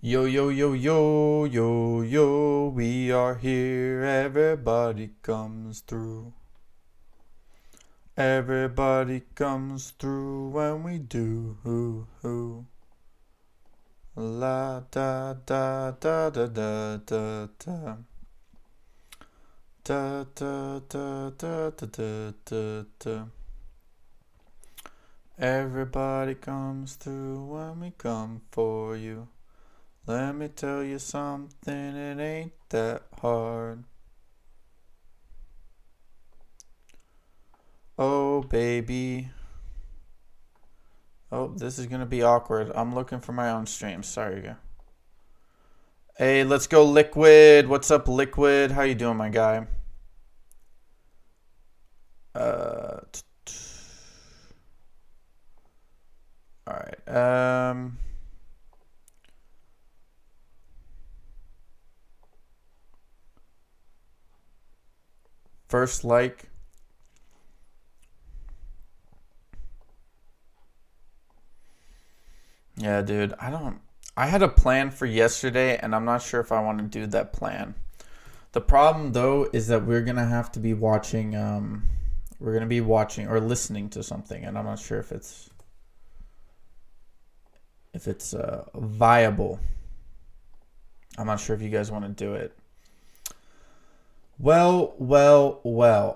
Yo, yo, yo, yo, yo, yo, we are here. Everybody comes through. Everybody comes through when we do. La da da da da da da da. Da da da da da da da da. Everybody comes through when we come for you. Let me tell you something, it ain't that hard. Oh, baby. Oh, this is going to be awkward. I'm looking for my own stream. Sorry. Hey, let's go, Liquid. What's up, Liquid? How you doing, my guy? All right. First like. Yeah, dude. I had a plan for yesterday, and I'm not sure if I want to do that plan. The problem, though, is that we're gonna have to be watching. We're gonna be watching or listening to something, and I'm not sure if it's viable. I'm not sure if you guys want to do it. Well.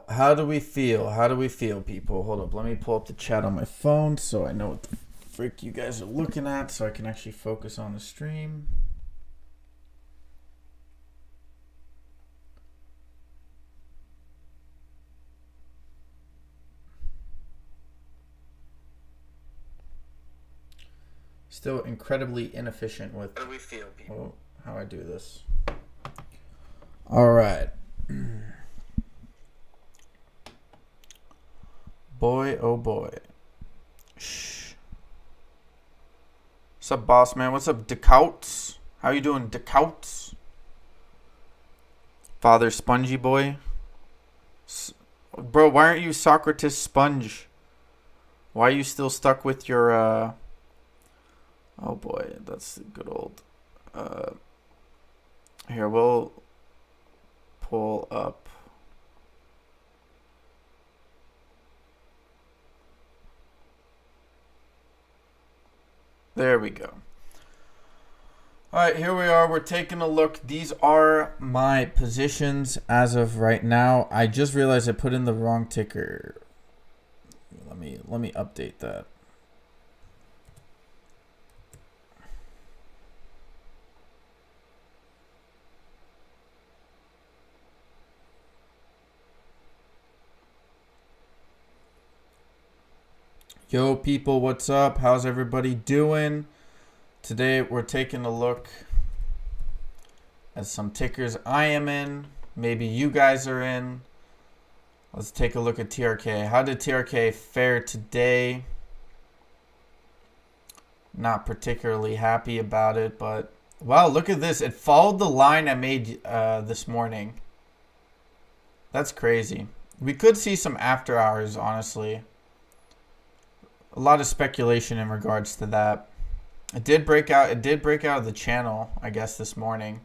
How do we feel? How do we feel, people? Hold up. Let me pull up the chat on my phone so I know what the frick you guys are looking at so I can actually focus on the stream. Still incredibly inefficient with How do we feel, people? how I do this. All right. Boy, oh boy. Shh. What's up, boss man? What's up, Decouts? How you doing, Decouts? Father Spongy Boy? Bro, why aren't you Socrates Sponge? Why are you still stuck with your, Oh boy, that's good old. Here, we'll pull up. There we go. Alright, here we are. We're taking a look. These are my positions as of right now. I just realized I put in the wrong ticker. Let me update that. Yo, people, what's up? How's everybody doing? Today, we're taking a look at some tickers I am in. Maybe you guys are in. Let's take a look at TRKA. How did TRKA fare today? Not particularly happy about it, but wow, look at this. It followed the line I made this morning. That's crazy. We could see some after hours, honestly. A lot of speculation in regards to that. It did break out of the channel, I guess, this morning.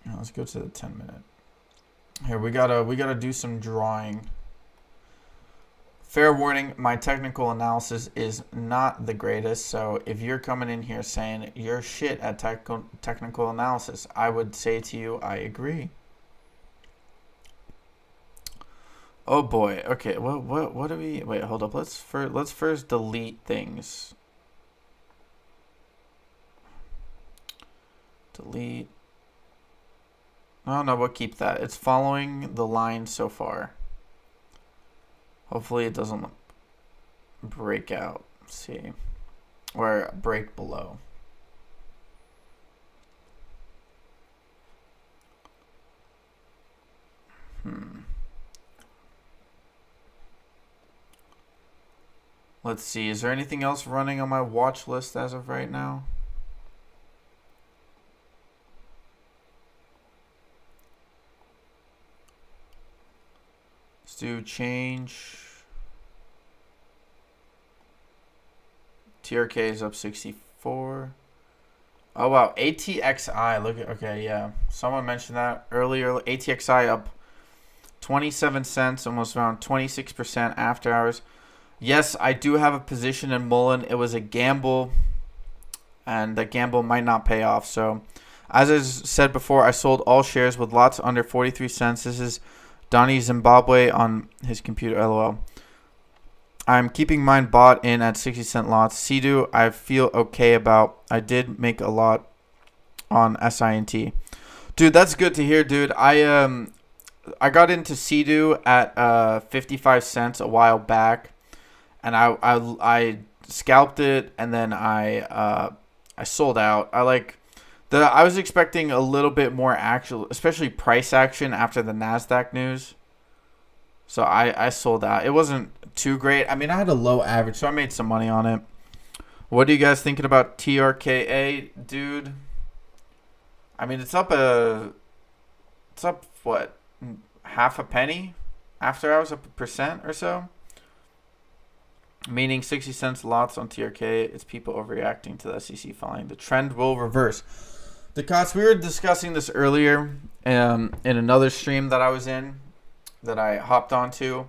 Now, let's go to the 10-minute. Here, we gotta do some drawing. Fair warning, my technical analysis is not the greatest, so if you're coming in here saying you're shit at technical analysis, I would say to you, I agree. Oh boy. Okay. What do we? Wait. Hold up. Let's first delete things. Delete. No, we'll keep that. It's following the line so far. Hopefully it doesn't break out. Let's see, or break below. Let's see. Is there anything else running on my watch list as of right now? Let's do change. TRK is up 64. Oh, wow. ATXI. Look at, okay, yeah. Someone mentioned that earlier. ATXI up 27 cents, almost around 26% after hours. Yes, I do have a position in Mullen. It was a gamble, and the gamble might not pay off. So, as I said before, I sold all shares with lots under 43 cents. This is Donnie Zimbabwe on his computer, LOL. I'm keeping mine bought in at 60-cent lots. CDU, I feel okay about. I did make a lot on SINT. Dude, that's good to hear, dude. I got into CDU at 55 cents a while back, and I scalped it, and then I sold out. I was expecting a little bit more actual, especially price action after the NASDAQ news. So I sold out. It wasn't too great. I mean, I had a low average, so I made some money on it. What are you guys thinking about TRKA, dude? I mean, it's up what, half a penny after hours, up 1% or so. Meaning 60 cents lots on TRK. It's people overreacting to the SEC filing. The trend will reverse. The cost, we were discussing this earlier in another stream that I was in, that I hopped onto.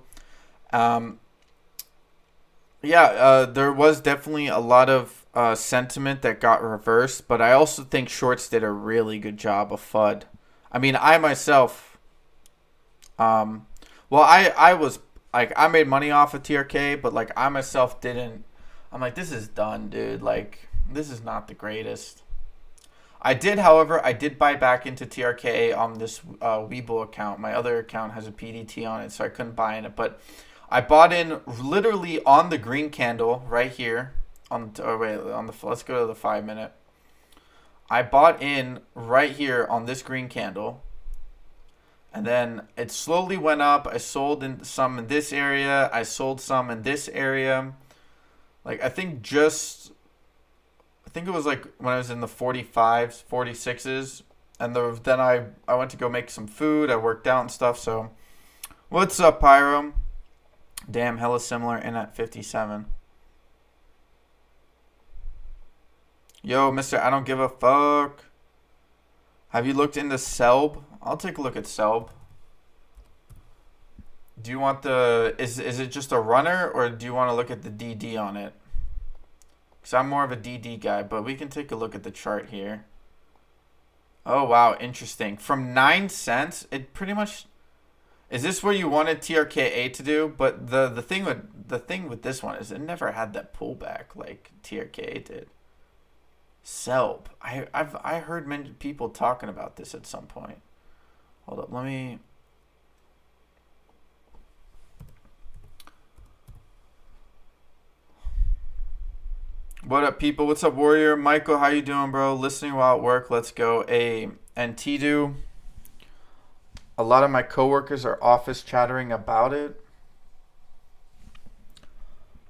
There was definitely a lot of sentiment that got reversed, but I also think shorts did a really good job of FUD. I mean, I myself, I was like, I made money off of TRK, but like I myself didn't. I'm like, this is done, dude. Like, this is not the greatest. I did buy back into TRKA on this Webull account. My other account has a PDT on it, so I couldn't buy in it. But I bought in literally on the green candle right here. Let's go to the 5 minute. I bought in right here on this green candle, and then it slowly went up. I sold some in this area. I sold some in this area. Like, I think it was like when I was in the 45s, 46s, and then I went to go make some food. I worked out and stuff. So, what's up, Pyro? Damn, hella similar in at 57. Yo, Mr. I don't give a fuck. Have you looked into Celb? I'll take a look at Celb. Do you want is it just a runner, or do you want to look at the DD on it? Because I'm more of a DD guy, but we can take a look at the chart here. Oh, wow, interesting. From 9 cents, it pretty much... Is this what you wanted TRKA to do? But the thing with this one is it never had that pullback like TRKA did. Celb. I heard many people talking about this at some point. Hold up, let me... What up, people? What's up, Warrior? Michael, how you doing, bro? Listening while at work. Let's go. And T-Do. A lot of my coworkers are office chattering about it.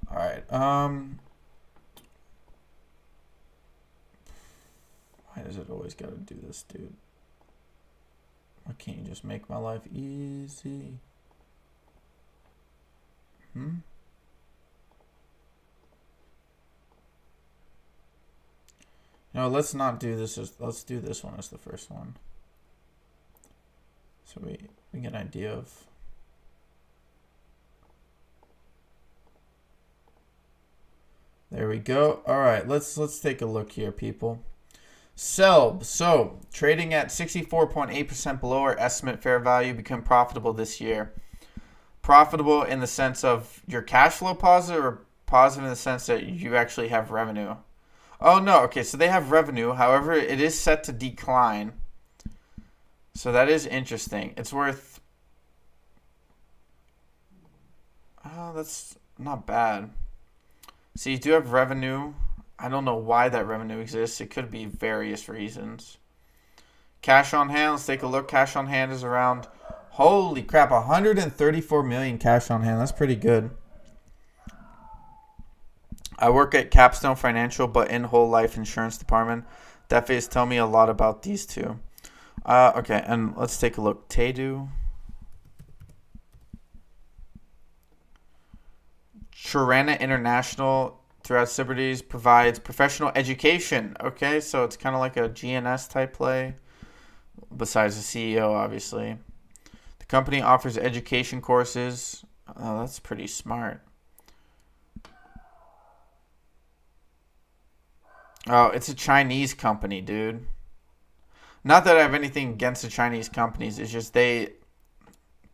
All right. Why does it always got to do this, dude? Why can't you just make my life easy? No, let's not do this. Let's do this one as the first one. So we get an idea of... There we go. All right, let's take a look here, people. Celb. So, trading at 64.8% below our estimate fair value, become profitable this year. Profitable in the sense of your cash flow positive, or positive in the sense that you actually have revenue? Oh, no. Okay, so they have revenue. However, it is set to decline. So that is interesting. It's worth... Oh, that's not bad. So you do have revenue. I don't know why that revenue exists. It could be various reasons. Cash on hand. Let's take a look. Cash on hand is around... Holy crap, 134 million cash on hand. That's pretty good. I work at Capstone Financial, but in whole life insurance department. That face tell me a lot about these two. Okay, and let's take a look. Tedu. Chirana International throughout celebrities, provides professional education. Okay, so it's kind of like a GNS type play, besides the CEO, obviously. The company offers education courses. Oh, that's pretty smart. Oh, it's a Chinese company, dude. Not that I have anything against the Chinese companies. It's just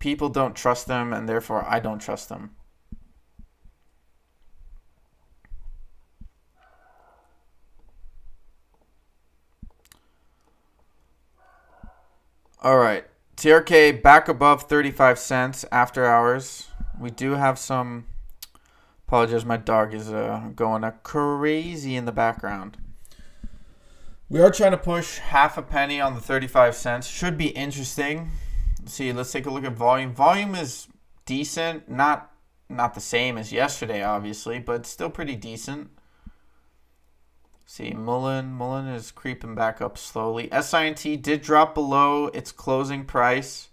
people don't trust them, and therefore I don't trust them. All right. TRKA back above 35 cents after hours. We do have some. Apologize, my dog is going crazy in the background. We are trying to push half a penny on the 35 cents. Should be interesting. Let's take a look at volume. Volume is decent. Not the same as yesterday, obviously, but still pretty decent. Mullen is creeping back up slowly. SINT did drop below its closing price.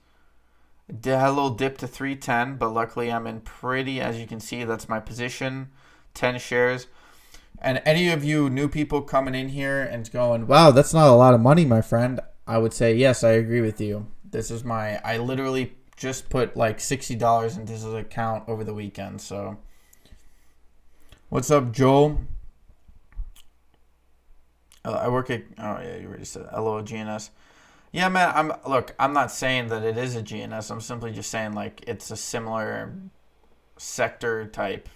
It did have a little dip to 310, but luckily I'm in pretty, as you can see, that's my position, 10 shares. And any of you new people coming in here and going, wow, that's not a lot of money, my friend, I would say, yes, I agree with you. I literally just put like $60 into this account over the weekend. So, what's up, Joel? I work at, oh yeah, you already said LO GNS. Yeah, man, I'm not saying that it is a GNS. I'm simply just saying like it's a similar sector type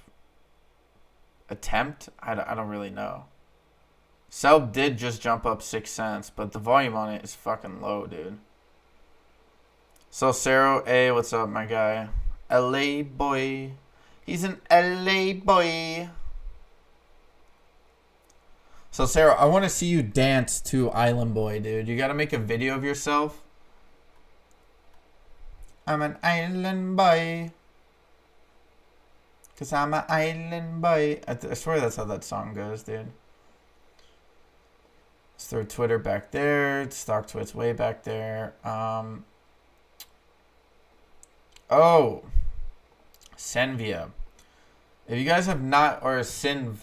attempt. I don't really know. Celb did just jump up 6 cents, but the volume on it is fucking low, dude. So Cero, hey, what's up, my guy? LA boy. He's an LA boy. So, Sarah, I want to see you dance to Island Boy, dude. You got to make a video of yourself. I'm an island boy. Because I'm an island boy. I swear that's how that song goes, dude. Let's throw Twitter back there. Stock Twit's way back there. Oh. Senvia. If you guys have not, or SINV.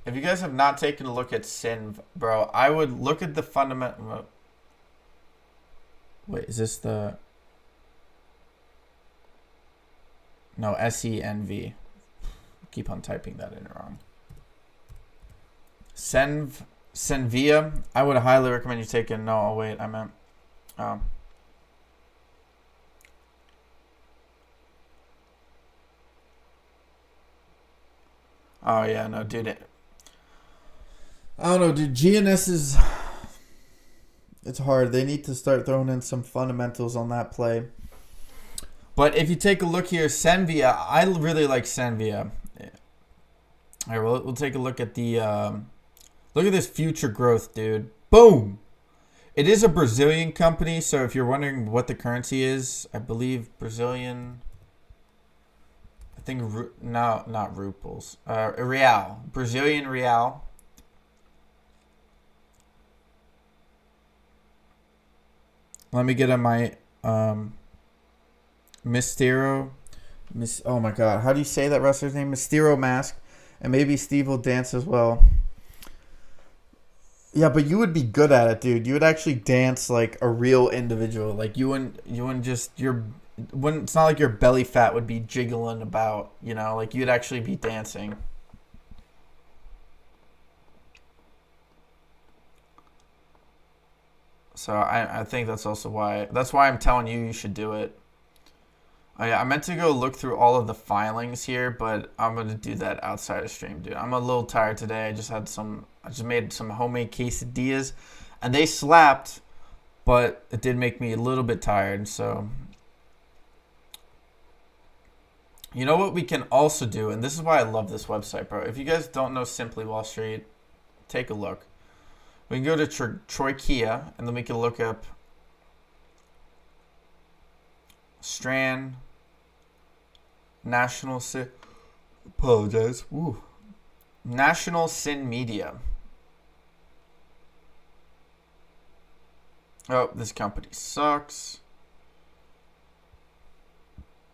If you guys have not taken a look at SINV, bro, I would look at the fundamental. Wait, is this the? No, SENV. Keep on typing that in wrong. Senvia. I would highly recommend you take it. No, oh, wait, I meant. Oh yeah, no, dude. I don't know, dude. GNS is... It's hard. They need to start throwing in some fundamentals on that play. But if you take a look here, Senvia, I really like Senvia. All right, we'll take a look at the... look at this future growth, dude. Boom! It is a Brazilian company, so if you're wondering what the currency is, I believe Brazilian... I think... No, not ruples. Real. Brazilian real. Let me get on my Mysterio. Oh my god. How do you say that wrestler's name? Mysterio mask. And maybe Steve will dance as well. Yeah, but you would be good at it, dude. You would actually dance like a real individual. Like you wouldn't just it's not like your belly fat would be jiggling about, you know, like you'd actually be dancing. So I think that's also why I'm telling you should do it. I meant to go look through all of the filings here, but I'm going to do that outside of stream, dude. I'm a little tired today. I just made some homemade quesadillas, and they slapped, but it did make me a little bit tired, so. You know what we can also do, and this is why I love this website, bro. If you guys don't know Simply Wall Street, take a look. We can go to TRKA, and then we can look up Strand, National SIN. Apologize. Ooh. National SIN Media. Oh, this company sucks.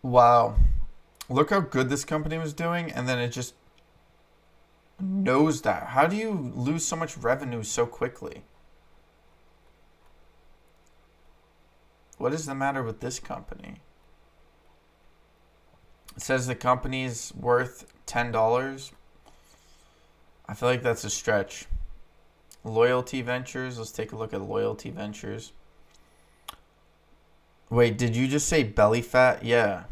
Wow. Look how good this company was doing, and then it just knows that. How do you lose so much revenue so quickly? What is the matter with this company? It says the company's worth $10. I feel like that's a stretch. Loyalty Ventures. Let's take a look at Loyalty Ventures. Wait, did you just say belly fat? Yeah.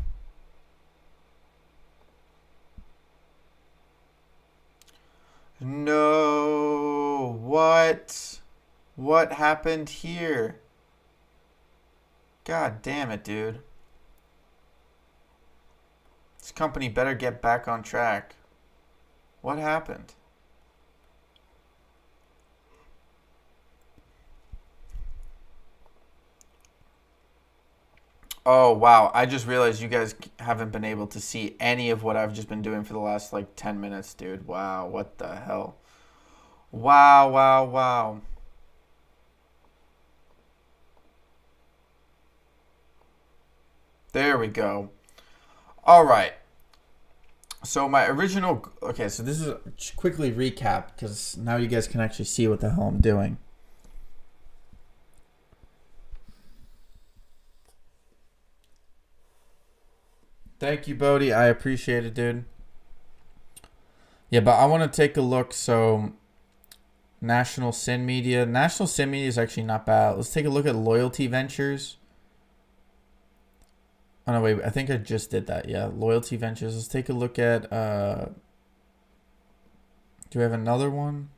No. What? What happened here? God damn it, dude. This company better get back on track. What happened? Oh, wow. I just realized you guys haven't been able to see any of what I've just been doing for the last, like, 10 minutes, dude. Wow, what the hell? Wow, wow, wow. There we go. All right. So my original... Okay, so this is... Quickly recap, because now you guys can actually see what the hell I'm doing. Thank you, Bodie. I appreciate it, dude. Yeah, but I want to take a look. So, National SINT Media. National SINT Media is actually not bad. Let's take a look at Loyalty Ventures. Oh, no, wait. I think I just did that. Yeah, Loyalty Ventures. Let's take a look at... do we have another one?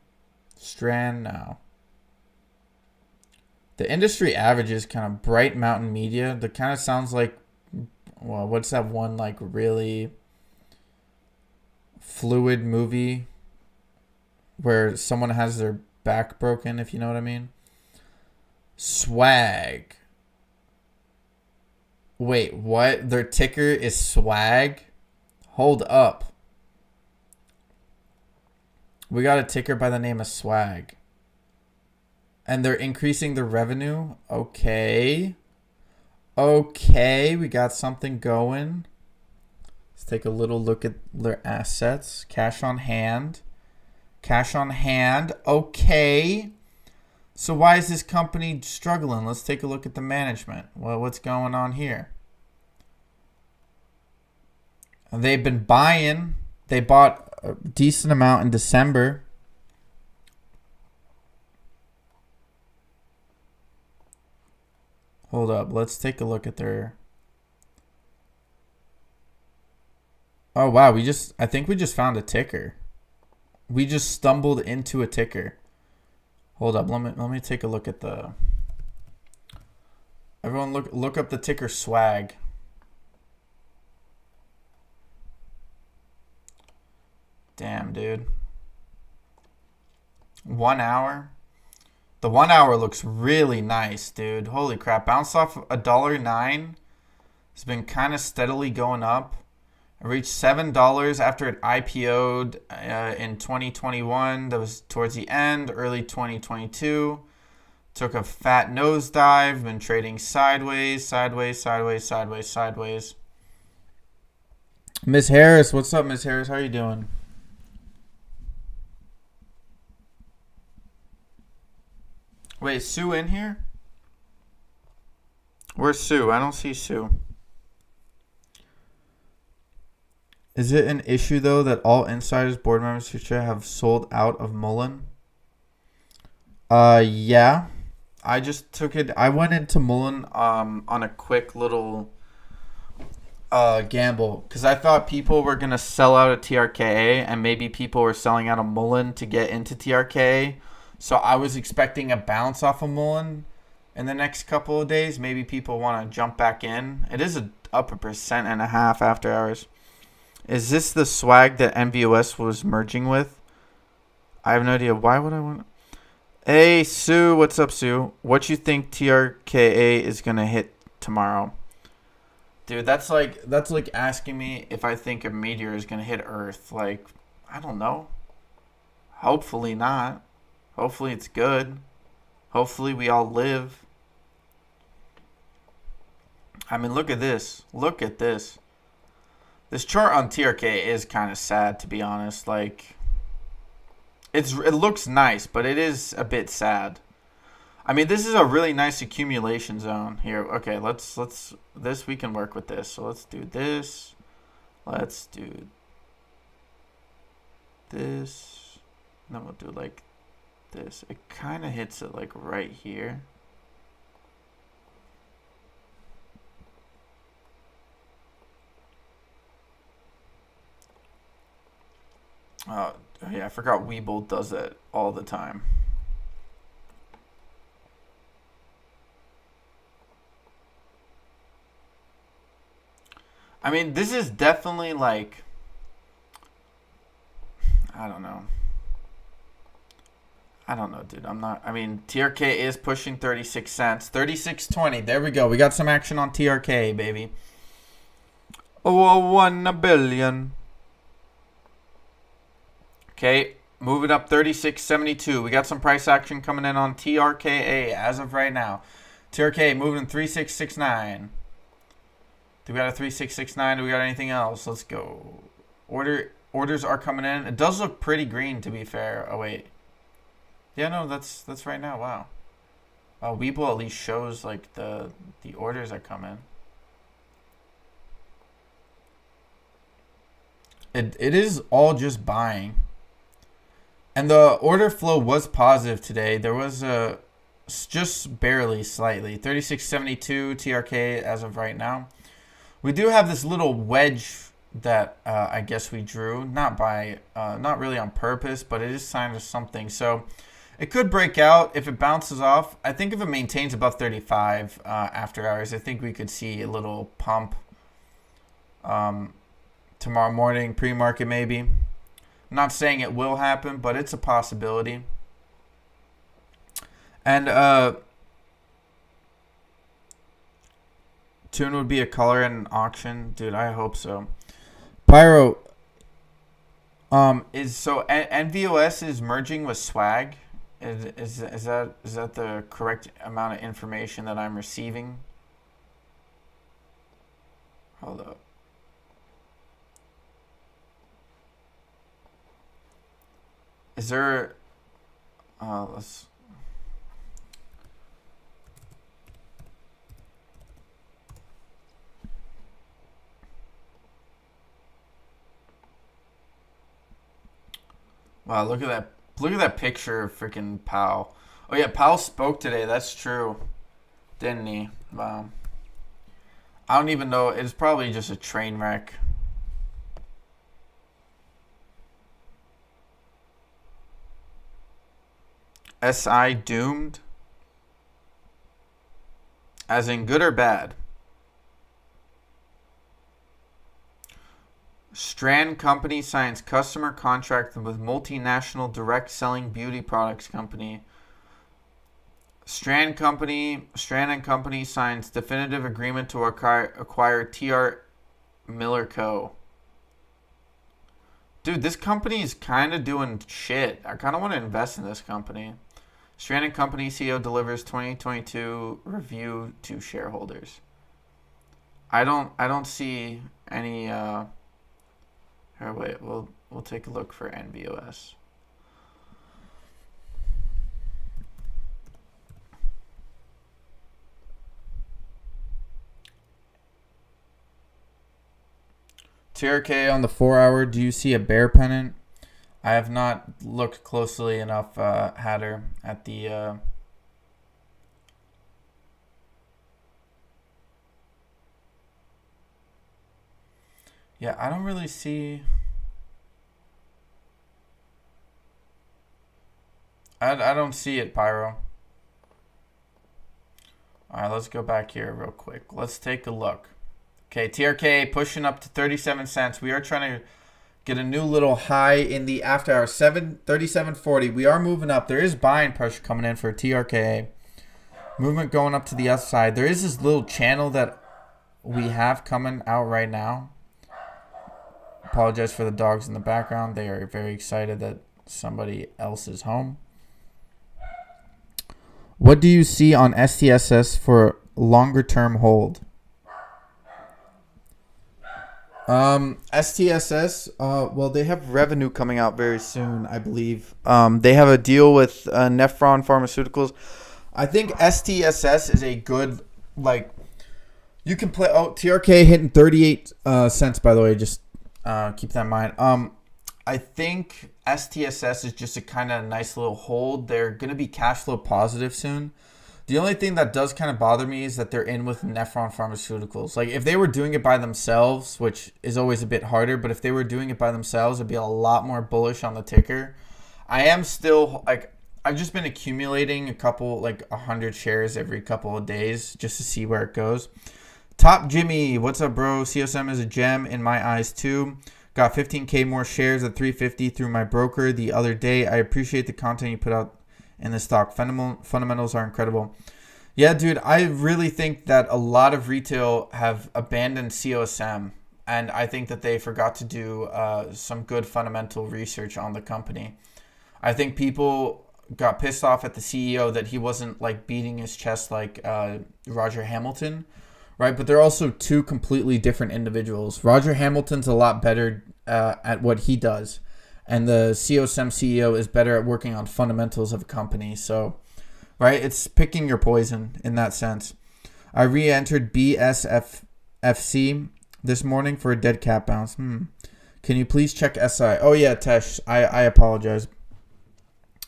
Strand? No. The industry average is kind of Bright Mountain Media. That kind of sounds like... Well, what's that one, like, really fluid movie where someone has their back broken, if you know what I mean? Swag. Wait, what? Their ticker is swag? Hold up. We got a ticker by the name of Swag. And they're increasing the revenue? Okay. Okay, we got something going. Let's take a little look at their assets. Cash on hand. Cash on hand. Okay. So why is this company struggling? Let's take a look at the management. Well, what's going on here? They've been buying. They bought a decent amount in December. Hold up. Let's take a look at their... Oh, wow. I think we just found a ticker. We just stumbled into a ticker. Hold up. Let me take a look at the... Everyone look up the ticker swag. Damn, dude. 1 hour. The 1 hour looks really nice, dude. Holy crap. Bounced off $1.09. It's been kind of steadily going up. It reached $7 after it IPO'd in 2021. That was towards the end, early 2022. Took a fat nosedive. Been trading sideways, sideways, sideways, sideways, sideways. Miss Harris, what's up, Miss Harris? How are you doing? Wait, is Sue in here? Where's Sue? I don't see Sue. Is it an issue, though, that all insiders, board members, etc. have sold out of Mullen? Yeah. I just took it. I went into Mullen on a quick little gamble because I thought people were going to sell out of TRKA and maybe people were selling out of Mullen to get into TRKA. So I was expecting a bounce off of Mullen in the next couple of days. Maybe people want to jump back in. It is up 1.5% after hours. Is this the swag that MVOS was merging with? I have no idea. Why would I want... Hey, Sue. What's up, Sue? What you think TRKA is going to hit tomorrow? Dude, that's like asking me if I think a meteor is going to hit Earth. Like, I don't know. Hopefully not. Hopefully it's good. Hopefully we all live. I mean, look at this. Look at this. This chart on TRK is kind of sad, to be honest. Like, it looks nice, but it is a bit sad. I mean, this is a really nice accumulation zone here. Okay, let's this we can work with this. So let's do this. Let's do this. And then we'll do like this. It kind of hits it like right here. Yeah, I forgot Webull does that all the time. I mean, this is definitely like, I don't know. I don't know, dude. I mean, TRK is pushing 36 cents. 36.20. There we go. We got some action on TRK, baby. Oh, 1 billion. Okay, moving up 36.72. We got some price action coming in on TRKA as of right now. TRK moving 3669. Do we got a 3669? Do we got anything else? Let's go. Orders are coming in. It does look pretty green, to be fair. Oh wait. Yeah, no, that's right now. Wow. Webull at least shows like the orders that come in. It is all just buying. And the order flow was positive today. There was a just barely slightly 36.72 TRK as of right now. We do have this little wedge that I guess we drew, not really on purpose, but it is sign of something. So it could break out if it bounces off. I think if it maintains above 35 after hours, I think we could see a little pump tomorrow morning, pre-market maybe. I'm not saying it will happen, but it's a possibility. And tune would be a color in an auction, dude. I hope so. Pyro is so NVOS is merging with Swag. Is that the correct amount of information that I'm receiving? Hold up. Is there let's wow, look at that picture of freaking Powell. Oh yeah, Powell spoke today, that's true. Didn't he? Wow. I don't even know, it's probably just a train wreck. SI doomed? As in good or bad? Strand Company signs customer contract with multinational direct selling beauty products company. Strand and Company signs definitive agreement to acquire TR Miller Co. Dude, this company is kind of doing shit. I kind of want to invest in this company. Strand and Company CEO delivers 2022 review to shareholders. I don't see any here, wait, we'll take a look for NVOS. TRK on the 4-hour, do you see a bear pennant? I have not looked closely enough, Hatter, at the... Yeah, I don't really see... I don't see it, Pyro. Alright, let's go back here real quick. Let's take a look. Okay, TRK pushing up to 37 cents. We are trying to get a new little high in the after hours. 37.40. We are moving up. There is buying pressure coming in for TRK. Movement going up to the other side. There is this little channel that we have coming out right now. Apologize for the dogs in the background. They are very excited that somebody else is home. What do you see on STSS for longer term hold? STSS, well, they have revenue coming out very soon, I believe. They have a deal with Nephron Pharmaceuticals. I think STSS is a good, like, you can play. Oh, TRK hitting 38 cents, by the way. Just keep that in mind. I think STSS is just a kind of nice little hold. They're going to be cash flow positive soon. The only thing that does kind of bother me is that they're in with Nephron Pharmaceuticals. Like, if they were doing it by themselves, which is always a bit harder, but if they were doing it by themselves, it'd be a lot more bullish on the ticker. I am still, like, I've just been accumulating a couple, like, 100 shares every couple of days just to see where it goes. Top Jimmy, what's up, bro? CSM is a gem in my eyes, too. Got 15K more shares at 350 through my broker the other day. I appreciate the content you put out in the stock. Fundamentals are incredible. Yeah, dude, I really think that a lot of retail have abandoned COSM, and I think that they forgot to do some good fundamental research on the company. I think people got pissed off at the CEO that he wasn't, like, beating his chest like Roger Hamilton, right? But they're also two completely different individuals. Roger Hamilton's a lot better at what he does, and the COSM CEO is better at working on fundamentals of a company. So, right, it's picking your poison in that sense. I re-entered BSFC this morning for a dead cat bounce. Can you please check SI? Oh yeah, Tesh, I apologize.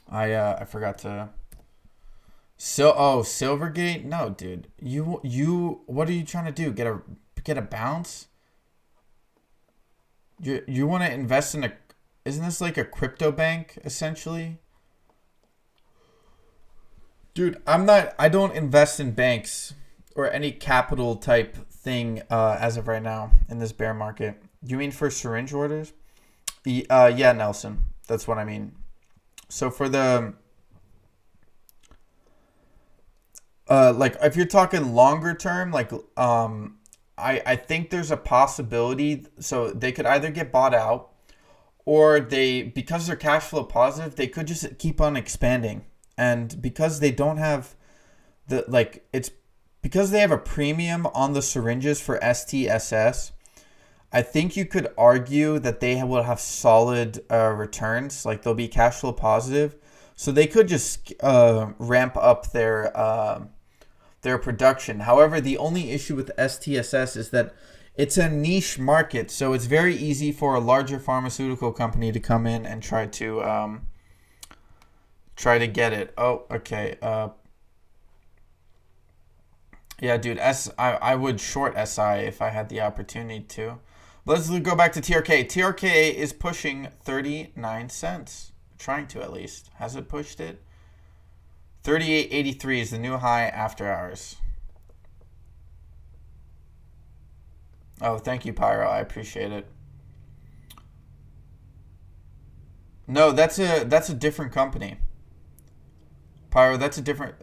I forgot to. Silvergate? No, dude. You what are you trying to do? Get a bounce? You want to invest in a? Isn't this like a crypto bank essentially? Dude, I don't invest in banks or any capital type thing as of right now in this bear market. You mean for syringe orders? Yeah, Nelson. That's what I mean. So for the like, if you're talking longer term, like I think there's a possibility. So they could either get bought out, or because they're cash flow positive, they could just keep on expanding. And because they don't have it's because they have a premium on the syringes for STSS, I think you could argue that they will have solid returns. Like, they'll be cash flow positive. So they could just ramp up their production. However, the only issue with STSS is that it's a niche market, so it's very easy for a larger pharmaceutical company to come in and try to get it. Oh, okay. Yeah, dude. I would short SI if I had the opportunity to. But let's go back to TRK. TRKA is pushing 39 cents. Trying to, at least. Has it pushed it? 38.83 is the new high after hours. Oh, thank you, Pyro. I appreciate it. No, that's a different company. Pyro, that's a different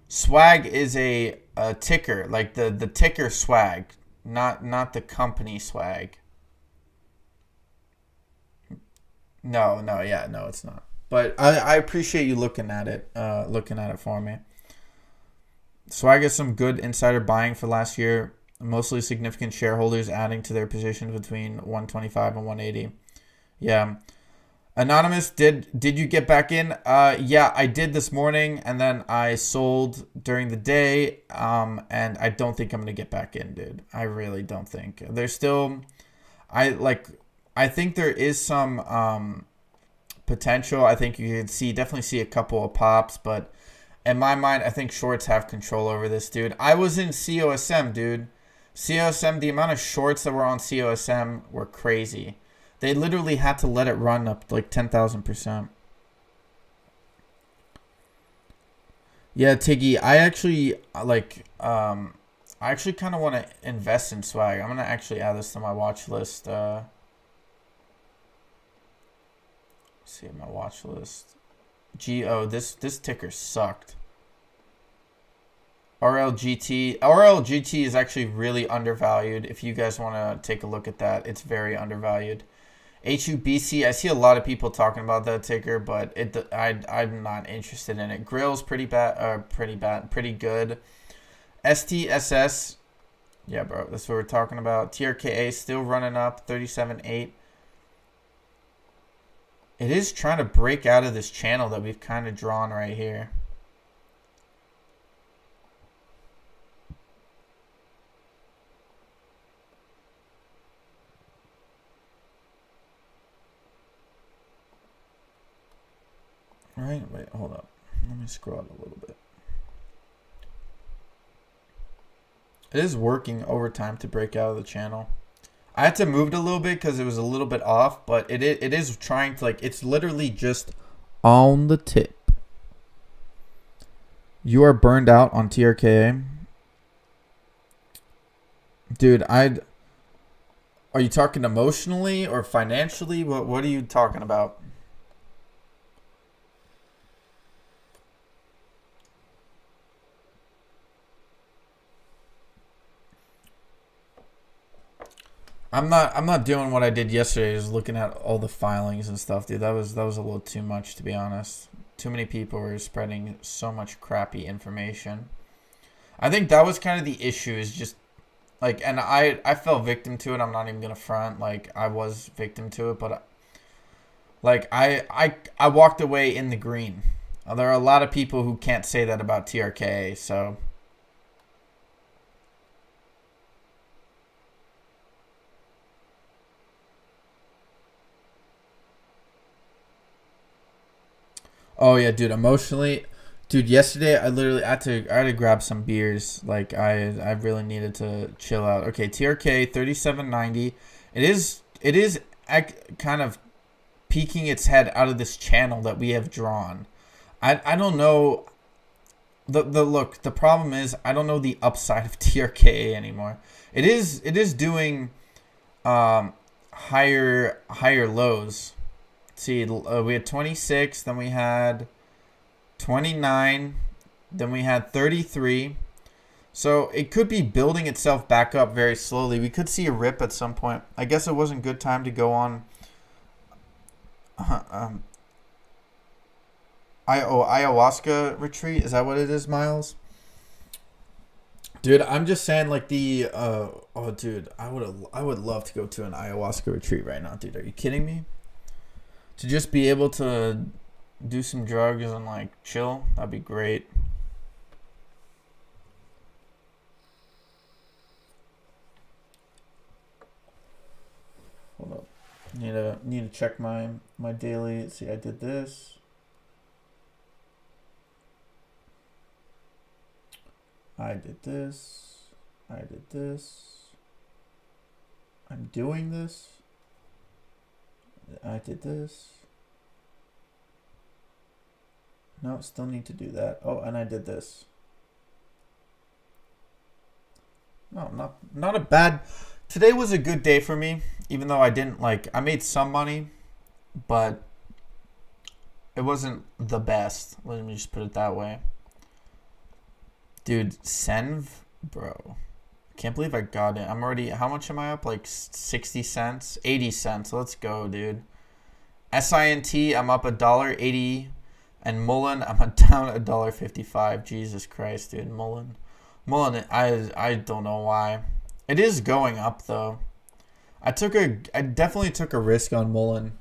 Swag is a ticker, like the ticker Swag, not the company Swag. No, it's not. But I appreciate you looking at it for me. Swag has some good insider buying for last year, mostly significant shareholders adding to their positions between 125 and 180. Yeah. Anonymous, did you get back in? Yeah, I did this morning, and then I sold during the day, and I don't think I'm going to get back in, dude. I really don't think. There's still, I think there is some potential. I think you could definitely see a couple of pops, but in my mind, I think shorts have control over this, dude. I was in COSM, dude. COSM, the amount of shorts that were on COSM were crazy. They literally had to let it run up like 10,000%. Yeah, Tiggy, I actually kind of want to invest in Swag. I'm gonna actually add this to my watch list. Let's see my watch list. This ticker sucked. RLGT is actually really undervalued. If you guys want to take a look at that, it's very undervalued. HUBC, I see a lot of people talking about that ticker, but I'm not interested in it. Grill's pretty good. STSS, Yeah, bro. That's what we're talking about. TRKA still running up 37.8. It is trying to break out of this channel that we've kind of drawn right here. Right? Wait, hold up. Let me scroll out a little bit. It is working overtime to break out of the channel. I had to move it a little bit because it was a little bit off, but it is trying to, like, it's literally just on the tip. You are burned out on TRKA. Dude, are you talking emotionally or financially? What are you talking about? I'm not doing what I did yesterday, just looking at all the filings and stuff, dude. That was a little too much, to be honest. Too many people were spreading so much crappy information. I think that was kind of the issue, is just like, and I fell victim to it. I'm not even gonna front, like, I was victim to it, but like I walked away in the green. There are a lot of people who can't say that about TRKA, so. Oh yeah, dude. Emotionally, dude. Yesterday, I had to grab some beers. Like I really needed to chill out. Okay, TRK 3790. It is kind of peeking its head out of this channel that we have drawn. I don't know. The problem is I don't know the upside of TRKA anymore. It is doing higher lows. See, we had 26, then we had 29, then we had 33. So it could be building itself back up very slowly. We could see a rip at some point. I guess it wasn't a good time to go on ayahuasca retreat. Is that what it is, Miles? Dude, I'm just saying, like, dude, I would love to go to an ayahuasca retreat right now, dude. Are you kidding me? To just be able to do some drugs and, like, chill, that'd be great. Hold up. Need to check my daily. Let's see, I did this. I did this. I did this. I'm doing this. I did this. No, still need to do that. Oh, and I did this. No, not a bad. Today was a good day for me, even though I didn't, like, I made some money, but it wasn't the best. Let me just put it that way. Dude, ZENV, bro. Can't believe I got it. I'm already, how much am I up? Like 60 cents? 80 cents. Let's go, dude. SINT, I'm up $1.80. And Mullen, I'm down $1.55. Jesus Christ, dude. Mullen, I don't know why. It is going up, though. I definitely took a risk on Mullen.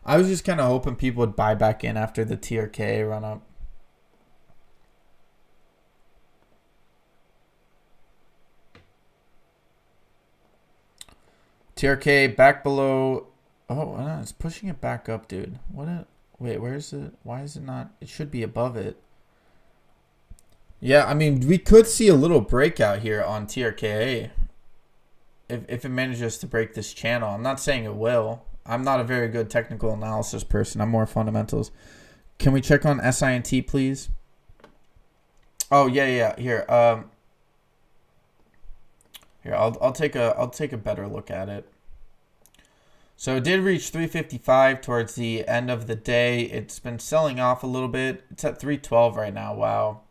I was just kind of hoping people would buy back in after the TRKA run up. TRK back below. Oh, no, it's pushing it back up, dude. Wait, where is it? Why is it not? It should be above it. Yeah, I mean, we could see a little breakout here on TRKA if it manages to break this channel. I'm not saying it will. I'm not a very good technical analysis person. I'm more fundamentals. Can we check on SINT, please? Oh, yeah. Here, I'll take a better look at it. So it did reach 355 towards the end of the day. It's been selling off a little bit. It's at 312 right now. Wow.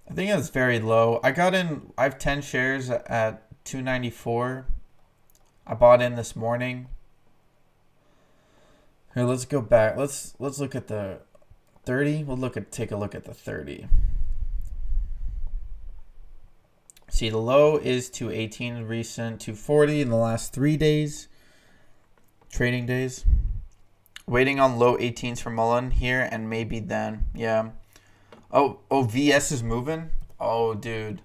I think that's very low. I have 10 shares at 294. I bought in this morning. Here, let's go back. Let's look at the 30. Take a look at the 30. See, the low is 218 recent, 240 in the last 3 days. Trading days. Waiting on low 18s for Mullen here, and maybe then. Yeah. Oh, VS is moving? Oh, dude.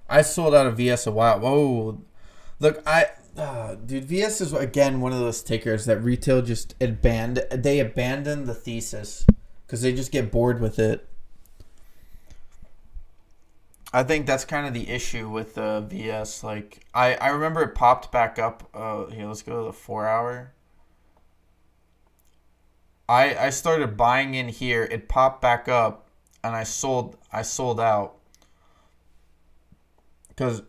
I sold out of VS a while. Whoa. Look, dude, VS is, again, one of those tickers that retail just abandon the thesis because they just get bored with it. I think that's kind of the issue with VS. Like, I remember it popped back up. Here, let's go to the 4 hour. I started buying in here. It popped back up, and I sold out because,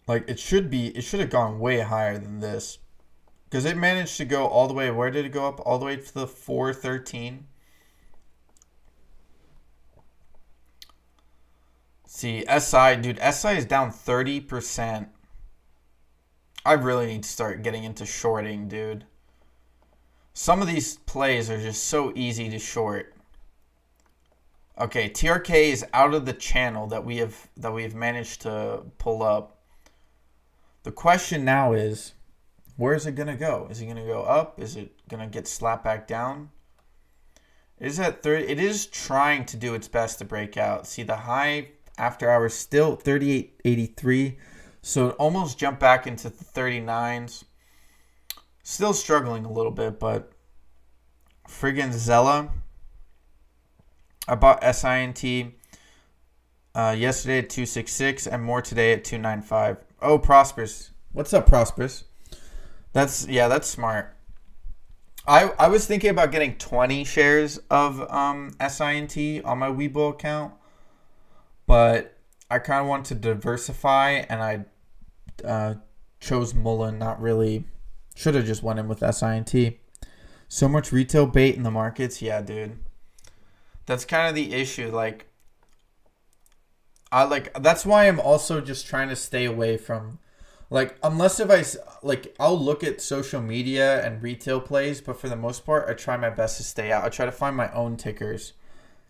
like, it should have gone way higher than this, because it managed to go all the way. Where did it go up? All the way to the 413. See, dude, SI is down 30%. I really need to start getting into shorting, dude. Some of these plays are just so easy to short. Okay, TRKA is out of the channel that we have managed to pull up. The question now is, where is it gonna go? Is it gonna go up? Is it gonna get slapped back down? It is at 30. It is trying to do its best to break out. See, the high after hours still 38.83, so it almost jumped back into the 39s. Still struggling a little bit, but friggin' Zella. I bought SINT yesterday at 266 and more today at 295. Oh, Prosperous. What's up, Prosperous? That's smart. I was thinking about getting 20 shares of SINT on my Webull account, but I kind of want to diversify, and I chose Mullen. Not really. Should have just went in with SINT. So much retail bait in the markets. Yeah, dude. That's kind of the issue. That's why I'm also just trying to stay away from, unless I'll look at social media and retail plays, but for the most part, I try my best to stay out. I try to find my own tickers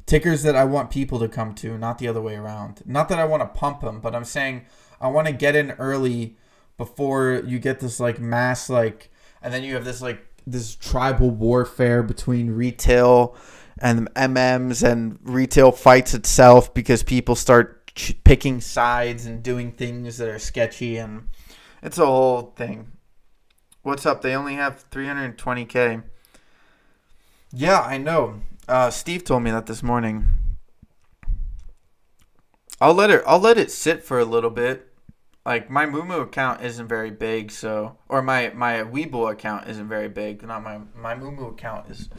that I want people to come to, not the other way around. Not that I want to pump them, but I'm saying I want to get in early before you get this mass, and then you have this tribal warfare between retail and MMs, and retail fights itself because people start picking sides and doing things that are sketchy, and it's a whole thing. What's up? They only have 320K. Yeah, I know. Steve told me that this morning. I'll let it sit for a little bit. My Moomoo account isn't very big, or my Webull account isn't very big. Not my Moomoo account is.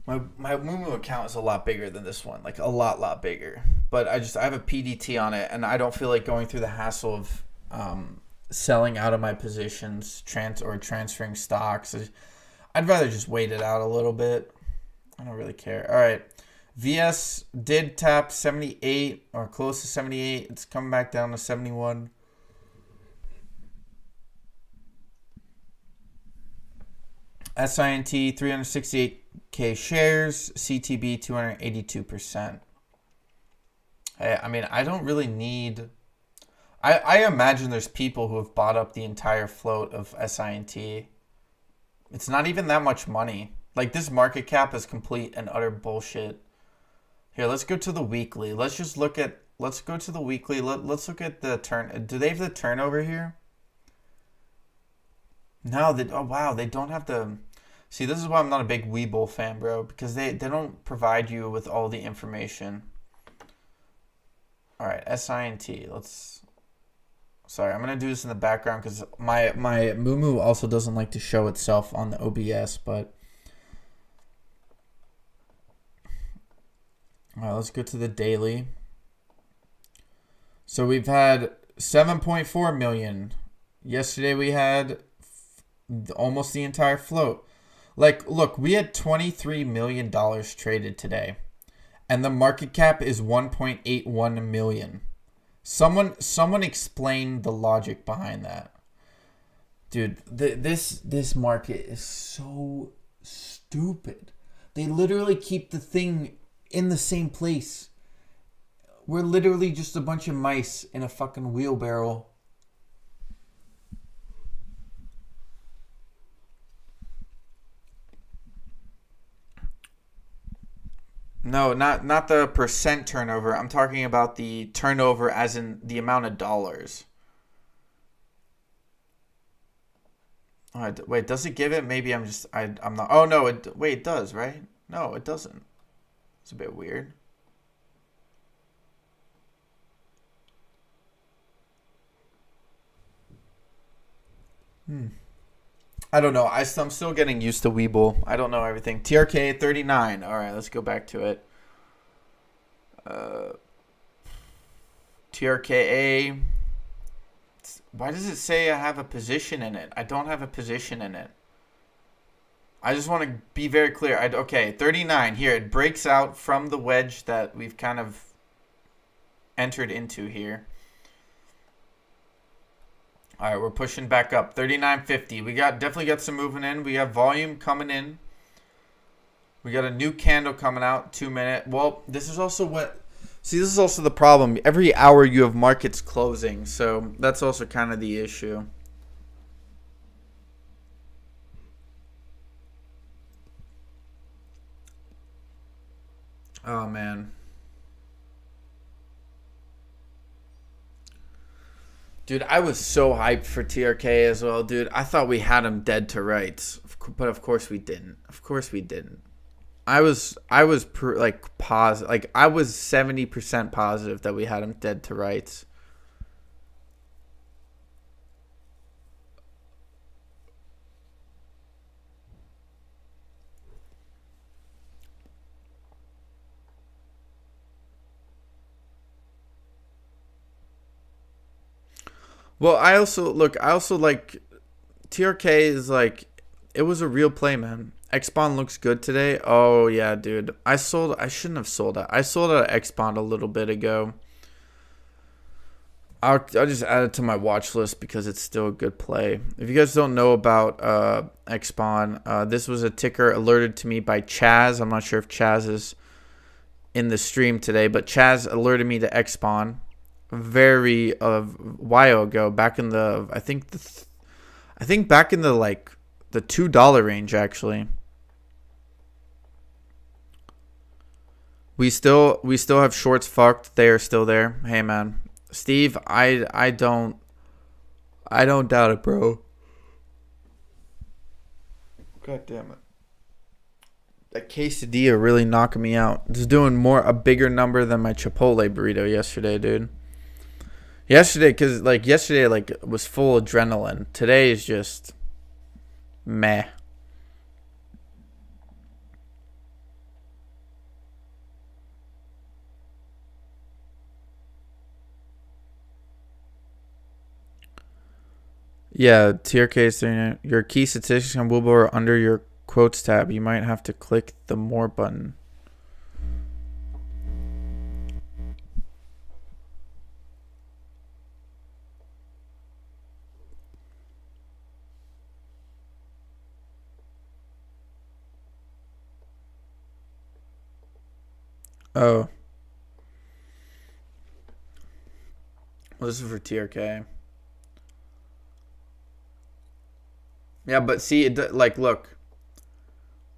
My Moomoo account is a lot bigger than this one, a lot bigger. But I have a PDT on it, and I don't feel like going through the hassle of selling out of my positions, transferring stocks. I'd rather just wait it out a little bit. I don't really care. All right, VS did tap 78 or close to 78. It's coming back down to 71. SINT 368K shares, CTB 282%. I mean, I don't really need. I imagine there's people who have bought up the entire float of SINT. It's not even that much money. This market cap is complete and utter bullshit. Here, let's go to the weekly. Let's go to the weekly. Let's look at the turn. Do they have the turnover here? No, they don't have the. See, this is why I'm not a big Webull fan, bro, because they don't provide you with all the information. All right, SINT. Sorry, I'm gonna do this in the background because my Moomoo also doesn't like to show itself on the OBS, but. All right, let's go to the daily. So we've had 7.4 million. Yesterday we had almost the entire float. Look, we had $23 million traded today, and the market cap is 1.81 million. Someone explain the logic behind that. Dude, this market is so stupid. They literally keep the thing in the same place. We're literally just a bunch of mice in a fucking wheelbarrow. No, not the percent turnover. I'm talking about the turnover as in the amount of dollars. Wait, does it give it? Maybe I'm not. Oh no, wait, it does, right? No, it doesn't. It's a bit weird. I don't know. I'm still getting used to Weeble. I don't know everything. TRKA 39. All right, let's go back to it. TRKA. Why does it say I have a position in it? I don't have a position in it. I just want to be very clear. Okay, 39 here. It breaks out from the wedge that we've kind of entered into here. All right, we're pushing back up. 39.50. We definitely got some movement in. We have volume coming in. We got a new candle coming out, 2 minute. Well, this is also this is also the problem. Every hour you have markets closing, so that's also kind of the issue. Oh, man. Dude, I was so hyped for TRK as well, dude. I thought we had him dead to rights, but of course we didn't. Of course we didn't. I was positive, like I was 70% positive that we had him dead to rights. Well, I also like TRK is like it was a real play, man. X-Bond looks good today. Oh yeah, dude. I shouldn't have sold it. I sold out X-Bond a little bit ago. I'll just add it to my watch list because it's still a good play. If you guys don't know about X-Bond, this was a ticker alerted to me by Chaz. I'm not sure if Chaz is in the stream today, but Chaz alerted me to X-Bond very a while ago, back in the I think back in the like the $2 range actually. We still have shorts fucked. They are still there. Hey man, Steve, I don't doubt it, bro. God damn it. That quesadilla really knocking me out. It's doing a bigger number than my Chipotle burrito yesterday, dude. Yesterday was full adrenaline. Today is just meh. Yeah, TRK is saying your key statistics on Wilbur are under your quotes tab. You might have to click the more button. Oh. Well, this is for TRK. Yeah, but see, look.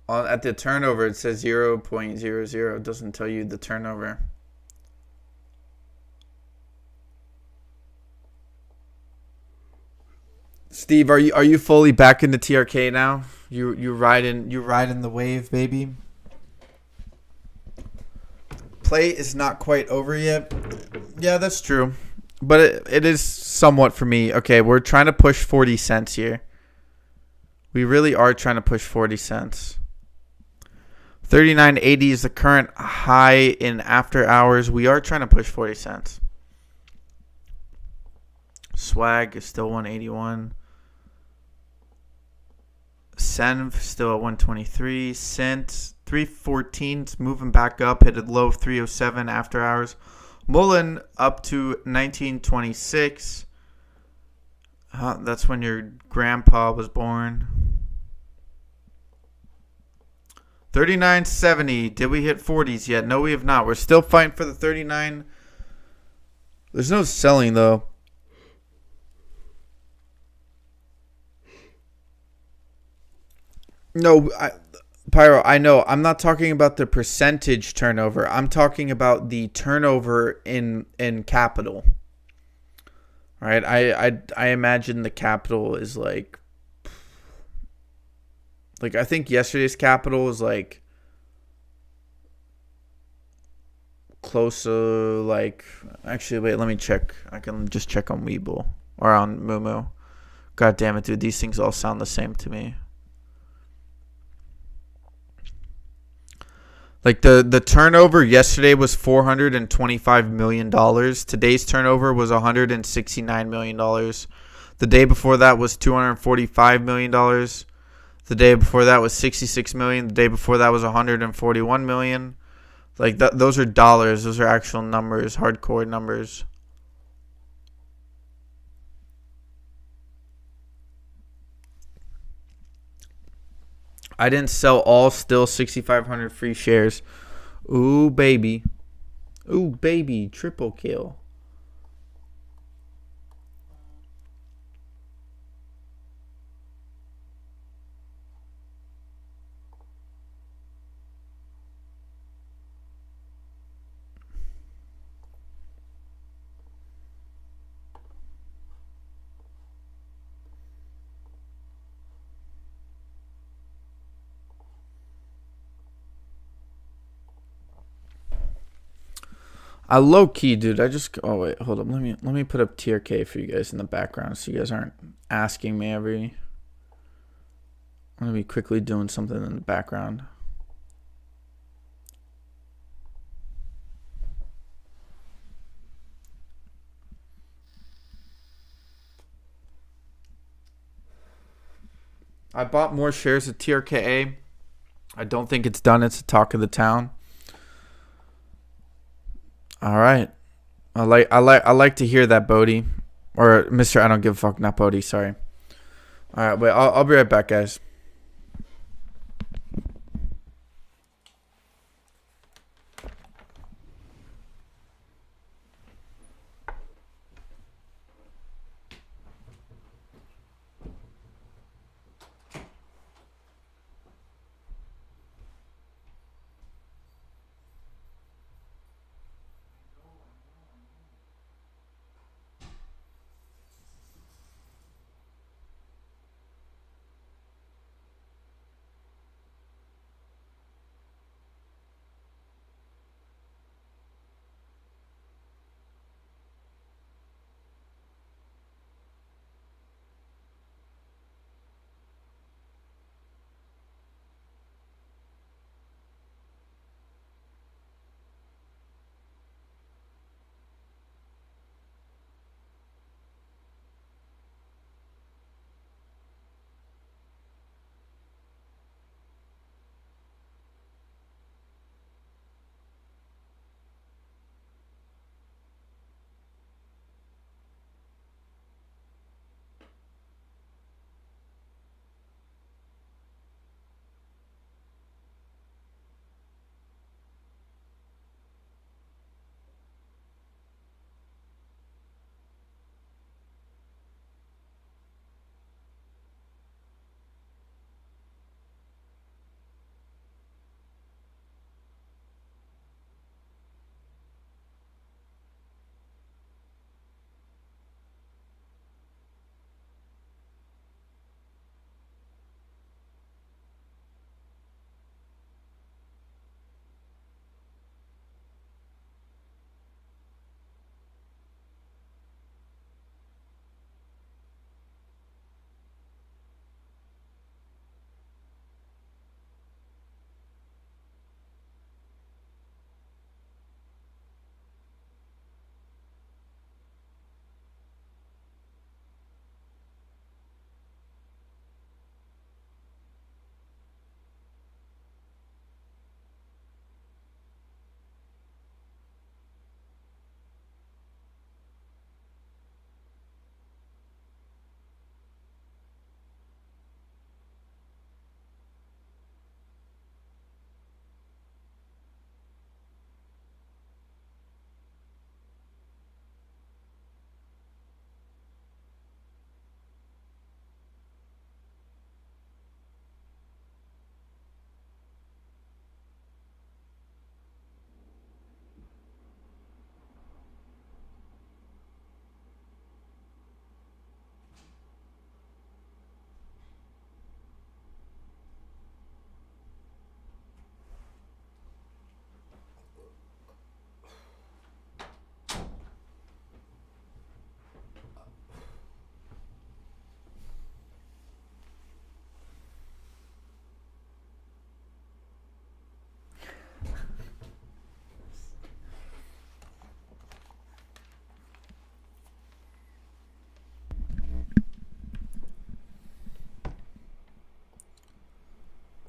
At the turnover, it says 0.00. It doesn't tell you the turnover. Steve, are you fully back into TRK now? You riding the wave, baby. Play is not quite over yet. Yeah, that's true. But it is somewhat for me. Okay, we're trying to push 40 cents here. We really are trying to push 40 cents. 39.80 is the current high in after hours. We are trying to push 40 cents. Swag is still 181. ZENV still at 123. SINT 314. It's moving back up. Hit a low of 307 after hours. Mullen up to 1926. That's when your grandpa was born. 39.70. Did we hit 40s yet? No, we have not. We're still fighting for the 39 There's no selling though. No, Pyro, I know. I'm not talking about the percentage turnover. I'm talking about the turnover in capital. Right? I imagine the capital is like I think yesterday's capital was like close to like actually wait, let me check. I can just check on Weeble or on Moomoo. God damn it, dude, these things all sound the same to me. Like the turnover yesterday was $425 million. Today's turnover was $169 million. The day before that was $245 million. The day before that was $66 million. The day before that was $141 million. Like those are dollars. Those are actual numbers, hardcore numbers. I didn't sell all still 6,500 free shares. Ooh, baby. Ooh, baby. Triple kill. I low key, dude. Oh wait, hold up. Let me put up TRKA for you guys in the background, so you guys aren't asking me every. I'm gonna be quickly doing something in the background. I bought more shares of TRKA. I don't think it's done. It's the talk of the town. All right. I like to hear that, Bodie. Or Mr. I don't give a fuck, not Bodie, sorry. All right, wait, I'll be right back, guys.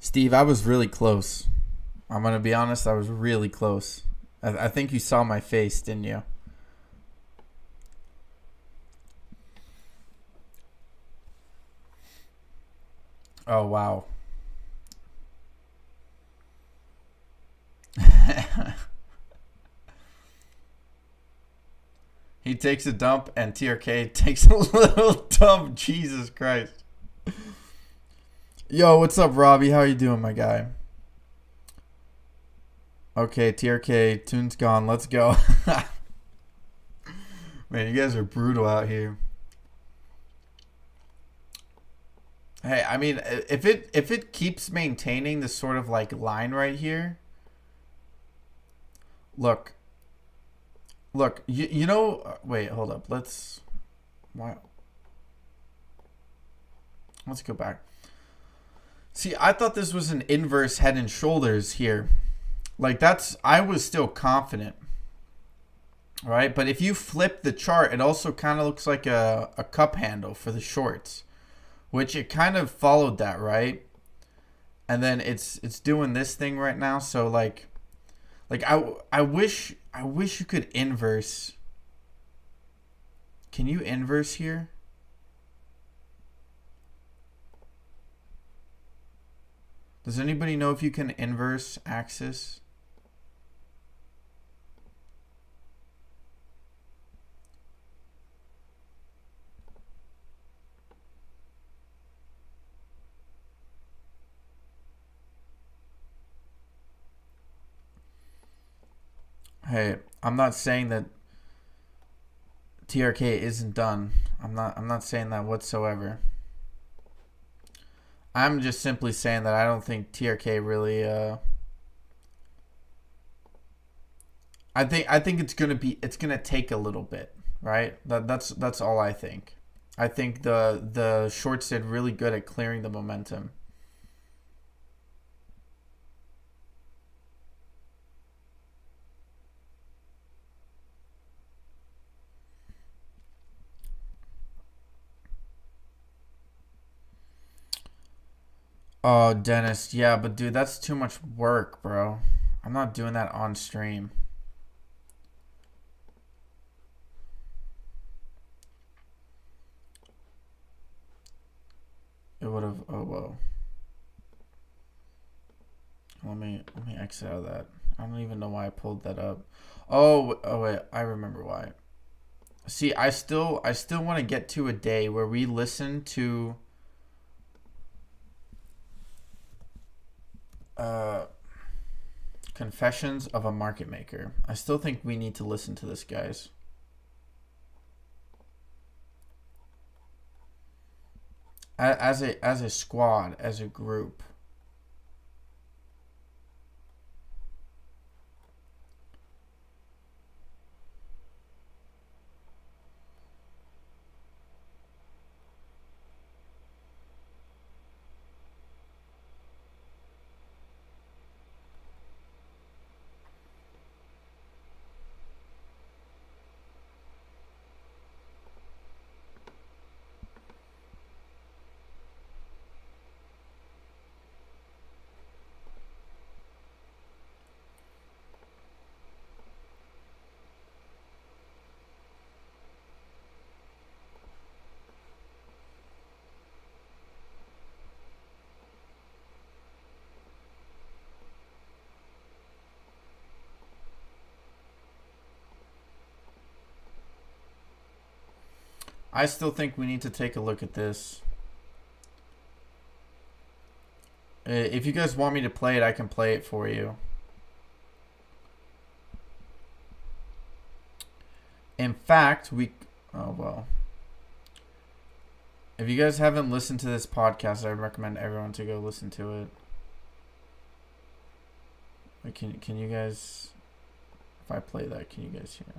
Steve, I was really close. I'm going to be honest, I was really close. I think you saw my face, didn't you? Oh, wow. He takes a dump and TRK takes a little dump. Jesus Christ. Yo, what's up, Robbie? How you doing, my guy? Okay, TRK, tune's gone. Let's go. Man, you guys are brutal out here. Hey, I mean, if it keeps maintaining this sort of like line right here, look, you know, wait, hold up, let's go back. See, I thought this was an inverse head and shoulders here, like I was still confident, right? But if you flip the chart, it also kind of looks like a cup handle for the shorts. Which it kind of followed that, right? And then it's doing this thing right now. So like I wish you could inverse. Can you inverse here? Does anybody know if you can inverse axis? Hey, I'm not saying that TRK isn't done. I'm not saying that whatsoever. I'm just simply saying that I don't think TRK really I think it's gonna take a little bit, right? That's all I think. I think the shorts did really good at clearing the momentum. Oh, Dennis, yeah, but dude, that's too much work, bro. I'm not doing that on stream. It would have. Oh, whoa. Let me exit out of that. I don't even know why I pulled that up. Oh wait, I remember why. See, I still want to get to a day where we listen to Confessions of a Market Maker. I still think we need to listen to this, guys. As a squad, as a group. I still think we need to take a look at this. If you guys want me to play it, I can play it for you. In fact, oh well. If you guys haven't listened to this podcast, I recommend everyone to go listen to it. Wait, can you guys, if I play that, can you guys hear?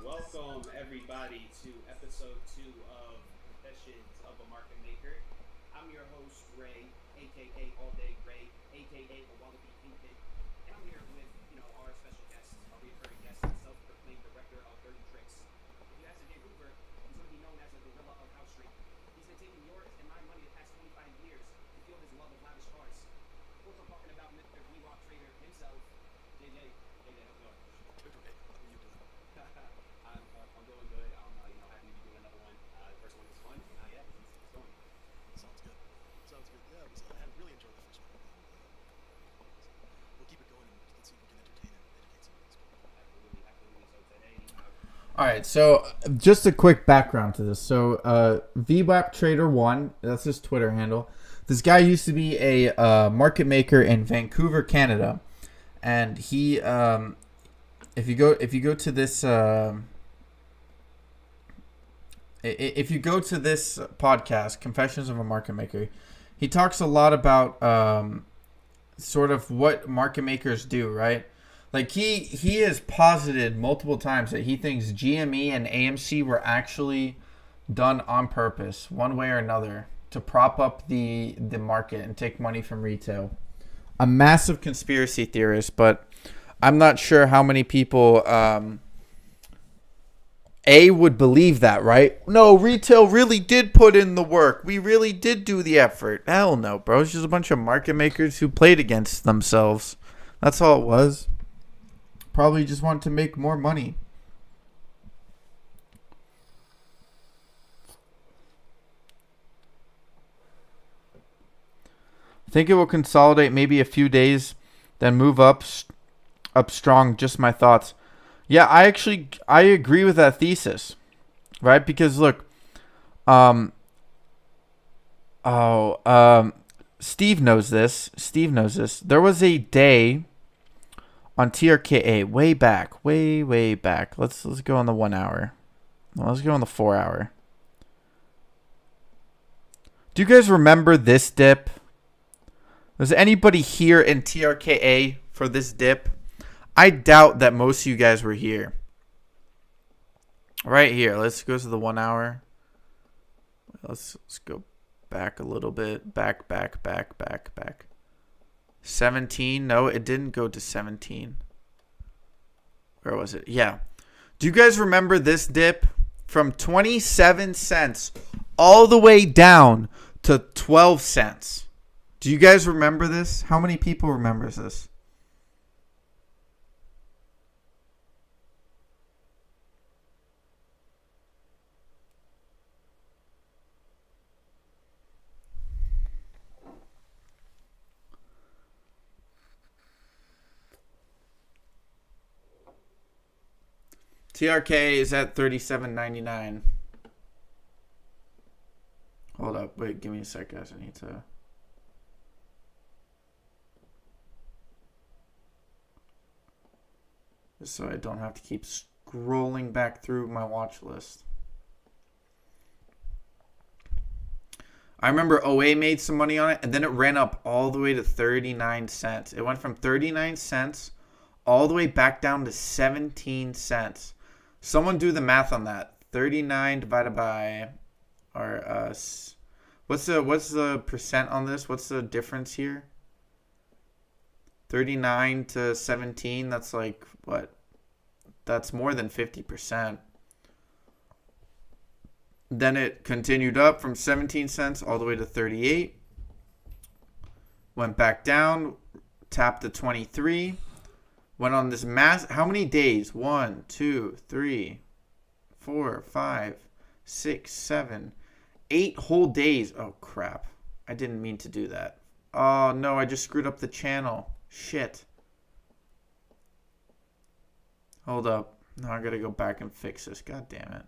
Welcome everybody to episode 2 of Confessions of a Market Maker. I'm your host Ray, aka All Day Ray, aka a Wallaby Kingpin, and I'm here with our special guest, our recurring guest, self-proclaimed director of Dirty Tricks. If you guys have All right, so just a quick background to this. So, VWAP Trader 1, that's his Twitter handle. This guy used to be a market maker in Vancouver, Canada, and he, if you go to this, if you go to this podcast, Confessions of a Market Maker, he talks a lot about sort of what market makers do, right? Like he has posited multiple times that he thinks GME and AMC were actually done on purpose, one way or another, to prop up the market and take money from retail. A massive conspiracy theorist, but I'm not sure how many people would believe that, right? No, retail really did put in the work. We really did do the effort. Hell no, bro. It's just a bunch of market makers who played against themselves. That's all it was. Probably just wanted to make more money. I think it will consolidate maybe a few days, then move up strong. Just my thoughts. Yeah, I agree with that thesis, right? Because look, Steve knows this. There was a day on TRKA way back. Let's go on the 1 hour. No, let's go on the 4 hour. Do you guys remember this dip? Was anybody here in TRKA for this dip? I doubt that most of you guys were here. Right here. Let's go to the 1 hour. Let's go back a little bit. Back. 17. No, it didn't go to 17. Where was it? Yeah. Do you guys remember this dip? From 27 cents all the way down to 12 cents. Do you guys remember this? How many people remembers this? TRK is at $37.99. Hold up. Wait, give me a sec, guys. I need to... Just so I don't have to keep scrolling back through my watch list. I remember OA made some money on it, and then it ran up all the way to 39 cents. It went from 39 cents all the way back down to 17 cents. Someone do the math on that. 39 divided by, or what's the percent on this? What's the difference here? 39 to 17. That's like what? That's more than 50%. Then it continued up from 17 cents all the way to 38. Went back down, tapped to 23. Went on this mass. How many days? 1, 2, 3, 4, 5, 6, 7, 8 whole days. Oh, crap. I didn't mean to do that. Oh, no. I just screwed up the channel. Shit. Hold up. Now I gotta go back and fix this. God damn it.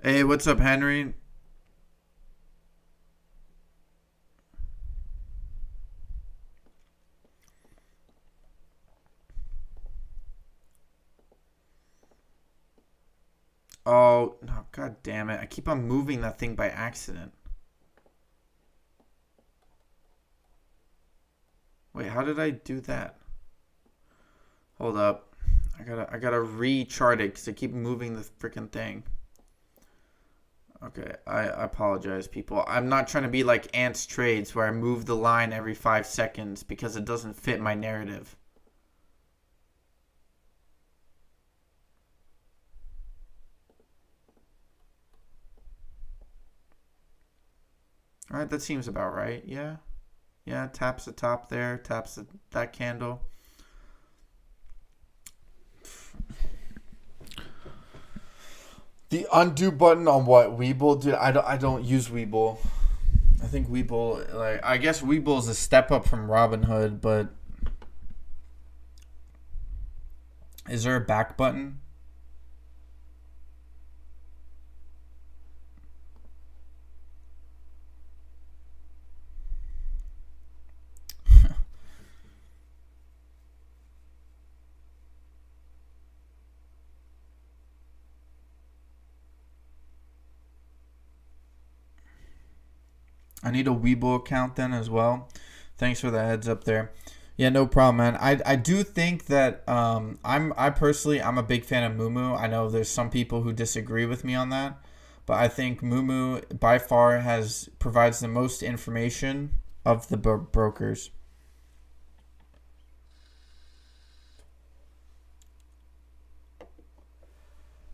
Hey, what's up, Henry? Oh, no, god damn it. I keep on moving that thing by accident. Wait, how did I do that? Hold up. I gotta re-chart it because I keep moving the freaking thing. Okay, I apologize, people. I'm not trying to be like Ant's Trades where I move the line every 5 seconds because it doesn't fit my narrative. All right, that seems about right. Yeah. Yeah, taps the top there, taps that candle. The undo button on what? Webull? Dude, I don't use Webull. I think Webull, like, I guess Webull is a step up from Robinhood, but is there a back button? I need a Webull account then as well. Thanks for the heads up there. Yeah, no problem, man. I do think that I'm a big fan of Mumu. I know there's some people who disagree with me on that, but I think Mumu by far provides the most information of the brokers.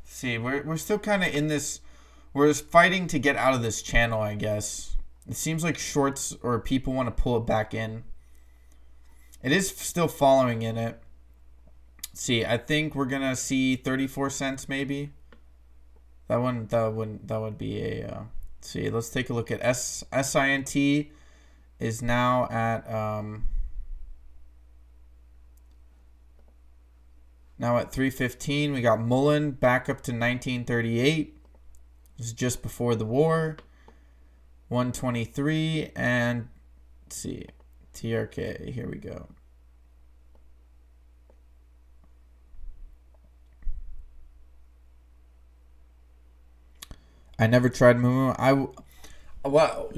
See, we're still kind of in this. We're fighting to get out of this channel, I guess. It seems like shorts or people want to pull it back in. It is still following in it. See, I think we're gonna see 34 cents maybe. That would be a. See, let's take a look at SINT is now at now at 315. We got Mullen back up to 1938. This is just before the war. 123 and let's see, TRKA. Here we go. I never tried Mumu. Well,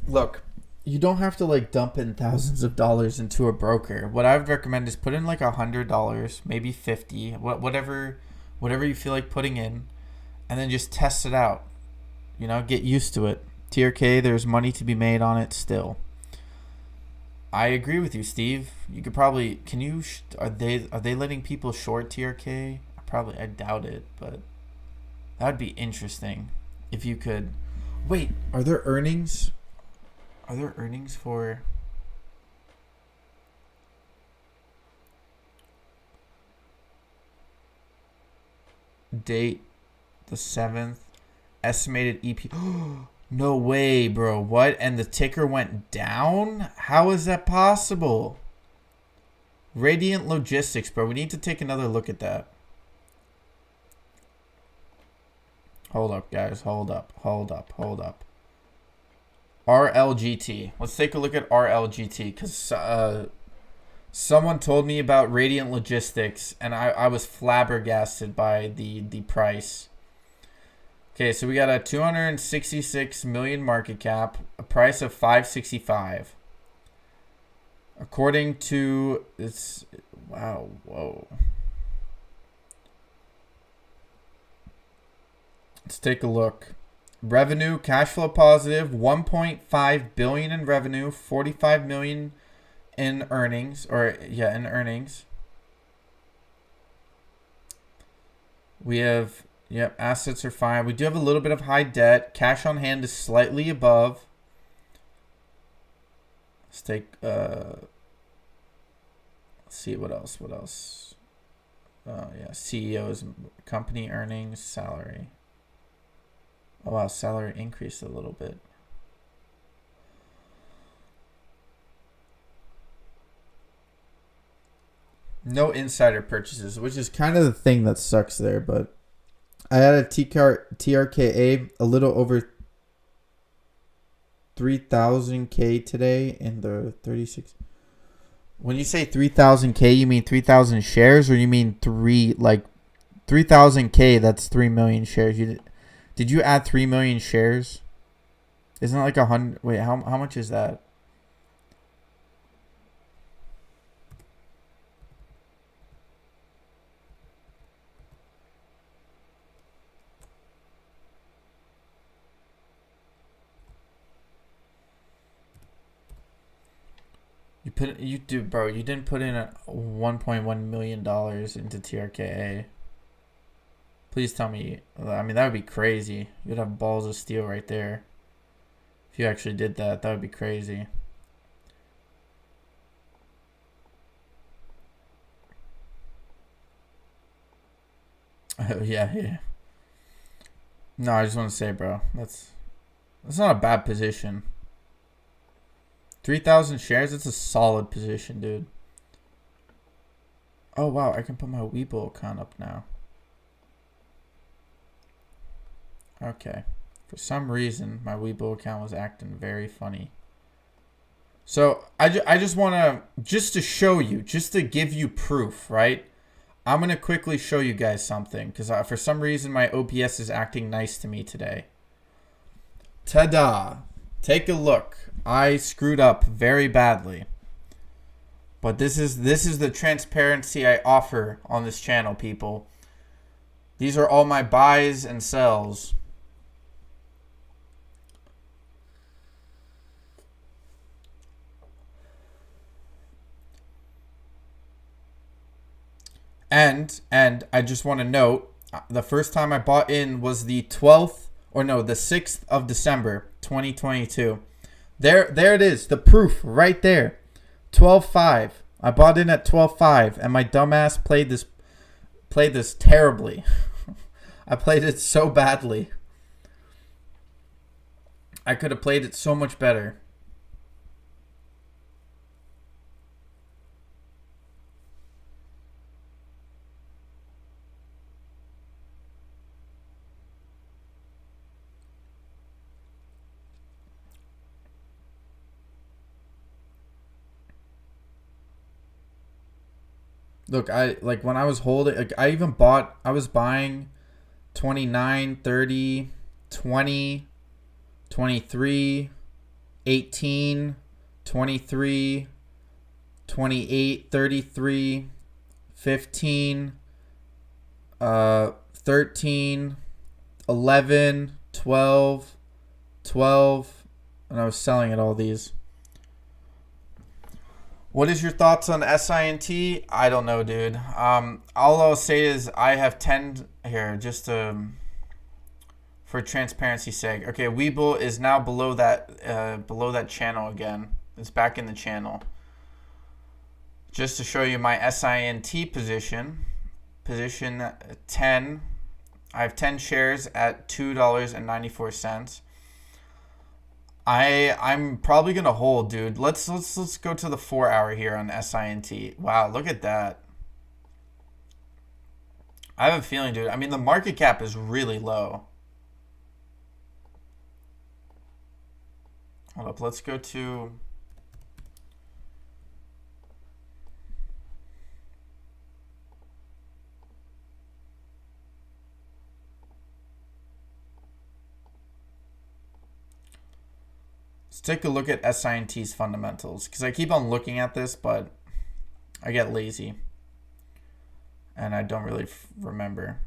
look, you don't have to like dump in thousands of dollars into a broker. What I would recommend is put in like $100, maybe 50, whatever you feel like putting in, and then just test it out. Get used to it. TRK, there's money to be made on it still. I agree with you, Steve. You could probably are they letting people short TRK? I doubt it, but that would be interesting if you could. Wait, are there earnings? Are there earnings for date the 7th? Estimated EP. No way, bro. What? And the ticker went down? How is that possible? Radiant Logistics, bro. We need to take another look at that. Hold up, guys. Hold up. RLGT. Let's take a look at RLGT because someone told me about Radiant Logistics and I was flabbergasted by the price. Okay, so we got a 266 million market cap, a price of 565. According to it's wow, whoa. Let's take a look. Revenue, cash flow positive, 1.5 billion in revenue, 45 million in earnings, in earnings. We have assets are fine. We do have a little bit of high debt. Cash on hand is slightly above. Let's take let's see what else. CEO's company earnings, salary. Oh wow, salary increased a little bit. No insider purchases, which is kind of the thing that sucks there, but I had a TRKA a little over 3,000K today in the 36. When you say 3,000K, you mean 3,000 shares, or you mean 3,000K? That's 3 million shares. Did you add 3 million shares? Isn't it like 100? Wait, how much is that? You didn't put in $1.1 million into TRKA. Please tell me. I mean, that would be crazy. You'd have balls of steel right there. If you actually did that, that would be crazy. Oh, yeah. No, I just want to say, bro, that's not a bad position. 3,000 shares. That's a solid position, dude. Oh wow, I can put my Webull account up now. Okay. For some reason, my Webull account was acting very funny. So I just want to, just to show you, just to give you proof, right? I'm going to quickly show you guys something because for some reason my OBS is acting nice to me today. Ta-da! Take a look. I screwed up very badly. But this is the transparency I offer on this channel, people. These are all my buys and sells. And I just want to note, the first time I bought in was the 12th, or no, the 6th of December, 2022. There it is, the proof right there. 12.5. I bought in at 12.5, and my dumbass played this terribly. I played it so badly. I could have played it so much better. Look, when I was holding, like, I was buying 29, 30, 20, 23, 18, 23, 28, 33, 15, 13, 11, 12, 12, and I was selling at all these. What is your thoughts on SINT? I don't know, dude. All I'll say is I have 10 here, just for transparency's sake. Okay, Webull is now below that channel again. It's back in the channel. Just to show you my SINT position 10. I have 10 shares at $2.94. I'm probably gonna hold, dude. Let's go to the 4 hour here on SINT. Wow, look at that. I have a feeling, dude. I mean, the market cap is really low. Hold up, let's go to. Let's take a look at SINT's fundamentals, because I keep on looking at this, but I get lazy and I don't really remember.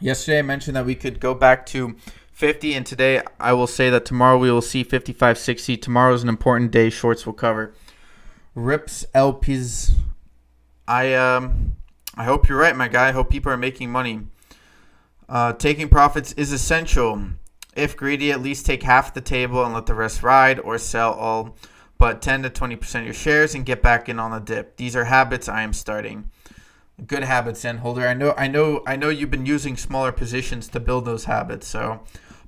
Yesterday I mentioned that we could go back to 50, and today I will say that tomorrow we will see 55.60. Tomorrow is an important day. Shorts will cover. Rips LPs. I hope you're right, my guy. I hope people are making money. Taking profits is essential. If greedy, at least take half the table and let the rest ride, or sell all but 10 to 20% of your shares and get back in on the dip. These are habits I am starting. Good habits, and holder. I know you've been using smaller positions to build those habits. So,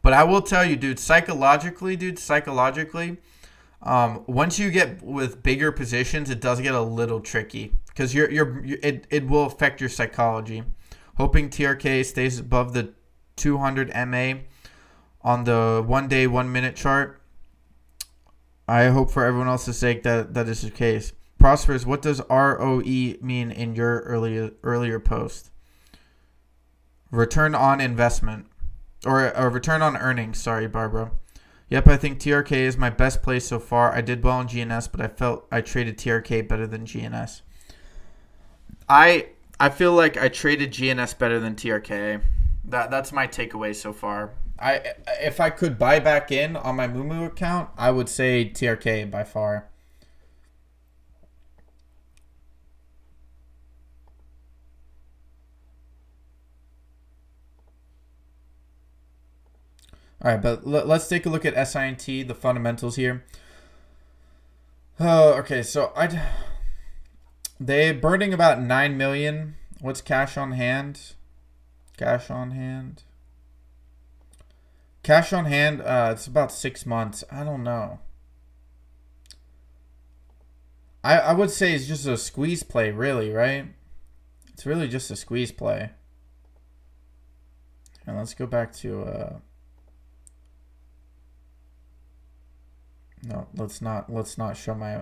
but I will tell you, dude, psychologically, once you get with bigger positions, it does get a little tricky because it will affect your psychology. Hoping TRKA stays above the 200 MA on the 1 day, 1 minute chart. I hope for everyone else's sake that is the case. Prosperous, what does ROE mean in your earlier post? Return on investment. Or return on earnings. Sorry, Barbara. Yep, I think TRKA is my best play so far. I did well in GNS, but I felt I traded TRKA better than GNS. I feel like I traded GNS better than TRKA. That's my takeaway so far. If I could buy back in on my Moomoo account, I would say TRKA by far. All right, but let's take a look at SINT, the fundamentals here. Oh, okay, so they're burning about 9 million What's cash on hand? Cash on hand. Cash on hand, it's about 6 months. I don't know. I would say it's just a squeeze play, really, right? It's really just a squeeze play. And let's go back to no, let's not show my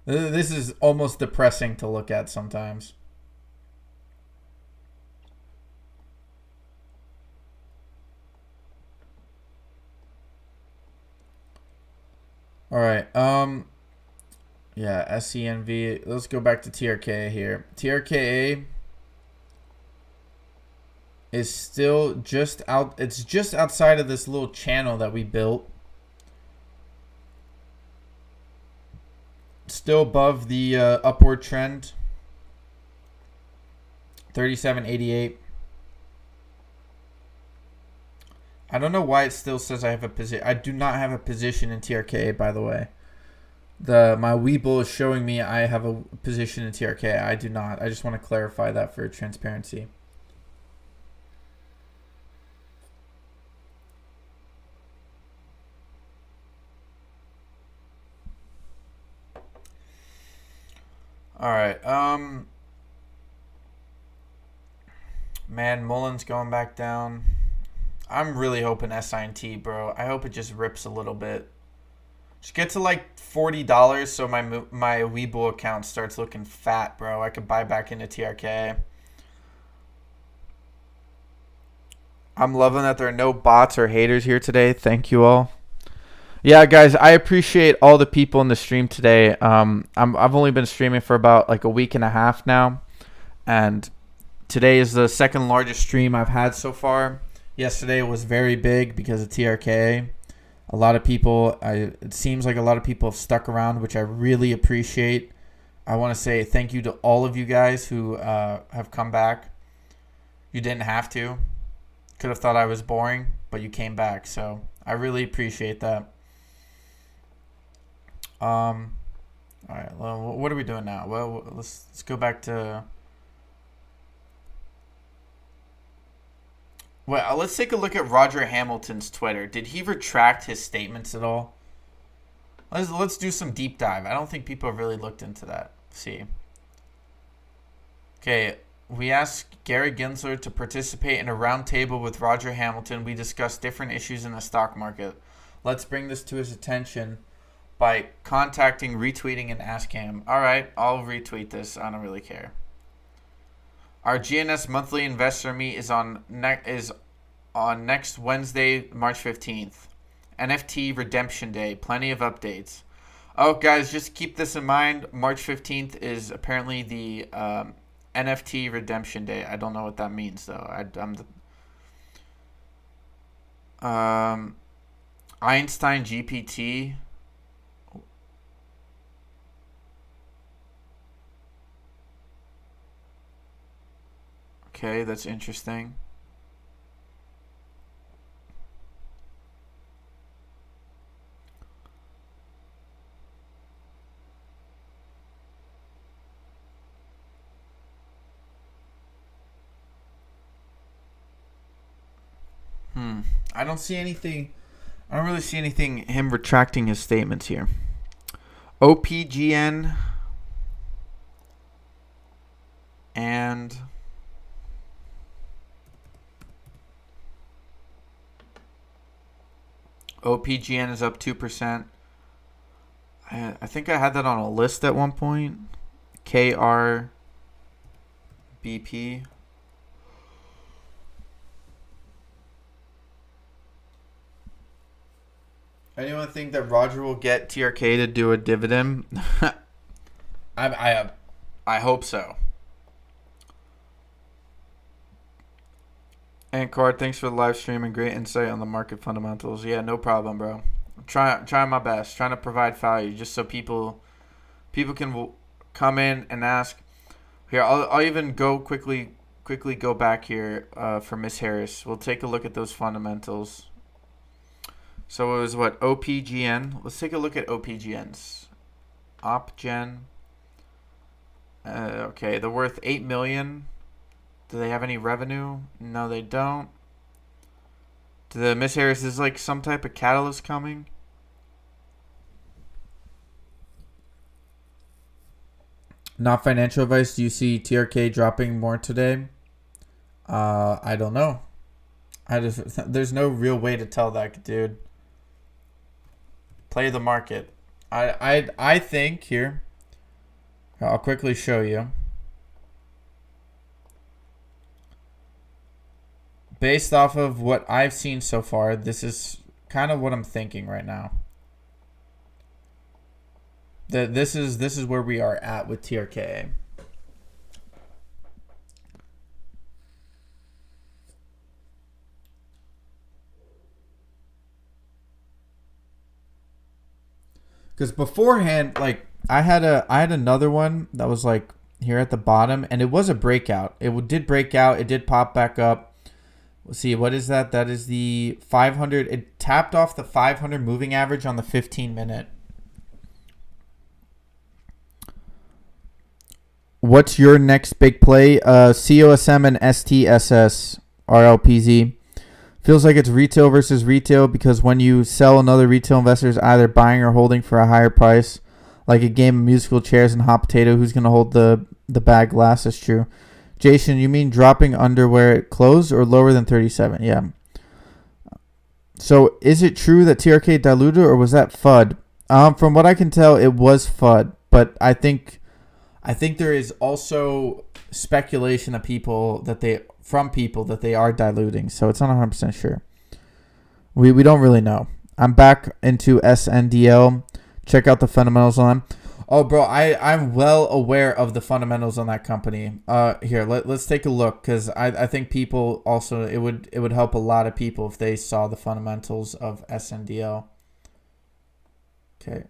this is almost depressing to look at sometimes. All right. Yeah, SENV. Let's go back to TRKA here. TRKA is still just out. It's just outside of this little channel that we built. Still above the upward trend. 37.88. I don't know why it still says I have a position. I do not have a position in TRKA, by the way. My Webull is showing me I have a position in TRKA. I do not. I just want to clarify that for transparency. All right. Man, Mullen's going back down. I'm really hoping SINT, bro. I hope it just rips a little bit. Just get to like $40 so my Webull account starts looking fat, bro. I could buy back into TRKA. I'm loving that there are no bots or haters here today. Thank you all. Yeah, guys, I appreciate all the people in the stream today. I've only been streaming for about like a week and a half now, and today is the second largest stream I've had so far. Yesterday was very big because of TRKA. A lot of people, it seems like a lot of people have stuck around, which I really appreciate. I want to say thank you to all of you guys who have come back. You didn't have to. Could have thought I was boring, but you came back, so I really appreciate that. All right. Well, what are we doing now? Well, let's go back to. Well, let's take a look at Roger Hamilton's Twitter. Did he retract his statements at all? Let's do some deep dive. I don't think people have really looked into that. Let's see. Okay, we asked Gary Gensler to participate in a roundtable with Roger Hamilton. We discussed different issues in the stock market. Let's bring this to his attention by contacting, retweeting, and asking him. All right, I'll retweet this. I don't really care. Our GNS monthly investor meet is on next Wednesday, March 15th. NFT redemption day. Plenty of updates. Oh, guys, just keep this in mind. March 15th is apparently the NFT redemption day. I don't know what that means, though. Einstein GPT. Okay, that's interesting. I don't see anything. I don't really see anything. Him retracting his statements here. OPGN and OPGN is up 2%. I think I had that on a list at one point. KRBP. Anyone think that Roger will get TRK to do a dividend? I hope so. And Card, thanks for the live stream and great insight on the market fundamentals. Yeah, no problem, bro. I'm trying my best, trying to provide value just so people can come in and ask. Here, I'll even go quickly go back here for Miss Harris. We'll take a look at those fundamentals. So it was what? OPGN. Let's take a look at OPGNs. OpGen. Okay, they're worth $8 million. Do they have any revenue? No, they don't. The Miss Harris is like some type of catalyst coming. Not financial advice. Do you see TRK dropping more today? I don't know. There's no real way to tell that, dude. Play the market. I think here. I'll quickly show you. Based off of what I've seen so far, this is kind of what I'm thinking right now. This is where we are at with TRKA. Because beforehand, like I had another one that was like here at the bottom, and it was a breakout. It did break out. It did pop back up. Let's see, what is that? That is the 500. It tapped off the 500 moving average on the 15-minute. What's your next big play? COSM and STSS RLPZ. Feels like it's retail versus retail because when you sell another retail investor is either buying or holding for a higher price, like a game of musical chairs and hot potato. Who's going to hold the bag last? That's true. Jason, you mean dropping under where it closed or lower than 37? Yeah. So is it true that TRK diluted or was that FUD? From what I can tell, it was FUD, but I think there is also speculation of people that they are diluting, so it's not 100% sure. We don't really know. I'm back into SNDL. Check out the fundamentals on. Oh, bro, I'm well aware of the fundamentals on that company. Here, let's take a look because I think people also it would help a lot of people if they saw the fundamentals of SNDL. Okay.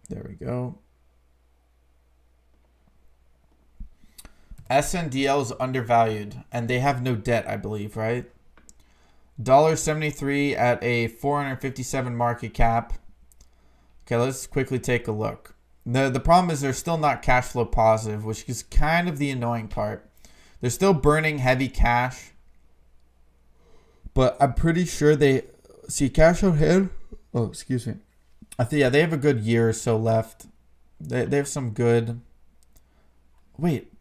There we go. SNDL is undervalued, and they have no debt, I believe, right? $1.73 at a 457 market cap. Okay, let's quickly take a look. The problem is they're still not cash flow positive, which is kind of the annoying part. They're still burning heavy cash, but I'm pretty sure they see cash on hand. Oh, excuse me. I think they have a good year or so left. They have some good. Wait,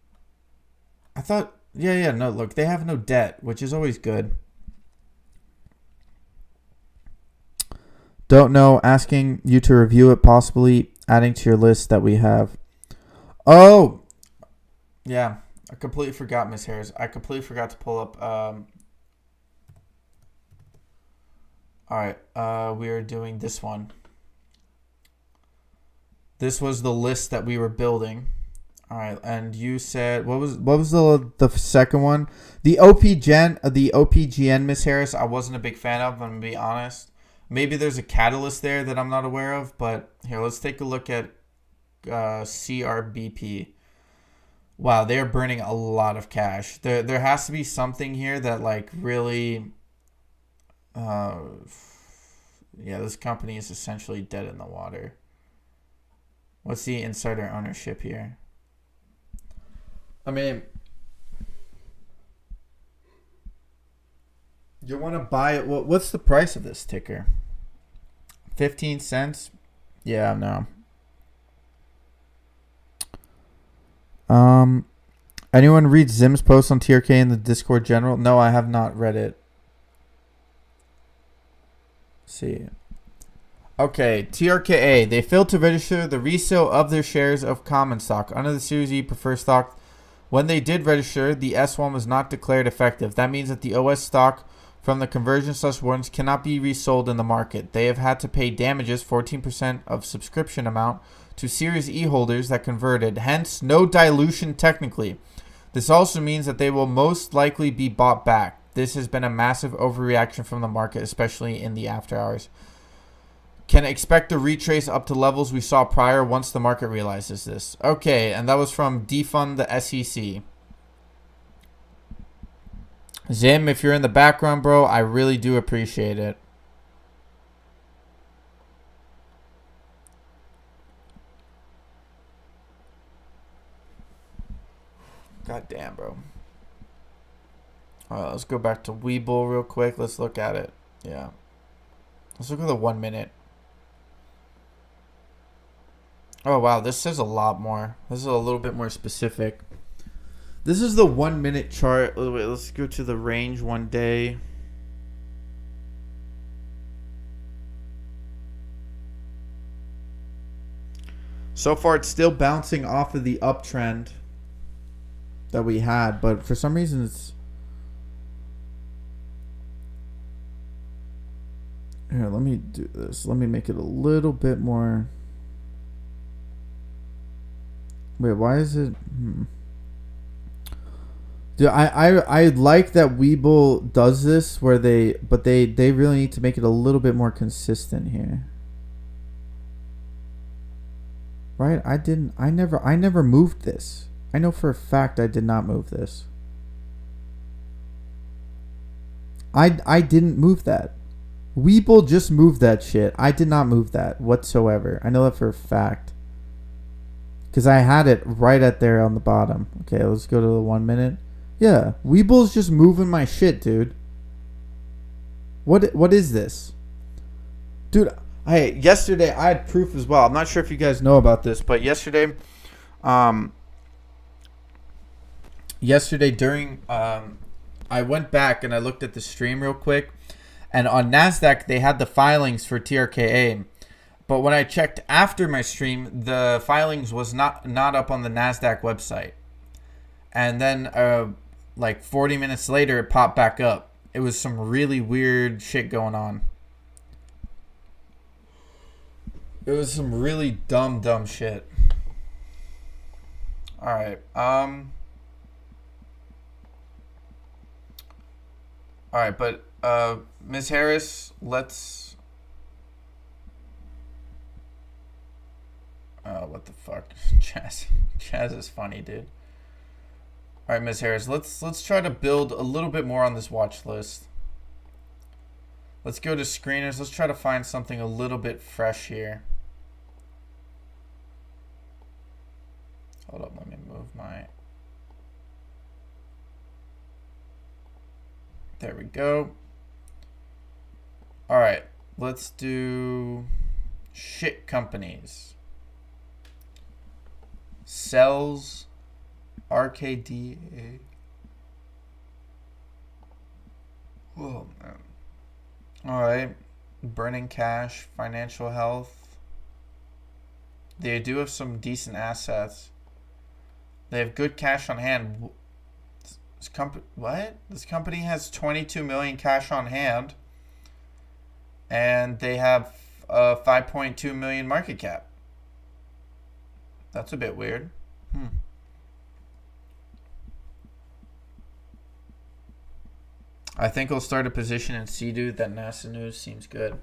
I thought no. Look, they have no debt, which is always good. Don't know. Asking you to review it, possibly adding to your list that we have. Oh, yeah. I completely forgot, Miss Harris. I completely forgot to pull up. All right. We are doing this one. This was the list that we were building. All right, and you said what was the second one? The OPGN, Miss Harris. I wasn't a big fan of. I'm gonna be honest. Maybe there's a catalyst there that I'm not aware of, but here, let's take a look at CRBP. Wow, they are burning a lot of cash. There has to be something here that like really, this company is essentially dead in the water. What's the insider ownership here? I mean, you want to buy it. What's the price of this ticker? 15 cents? Yeah, no. Anyone read Zim's post on TRK in the Discord general? No, I have not read it. Let's see. Okay, TRKA. They failed to register the resale of their shares of common stock under the Series E preferred stock. When they did register, the S1 was not declared effective. That means that the OS stock from the conversion/warrants cannot be resold in the market. They have had to pay damages, 14% of subscription amount, to Series E holders that converted. Hence, no dilution technically. This also means that they will most likely be bought back. This has been a massive overreaction from the market, especially in the after hours. Can expect a retrace up to levels we saw prior once the market realizes this. Okay, and that was from Defund the SEC. Zim, if you're in the background, bro, I really do appreciate it. God damn, bro. Let's go back to Webull real quick. Let's look at it. Yeah. Let's look at the 1 minute. Oh, wow. This says a lot more. This is a little bit more specific. This is the 1 minute chart. Wait, let's go to the range 1 day. So far, it's still bouncing off of the uptrend that we had, but for some reason, it's... Here, let me do this. Let me make it a little bit more... Wait, why is it... Dude, I like that Webull does this where they really need to make it a little bit more consistent here. Right? I never moved this. I know for a fact I did not move this. I didn't move that. Webull just moved that shit. I did not move that whatsoever. I know that for a fact. Because I had it right at there on the bottom. Okay, let's go to the 1 minute. Yeah, Webull's just moving my shit, dude. What is this? Dude, yesterday I had proof as well. I'm not sure if you guys know about this, but yesterday during I went back and I looked at the stream real quick, and on NASDAQ they had the filings for TRKA. But when I checked after my stream, the filings was not up on the NASDAQ website. And then like 40 minutes later, it popped back up. It was some really weird shit going on. It was some really dumb shit. All right. All right, but Ms. Harris, let's... what the fuck? Chaz is funny, dude. All right, Ms. Harris, let's try to build a little bit more on this watch list. Let's go to screeners. Let's try to find something a little bit fresh here. Hold up, let me move my... There we go. All right, let's do shit companies. Sells RKDA. Oh, man. All right. Burning cash, financial health. They do have some decent assets. They have good cash on hand. This company has 22 million cash on hand, and they have 5.2 million market cap. That's a bit weird. I think I'll start a position in Sea-Doo. That NASA news seems good.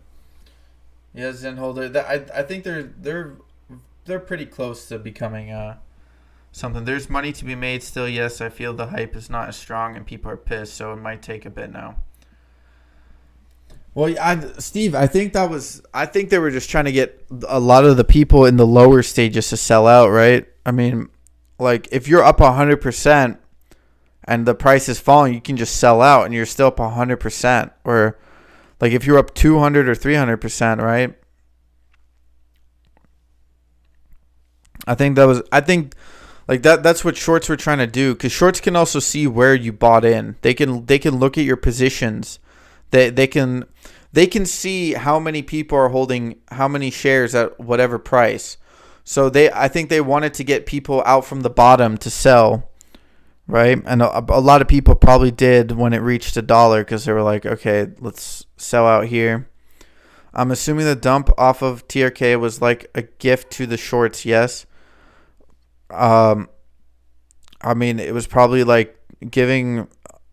Yeah, Zen holder. I think they're pretty close to becoming something. There's money to be made still. Yes, I feel the hype is not as strong and people are pissed, so it might take a bit now. Well, Steve, I think they were just trying to get a lot of the people in the lower stages to sell out, right? I mean, like if you're up 100% and the price is falling, you can just sell out and you're still up 100%. Or like if you're up 200 or 300%, right? I think like that's what shorts were trying to do, because shorts can also see where you bought in. They can look at your positions. They can see how many people are holding how many shares at whatever price. So I think they wanted to get people out from the bottom to sell, right? And a lot of people probably did when it reached $1, because they were like, okay, let's sell out here. I'm assuming the dump off of TRK was like a gift to the shorts. Yes. I mean, it was probably like giving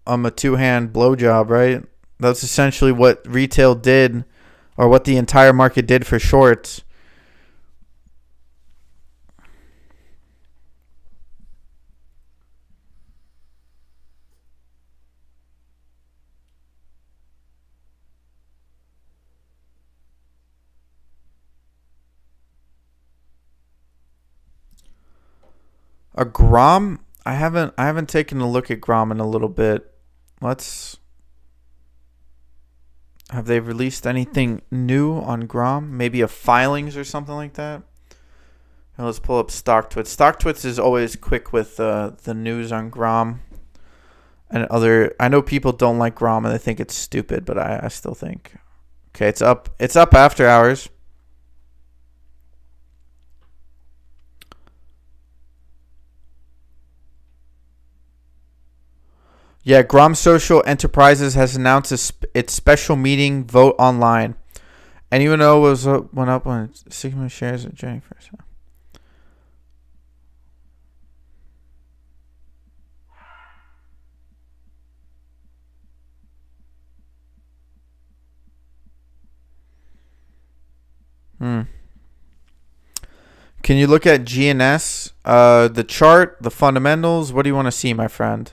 a two-hand blowjob, right? That's essentially what retail did, or what the entire market did for shorts. A Grom I haven't taken a look at Grom in a little bit. Let's have they released anything new on Grom? Maybe a filings or something like that. Now let's pull up StockTwits. StockTwits is always quick with the news on Grom and other. I know people don't like Grom and they think it's stupid, but I still think. Okay, it's up. It's up after hours. Yeah, Grom Social Enterprises has announced its special meeting vote online. Anyone know what was went up on Sigma shares at January 1st? Can you look at GNS, the chart, the fundamentals? What do you want to see, my friend?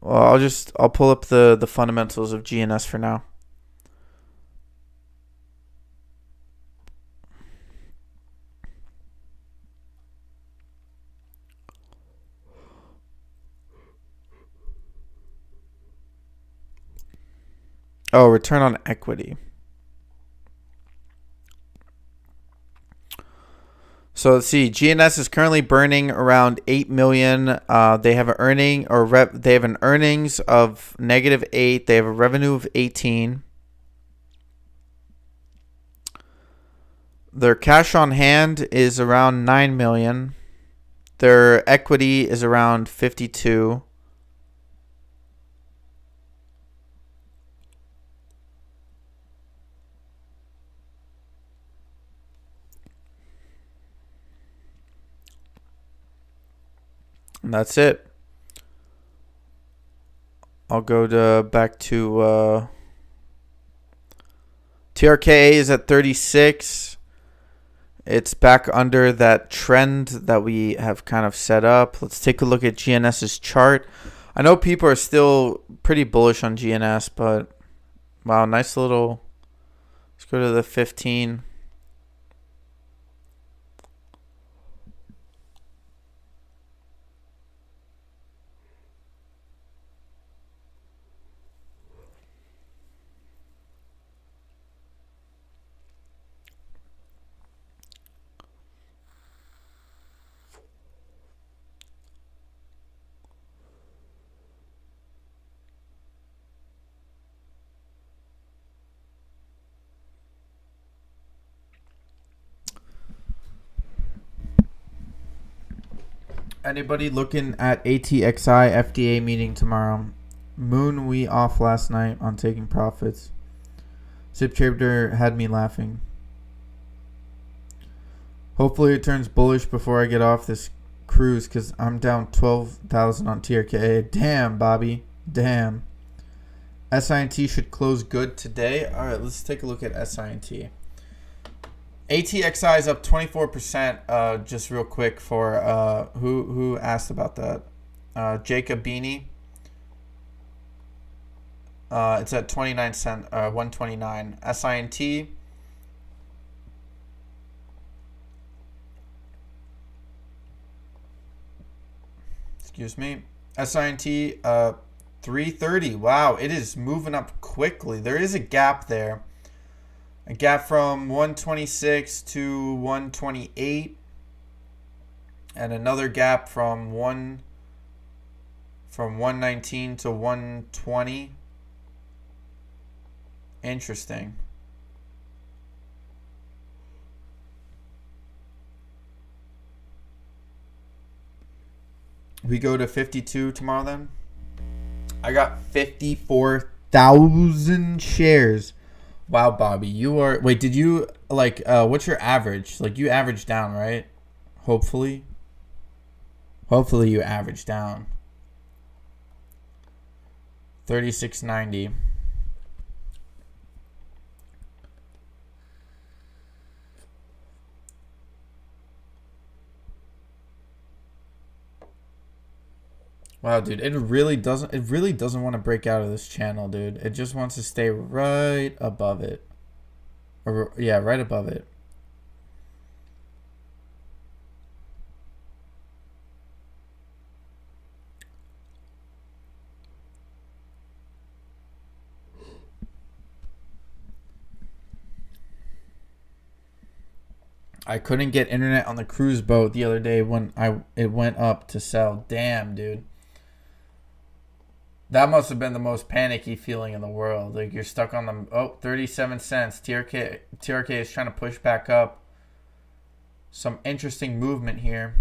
Well, I'll pull up the fundamentals of GNS for now. Oh, return on equity. So let's see. GNS is currently burning around 8 million. They have they have an earnings of -8. They have a revenue of 18. Their cash on hand is around 9 million. Their equity is around 52. And that's it. I'll go back to TRKA is at 36. It's back under that trend that we have kind of set up. Let's take a look at GNS's chart. I know people are still pretty bullish on GNS, but wow, nice little. Let's go to the 15. Anybody looking at ATXI FDA meeting tomorrow? Moon, we off last night on taking profits. Zip Trader had me laughing. Hopefully it turns bullish before I get off this cruise because I'm down 12,000 on TRKA. Damn, Bobby. Damn. SINT should close good today. All right, let's take a look at SINT. ATXI is up 24%. Just real quick for who asked about that? Jacob Beanie. It's at 29 cent, 129. SINT. Excuse me. SINT 330. Wow, it is moving up quickly. There is a gap there. A gap from 126 to 128. And another gap from 119 to 120. Interesting. We go to 52 tomorrow then. I got 54,000 shares. Wow, Bobby, you are. Wait, did you like? What's your average? Like you average down, right? Hopefully. Hopefully you average down. 3690. Wow, dude, it really doesn't want to break out of this channel, dude. It just wants to stay right above it. Or yeah, right above it. I couldn't get internet on the cruise boat the other day when it went up to sell. Damn, dude. That must have been the most panicky feeling in the world. Like, you're stuck on the 37 cents. TRK is trying to push back up. Some interesting movement here.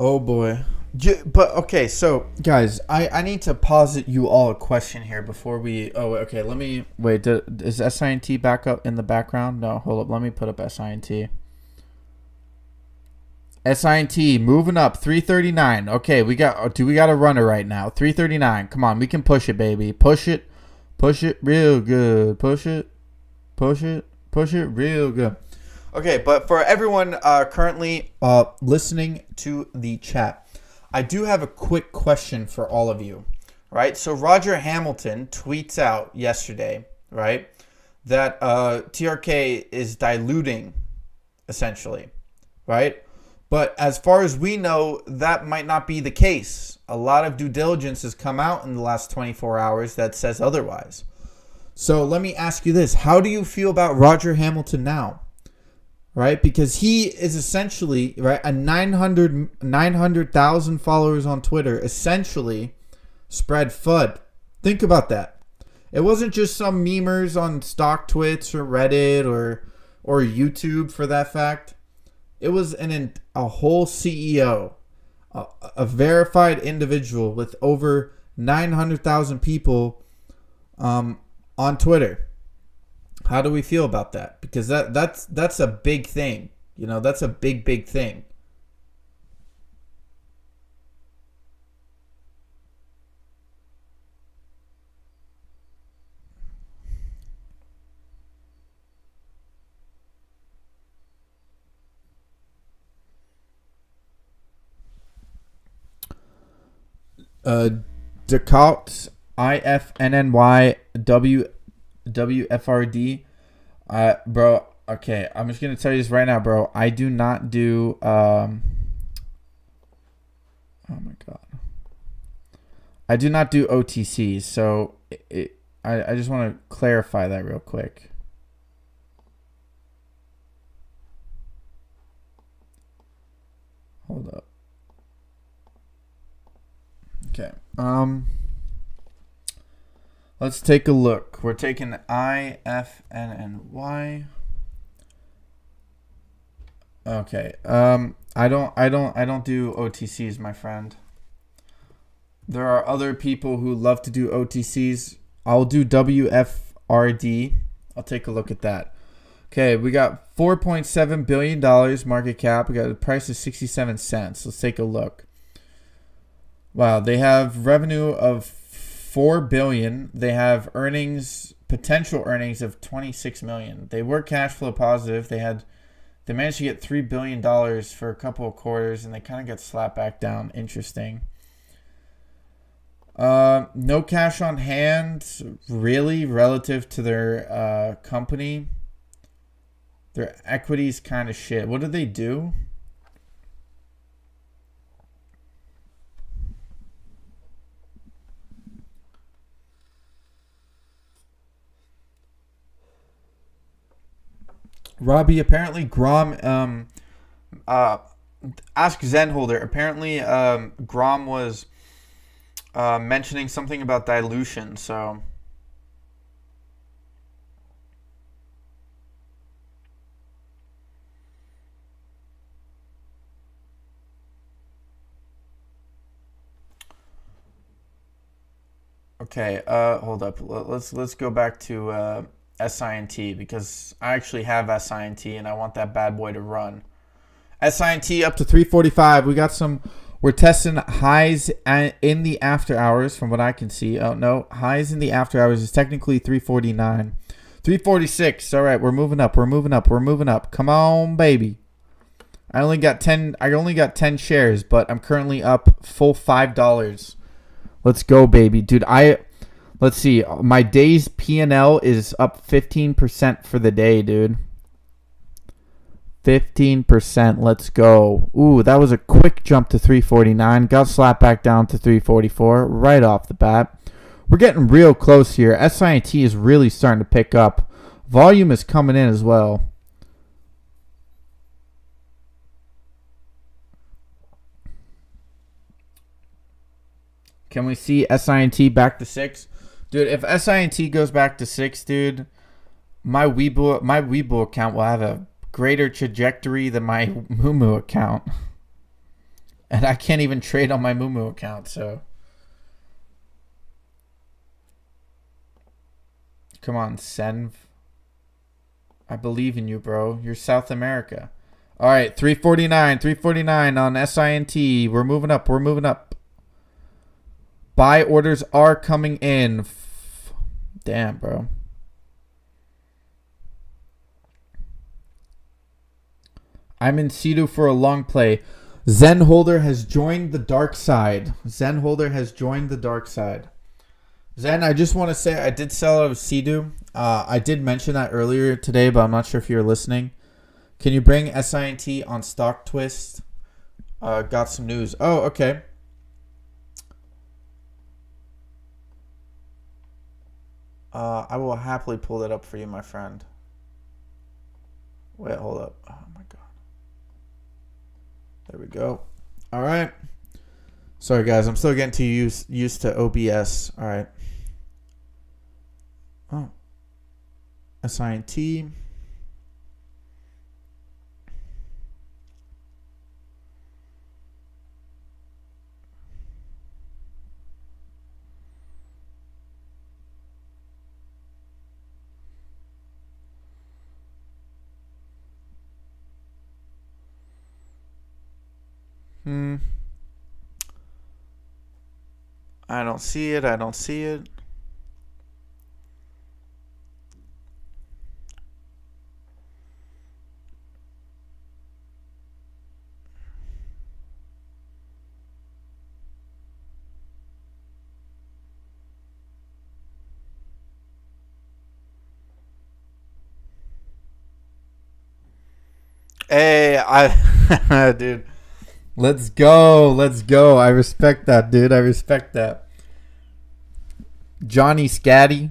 Oh boy. But okay, so guys, I need to posit you all a question here before we. Oh, okay. Let me wait. Is SINT back up in the background? No, hold up. Let me put up SINT. SINT moving up 339. Okay, we got a runner right now. 339. Come on, we can push it, baby. Push it real good. Push it real good. Okay, but for everyone currently listening to the chat, I do have a quick question for all of you, right? So Roger Hamilton tweets out yesterday, right, that TRK is diluting, essentially, right? But as far as we know, that might not be the case. A lot of due diligence has come out in the last 24 hours that says otherwise. So let me ask you this. How do you feel about Roger Hamilton now? Right? Because he is essentially, right, a 900,000 followers on Twitter, essentially spread FUD. Think about that. It wasn't just some memers on stock twits or Reddit or YouTube for that fact. It was a whole CEO, a verified individual with over 900,000 people on Twitter. How do we feel about that? Because that's a big thing. You know, that's a big thing. Descartes, IFNNY bro, okay, I'm just gonna tell you this right now, bro. I do not do oh my god, I do not do OTCs, so I just want to clarify that real quick. Hold up. Okay. Let's take a look. We're taking IFNNY. Okay. I don't do OTCs, my friend. There are other people who love to do OTCs. I'll do WFRD. I'll take a look at that. Okay, we got $4.7 billion market cap. We got a price of 67 cents. Let's take a look. Wow, they have revenue of $4 billion. They have potential earnings of $26 million. They were cash flow positive. They managed to get $3 billion for a couple of quarters, and they kind of got slapped back down. Interesting. No cash on hand, really, relative to their company. Their equity's kind of shit. What did they do? Robbie, apparently Grom, ask Zenholder. Apparently, Grom was mentioning something about dilution. So, okay. Hold up. Let's go back to SINT, because I actually have SINT and I want that bad boy to run. SINT up to 345. We got some We're testing highs in the after hours from what I can see. Oh, no. Highs in the after hours is technically 349. 346. All right, we're moving up. We're moving up. We're moving up. Come on, baby. I only got 10 shares, but I'm currently up full $5. Let's go, baby. Dude, let's see. My day's P&L is up 15% for the day, dude. 15%. Let's go. Ooh, that was a quick jump to 349. Got slapped back down to 344 right off the bat. We're getting real close here. SINT is really starting to pick up. Volume is coming in as well. Can we see SINT back to 6? Dude, if SINT goes back to 6, dude, my Weeble account will have a greater trajectory than my Moomoo account. And I can't even trade on my Moomoo account, so. Come on, ZENV. I believe in you, bro. You're South America. All right, 349 on SINT. We're moving up. We're moving up. Buy orders are coming in. Damn, bro. I'm in Sidu for a long play. Zen Holder has joined the dark side. Zen Holder has joined the dark side. Zen, I just want to say I did sell out of Sidu. I did mention that earlier today, but I'm not sure if you were listening. Can you bring SINT on Stock Twist? Got some news. Oh, okay. I will happily pull that up for you, my friend. Wait, hold up. Oh, my God. There we go. All right. Sorry, guys. I'm still getting used to OBS. All right. Oh. SINT. I don't see it. I don't see it. Hey, dude. Let's go. Let's go. I respect that, dude. I respect that. Johnny Scatty.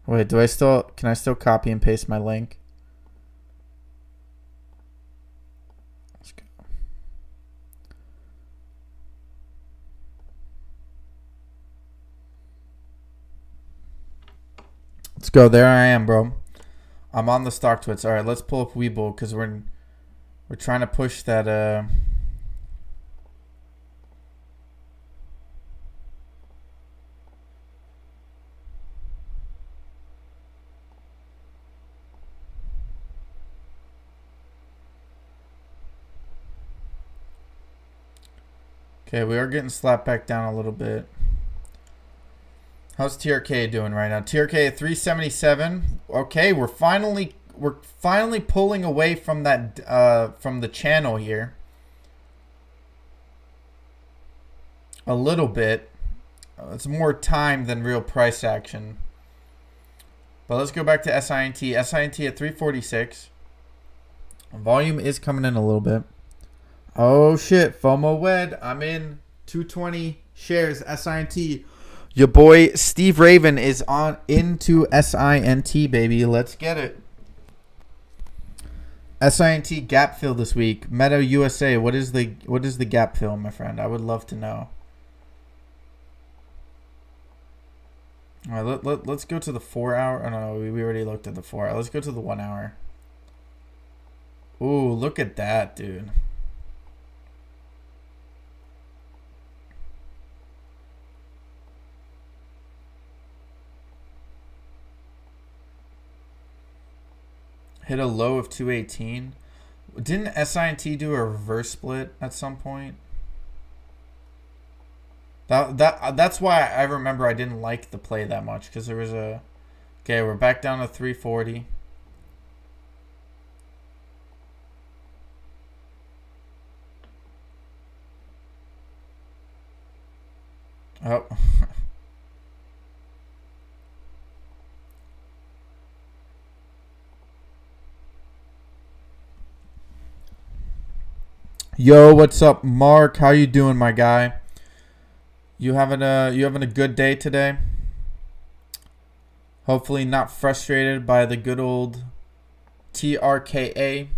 Wait, can I still copy and paste my link? Let's go. Let's go. There I am, bro. I'm on the stock twits. All right, let's pull up Weeble because we're trying to push that. Okay, we are getting slapped back down a little bit. How's TRKA doing right now? TRKA at 377. Okay, we're finally pulling away from that from the channel here. A little bit. It's more time than real price action. But let's go back to SINT. SINT at 346. Volume is coming in a little bit. Oh shit, FOMO wed. I'm in 220 shares SINT. Your boy Steve Raven is on into SINT, baby. Let's get it. SINT gap fill this week. Meta USA. What is the gap fill, my friend? I would love to know. All right, let's go to the 4 hour. Oh, no, we already looked at the 4 hour. Let's go to the 1 hour. Ooh, look at that, dude. hit a low of 218. Didn't SINT do a reverse split at some point? That's why I remember I didn't like the play that much, because there was a... Okay, we're back down to 340. Oh. Yo, what's up, Mark? How you doing, my guy? You having a good day today? Hopefully not frustrated by the good old TRKA.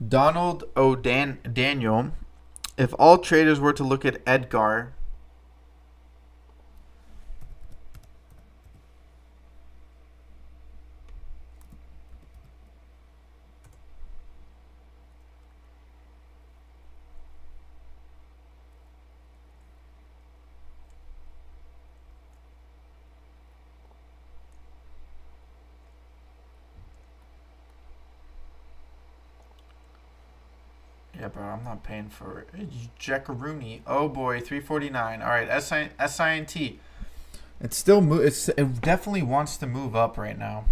Donald Daniel. If all traders were to look at Edgar, yeah, bro, I'm not paying for it. Jackaroonie. Oh boy, 349. All right, SINT. It still it definitely wants to move up right now.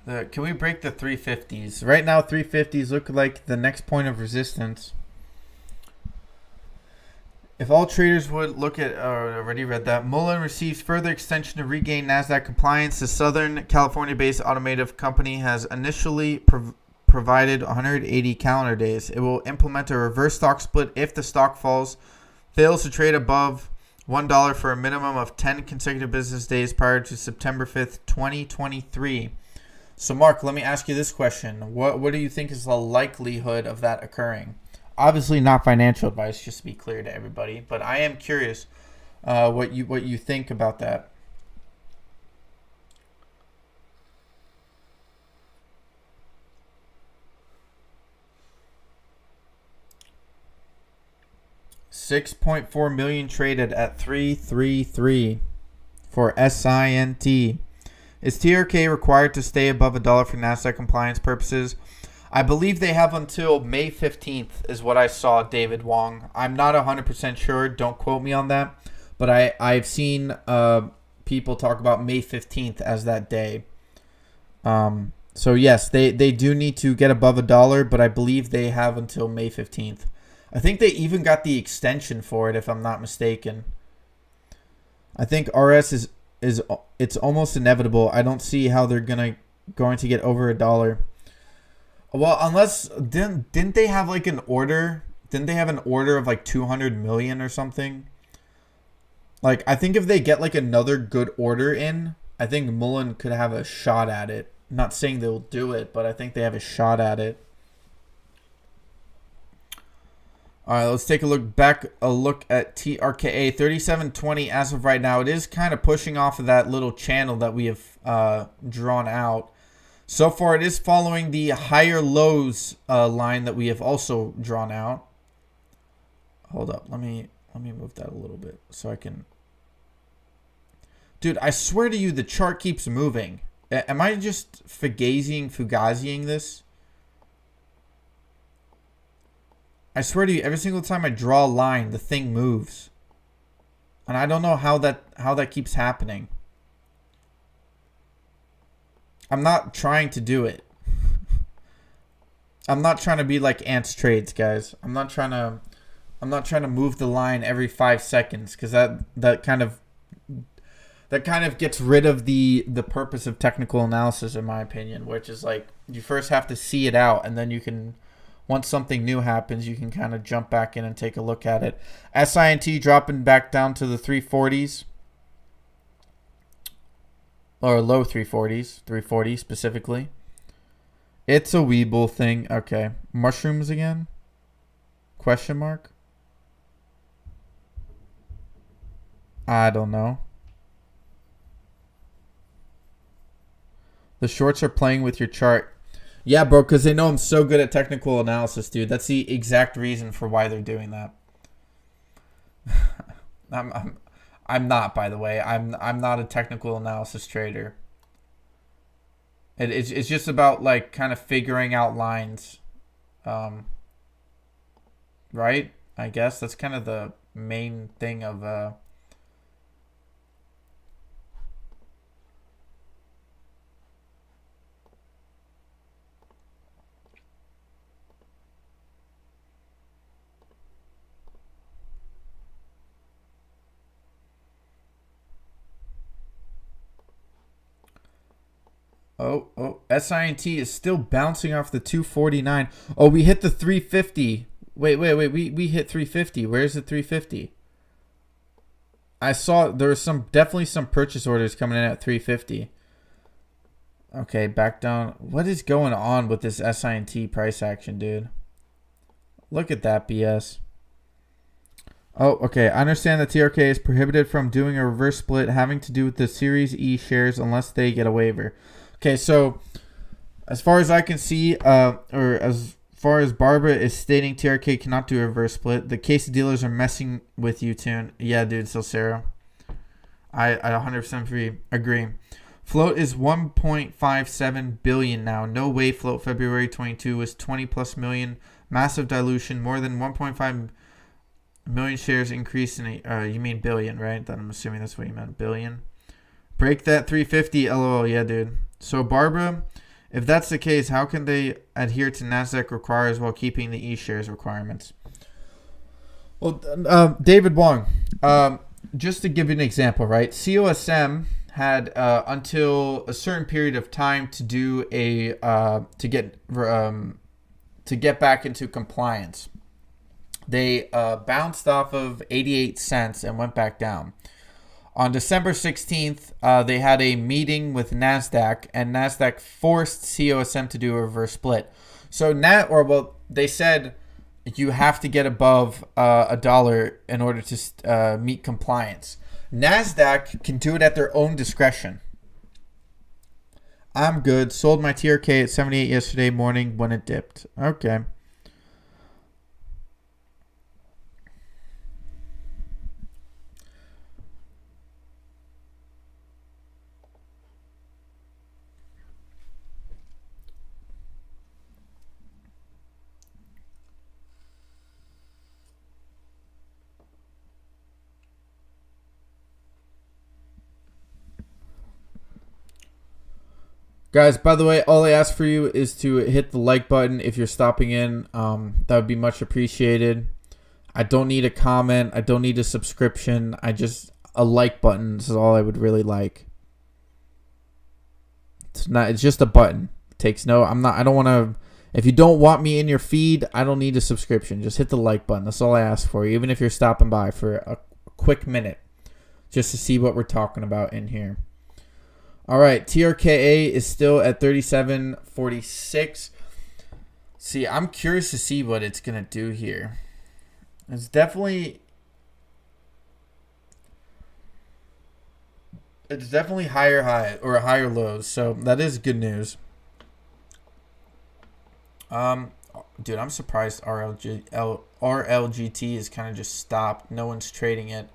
Can we break the 350s? Right now, 350s look like the next point of resistance. If all traders would look at... I already read that. Mullen receives further extension to regain NASDAQ compliance. The Southern California-based automotive company has initially provided 180 calendar days. It will implement a reverse stock split if the stock fails to trade above $1 for a minimum of 10 consecutive business days prior to September 5th, 2023. So, Mark, let me ask you this question. What do you think is the likelihood of that occurring? Obviously not financial advice, just to be clear to everybody. But I am curious what you think about that. $6.4 million traded at 333 for SINT. Is TRKA required to stay above $1 for NASDAQ compliance purposes? I believe they have until May 15th is what I saw, David Wong. I'm not 100% sure. Don't quote me on that. But I've seen people talk about May 15th as that day. So, yes, they do need to get above $1, but I believe they have until May 15th. I think they even got the extension for it, if I'm not mistaken. I think RS it's almost inevitable. I don't see how they're going to get over $1. Well, unless didn't they have like an order? Didn't they have an order of like 200 million or something? Like, I think if they get like another good order in, I think Mullen could have a shot at it. I'm not saying they'll do it, but I think they have a shot at it. All right, let's take a look at TRKA 3720 as of right now. It is kind of pushing off of that little channel that we have drawn out. So far, it is following the higher lows line that we have also drawn out. Hold up, let me move that a little bit so I can. Dude, I swear to you, the chart keeps moving. Am I just fugaziing this? I swear to you, every single time I draw a line, the thing moves, and I don't know how that keeps happening. I'm not trying to do it. I'm not trying to be like Ants Trades, guys. I'm not trying to move the line every 5 seconds, because that kind of gets rid of the purpose of technical analysis, in my opinion, which is like you first have to see it out, and then you can, once something new happens, you can kind of jump back in and take a look at it. SINT dropping back down to the 340s. Or low 340s, 340 specifically. It's a Weeble thing. Okay. Mushrooms again? Question mark? I don't know. The shorts are playing with your chart. Yeah, bro, because they know I'm so good at technical analysis, dude. That's the exact reason for why they're doing that. I'm not, by the way. I'm not a technical analysis trader. It's just about like kind of figuring out lines, right? I guess that's kind of the main thing of Oh, SINT is still bouncing off the 249. Oh, we hit the 350. Wait. We hit 350. Where's the 350? I saw there was definitely some purchase orders coming in at 350. Okay, back down. What is going on with this SINT price action, dude? Look at that BS. Oh, okay. I understand that TRKA is prohibited from doing a reverse split having to do with the Series E shares unless they get a waiver. Okay, so as far as I can see, or as far as Barbara is stating, TRK cannot do a reverse split. The case dealers are messing with you, Tune. Yeah, dude, so Sarah. I 100% agree. Float is 1.57 billion now. No way float February 22 was 20 plus million. Massive dilution. More than 1.5 million shares increase in you mean billion, right? Then I'm assuming that's what you meant, billion. Break that 350, lol. Yeah, dude. So, Barbara, if that's the case, how can they adhere to NASDAQ requires while keeping the E-shares requirements? Well, David Wong, just to give you an example, right? COSM had until a certain period of time to do to get back into compliance. They bounced off of 88 cents and went back down. On December 16th, they had a meeting with NASDAQ, and NASDAQ forced COSM to do a reverse split. So they said you have to get above $1 in order to meet compliance. NASDAQ can do it at their own discretion. I'm good. Sold my TRK at 78 yesterday morning when it dipped. Okay. Guys, by the way, all I ask for you is to hit the like button if you're stopping in. That would be much appreciated. I don't need a comment. I don't need a subscription. A like button. This is all I would really like. It's just a button. I don't want to. If you don't want me in your feed, I don't need a subscription. Just hit the like button. That's all I ask for you. Even if you're stopping by for a quick minute, just to see what we're talking about in here. All right, TRKA is still at 37.46. See, I'm curious to see what it's going to do here. It's definitely higher high or higher lows, so that is good news. Dude, I'm surprised RLGT is kind of just stopped. No one's trading it.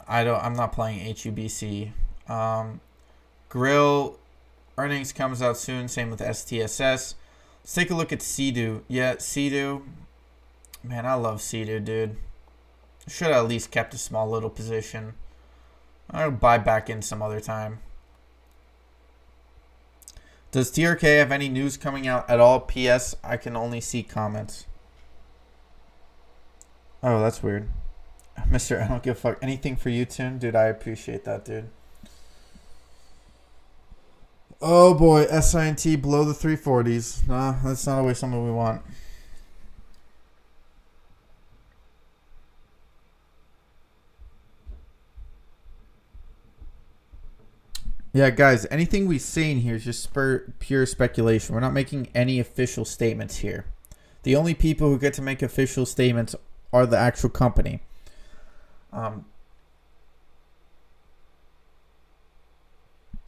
I'm not playing HUBC. Grill earnings comes out soon. Same with STSS. Let's take a look at CDU. Yeah, CDU. Man, I love CDU, dude. Should have at least kept a small little position. I'll buy back in some other time. Does TRK have any news coming out at all? PS, I can only see comments. Oh, that's weird. Mr. I don't give a fuck. Anything for you, Tune? Dude, I appreciate that, dude. Oh boy, SINT below the 340s. Nah, that's not always something we want. Yeah, guys, anything we say in here is just pure speculation. We're not making any official statements here. The only people who get to make official statements are the actual company.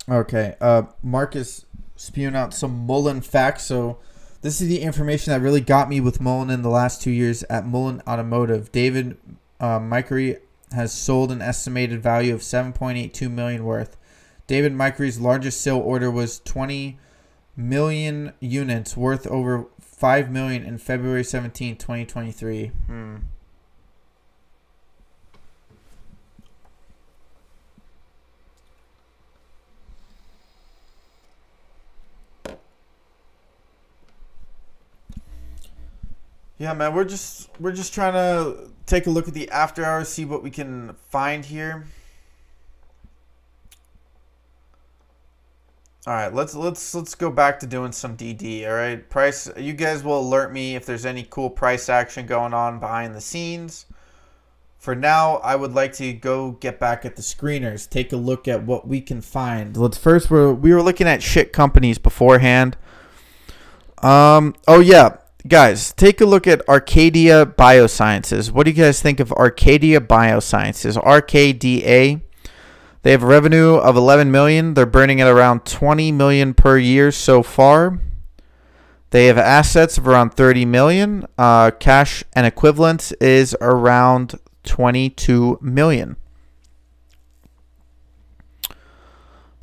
Okay. Marcus spewing out some Mullen facts. So this is the information that really got me with Mullen in the last 2 years at Mullen Automotive. David Mikery has sold an estimated value of $7.82 million worth. David Mikery's largest sale order was 20 million units worth over $5 million in February 17, 2023. Yeah, man, we're just trying to take a look at the after hours, see what we can find here. All right, let's go back to doing some DD. All right, price. You guys will alert me if there's any cool price action going on behind the scenes. For now, I would like to go get back at the screeners, take a look at what we can find. Let's first we were looking at shit companies beforehand. Oh yeah. Guys, take a look at Arcadia Biosciences. What do you guys think of Arcadia Biosciences? RKDA. They have a revenue of $11 million. They're burning at around $20 million per year so far. They have assets of around $30 million. Cash and equivalents is around $22 million.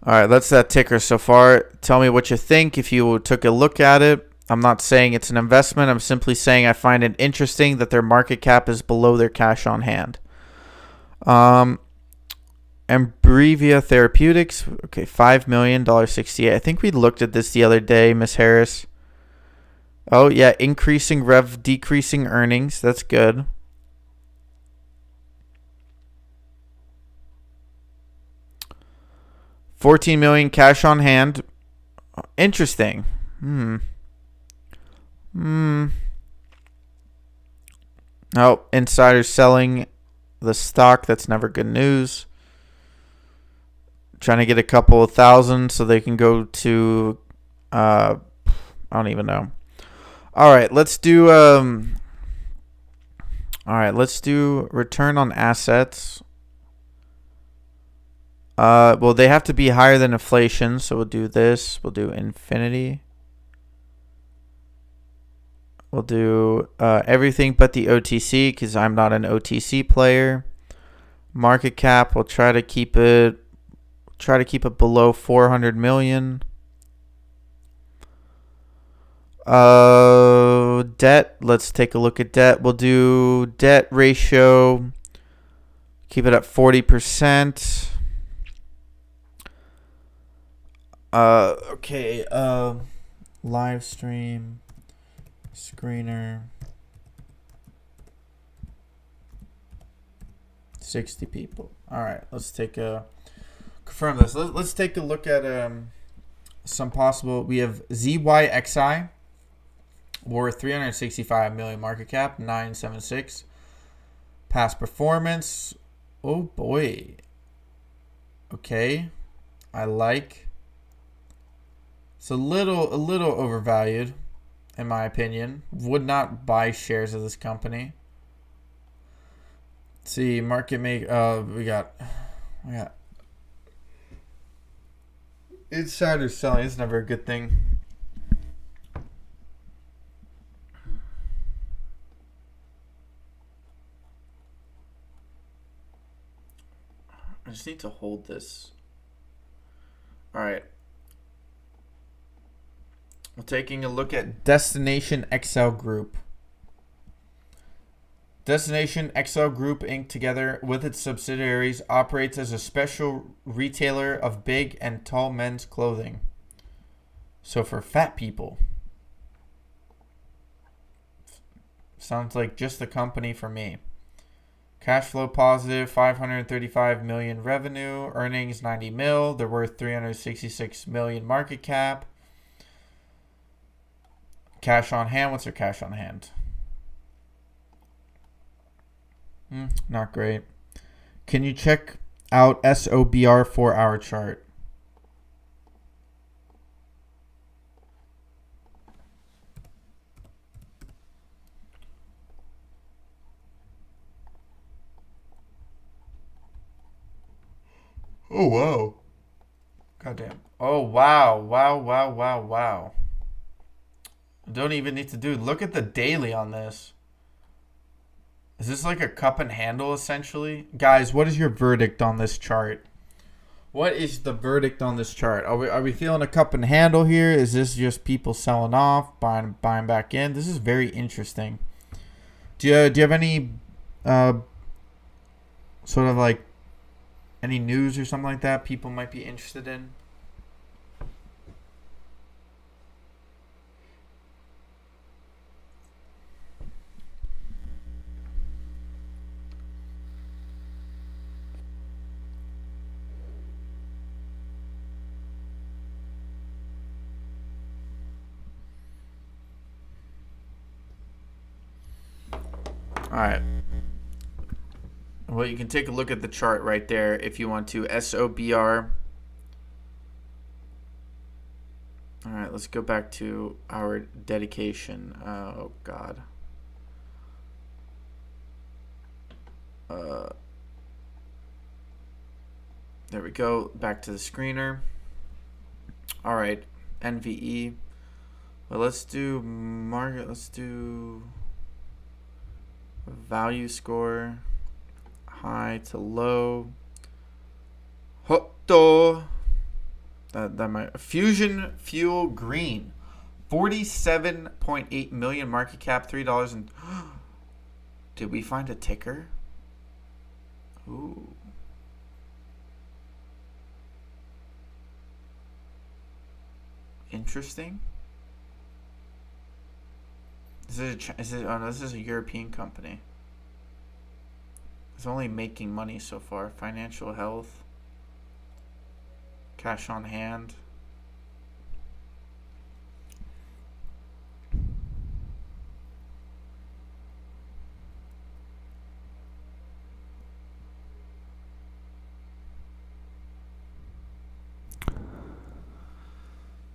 All right, that's that ticker so far. Tell me what you think if you took a look at it. I'm not saying it's an investment. I'm simply saying I find it interesting that their market cap is below their cash on hand. Ambrevia Therapeutics. Okay, $5 million, $68. I think we looked at this the other day, Miss Harris. Oh, yeah, increasing rev, decreasing earnings. That's good. $14 million cash on hand. Interesting. Oh, insiders selling the stock. That's never good news. Trying to get a couple of thousand so they can go to I don't even know. All right, let's do return on assets. Well, they have to be higher than inflation, so we'll do this. We'll do infinity. We'll do everything but the OTC because I'm not an OTC player. Market cap, we'll try to keep it below 400 million. Debt, let's take a look at debt. We'll do debt ratio. Keep it at 40%. Okay, live stream. Screener. 60 people. All right, let's confirm this. Let's take a look at some possible. We have ZYXI, worth 365 million market cap, 976. Past performance. Oh boy. Okay, I like. It's a little overvalued. In my opinion, would not buy shares of this company. Let's see, market make. We got insiders selling. It's never a good thing. I just need to hold this. All right. We're taking a look at Destination XL Group. Destination XL Group Inc. together with its subsidiaries operates as a special retailer of big and tall men's clothing. So for fat people. Sounds like just the company for me. Cash flow positive, 535 million revenue, earnings 90 mil. They're worth 366 million market cap. Cash on hand. What's their cash on hand? Not great. Can you check out SOBR 4-hour chart? Oh, wow. Goddamn. Oh, wow. Wow, wow, wow, wow. Don't even need to do. Look at the daily on this. Is this like a cup and handle essentially? Guys, what is your verdict on this chart? What is the verdict on this chart? Are we feeling a cup and handle here? Is this just people selling off, buying back in? This is very interesting. Do you have any sort of like any news or something like that people might be interested in? All right. Well, you can take a look at the chart right there if you want to. SOBR. All right, let's go back to our dedication. Oh, God. There we go. Back to the screener. All right, NVE. Well, let's do market. Let's do value score. High to low. Hoto. That might Fusion Fuel Green. 47.8 million market cap, $3 and did we find a ticker? Ooh. Interesting. Oh no, this is a European company. It's only making money so far. Financial health. Cash on hand.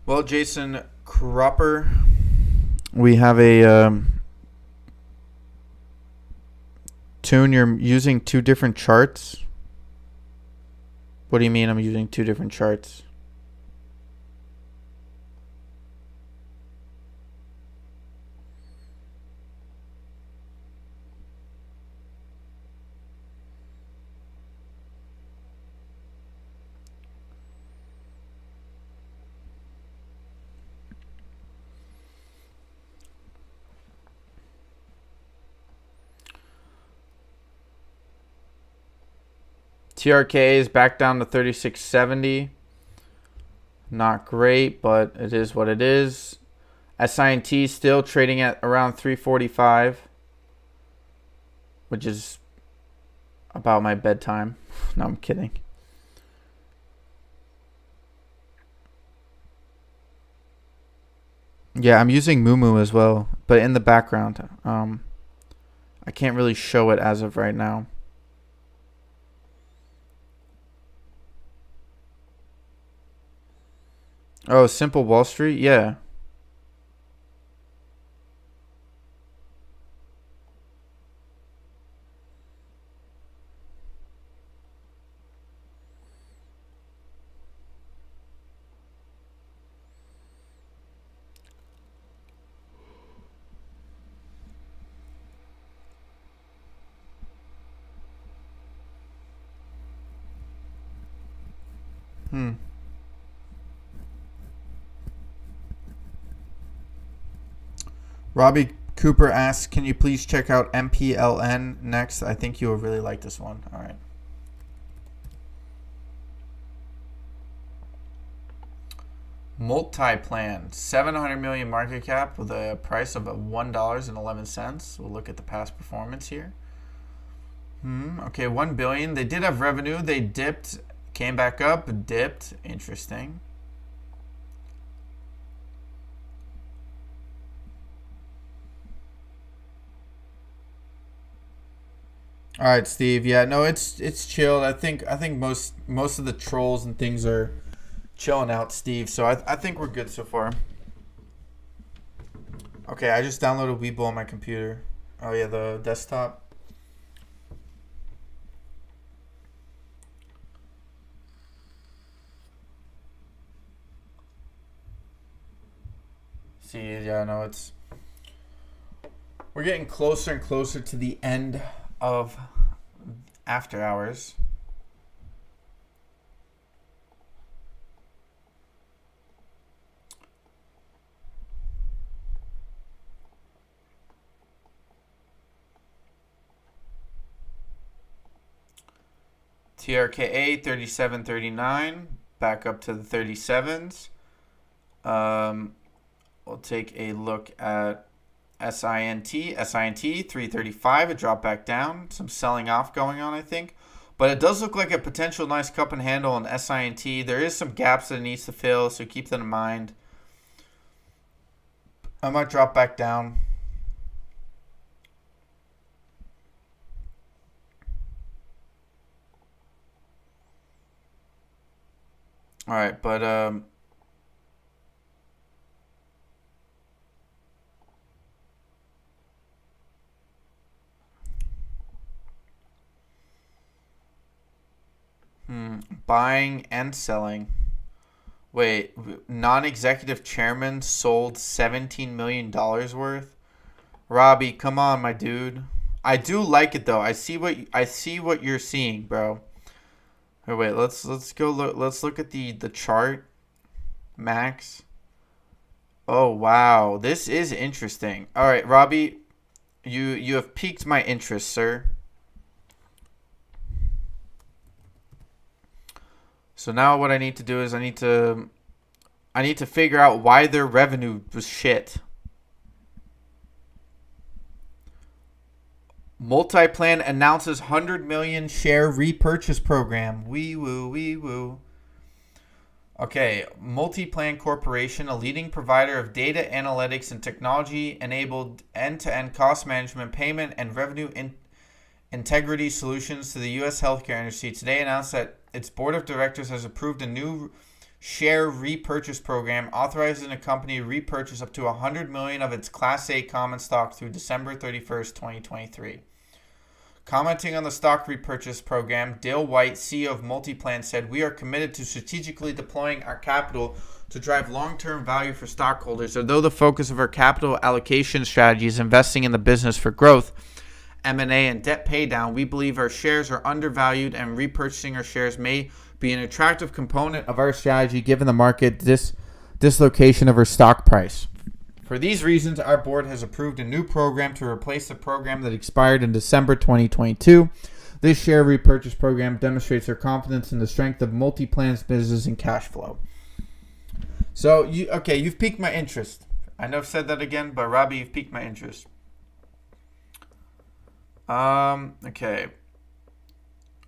Well, Jason Cropper, we have a Tune. You're using two different charts. What do you mean I'm using two different charts? TRKA is back down to 3670. Not great, but it is what it is. SINT still trading at around 345, which is about my bedtime. No, I'm kidding. Yeah, I'm using Mumu as well, but in the background. I can't really show it as of right now. Oh, Simple Wall Street? Yeah. Robbie Cooper asks, can you please check out MPLN next? I think you will really like this one. All right. Multi-plan, 700 million market cap with a price of $1.11. We'll look at the past performance here. Okay, 1 billion. They did have revenue. They dipped, came back up, dipped. Interesting. All right, Steve. Yeah, no, it's chilled. I think most of the trolls and things are chilling out, Steve. So I think we're good so far. Okay, I just downloaded Webull on my computer. Oh yeah, the desktop. see. Yeah, no, we're getting closer and closer to the end of after hours. TRKA 3739 back up to the 37s. We'll take a look at SINT 335. It dropped back down. Some selling off going on, I think. But it does look like a potential nice cup and handle on SINT. There is some gaps that it needs to fill, so keep that in mind. I might drop back down. All right, but buying and selling. Wait, non-executive chairman sold $17 million worth? Robbie, come on, my dude. I do like it though. I see what you're seeing, bro. Oh, wait, let's go look. Let's look at the chart. Max. Oh wow, this is interesting. All right, Robbie, you have piqued my interest, sir. So now what I need to do is I need to figure out why their revenue was shit. Multiplan announces 100 million share repurchase program. Wee woo, wee woo. Okay, Multiplan Corporation, a leading provider of data analytics and technology-enabled end-to-end cost management, payment, and revenue integrity solutions to the U.S. healthcare industry, today announced that its board of directors has approved a new share repurchase program authorizing the company to repurchase up to 100 million of its Class A common stock through December 31st, 2023. Commenting on the stock repurchase program, Dale White, CEO of Multiplan, said, "We are committed to strategically deploying our capital to drive long-term value for stockholders. Although the focus of our capital allocation strategy is investing in the business for growth, M&A, and debt paydown, we believe our shares are undervalued and repurchasing our shares may be an attractive component of our strategy given the market dislocation of our stock price. For these reasons, our board has approved a new program to replace the program that expired in December 2022. This share repurchase program demonstrates our confidence in the strength of Multiplan's business and cash flow." So, you've piqued my interest. I know I've said that again, but Robbie, you've piqued my interest. Okay.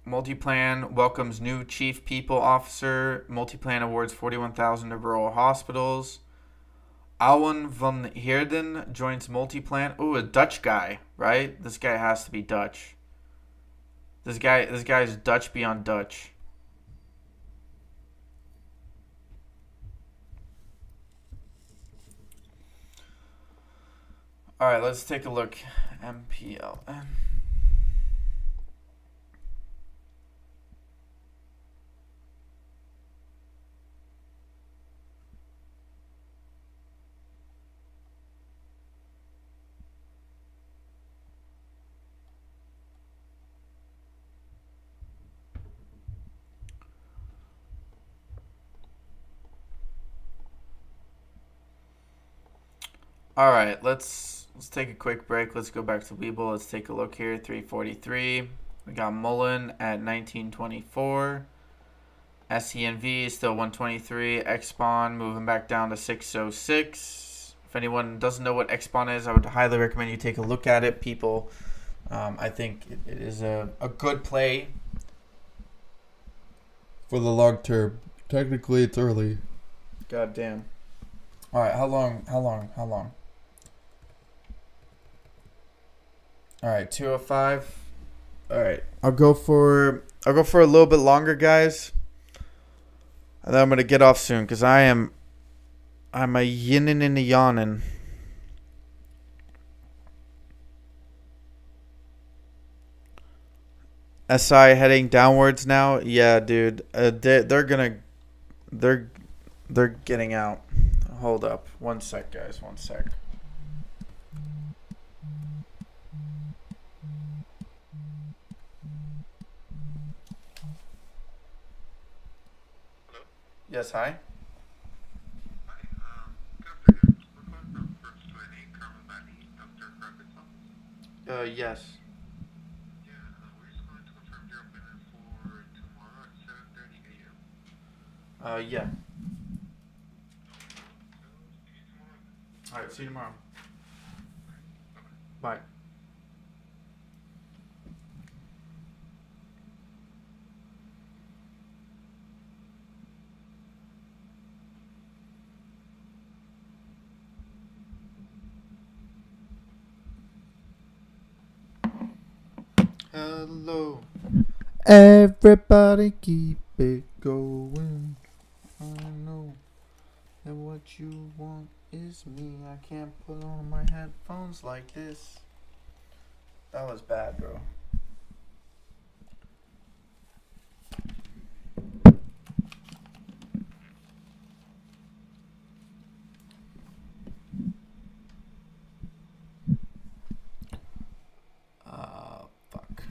Multiplan welcomes new chief people officer. Multiplan awards 41,000 to rural hospitals. Alwyn van Heerden joins Multiplan. Ooh, a Dutch guy, right? This guy has to be Dutch. This guy's Dutch beyond Dutch. All right, let's take a look. MPLN. All right, let's take a quick break. Let's go back to Webull. Let's take a look here. 343. We got Mullen at 1924. SENV is still 123. Xbon moving back down to 606. If anyone doesn't know what Xbon is, I would highly recommend you take a look at it, people. I think it is a good play for the long term. Technically, it's early. God damn. All right, how long? All right, 205. All right, I'll go for a little bit longer, guys. And then I'm gonna get off soon because I'm a yinning and a yawning. SI heading downwards now. Yeah, dude. They're getting out. Hold up. 1 sec, guys. 1 sec. Hello? Yes, hi. Hi, good afternoon. We're calling from First 20, Carmel Valley, Dr. Crockett's office. Yes. Yeah, we're just calling to confirm your appointment for tomorrow at 7:30 a.m. Yeah. So, see you tomorrow then. All right. See you tomorrow. Bye-bye. Bye. Hello. Everybody keep it going. I know that what you want is me. I can't put on my headphones like this. That was bad, bro. Fuck.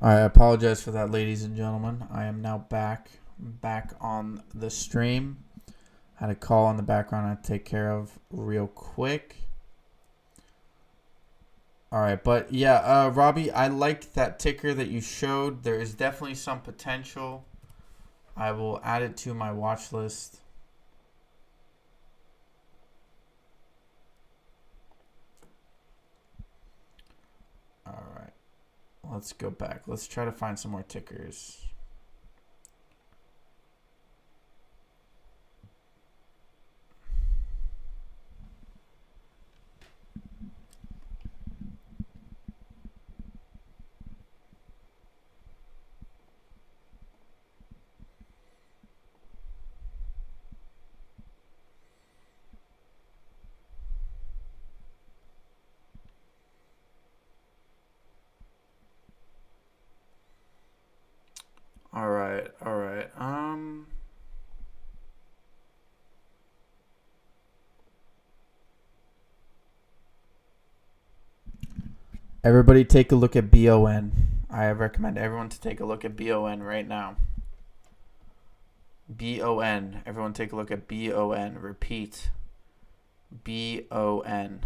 I apologize for that, ladies and gentlemen. I am now back on the stream. Had a call in the background I had to take care of real quick. All right, but yeah, Robbie, I liked that ticker that you showed. There is definitely some potential. I will add it to my watch list. All right, let's go back. Let's try to find some more tickers. All right, all right. Everybody take a look at BON. I recommend everyone to take a look at BON right now. BON. Everyone take a look at BON. Repeat. BON.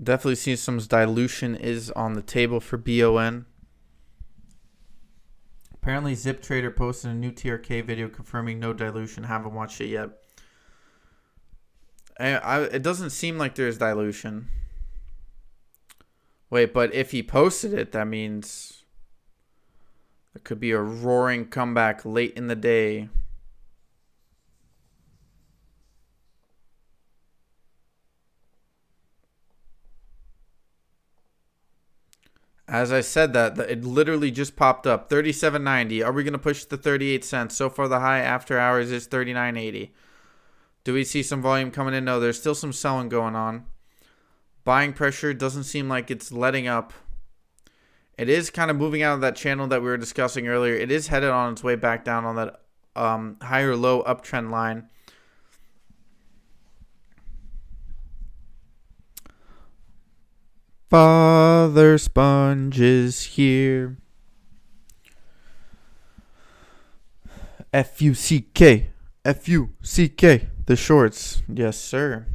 Definitely see some dilution is on the table for BON. Apparently, Zip Trader posted a new TRKA video confirming no dilution. Haven't watched it yet. It doesn't seem like there's dilution. Wait, but if he posted it, that means it could be a roaring comeback late in the day. As I said that, it literally just popped up. 37.90. Are we going to push the 38 cents? So far, the high after hours is 39.80. Do we see some volume coming in? No, there's still some selling going on. Buying pressure doesn't seem like it's letting up. It is kind of moving out of that channel that we were discussing earlier. It is headed on its way back down on that higher low uptrend line. Father Sponge is here. F-U-C-K. F-U-C-K. The shorts. Yes, sir.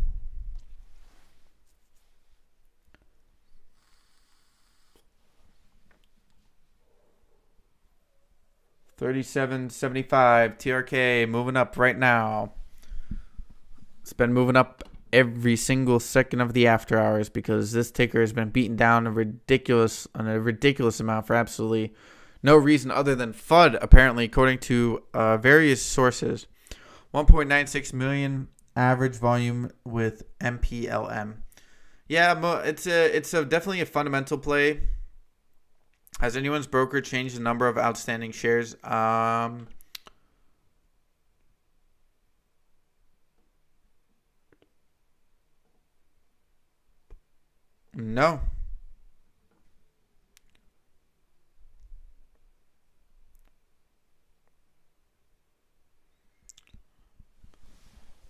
37.75 TRKA moving up right now. It's been moving up every single second of the after hours because this ticker has been beaten down a ridiculous amount for absolutely no reason other than FUD, apparently, according to various sources. 1.96 million average volume with MPLM. Yeah, it's definitely a fundamental play. Has anyone's broker changed the number of outstanding shares? No.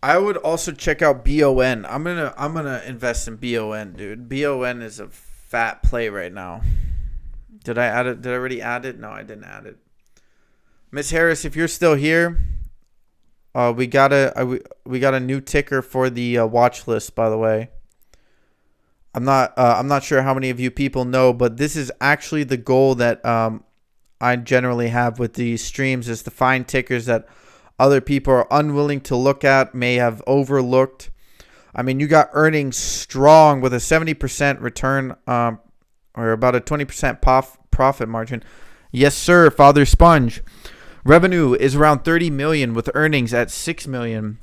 I would also check out BON. I'm gonna invest in BON, dude. BON is a fat play right now. Did I add it? Did I already add it? No, I didn't add it. Miss Harris, if you're still here, we got a new ticker for the watch list. By the way, I'm not sure how many of you people know, but this is actually the goal that I generally have with these streams is to find tickers that other people are unwilling to look at, may have overlooked. I mean, you got earnings strong with a 70% return, or about a 20% profit margin. Yes, sir, Father Sponge. Revenue is around 30 million with earnings at 6 million.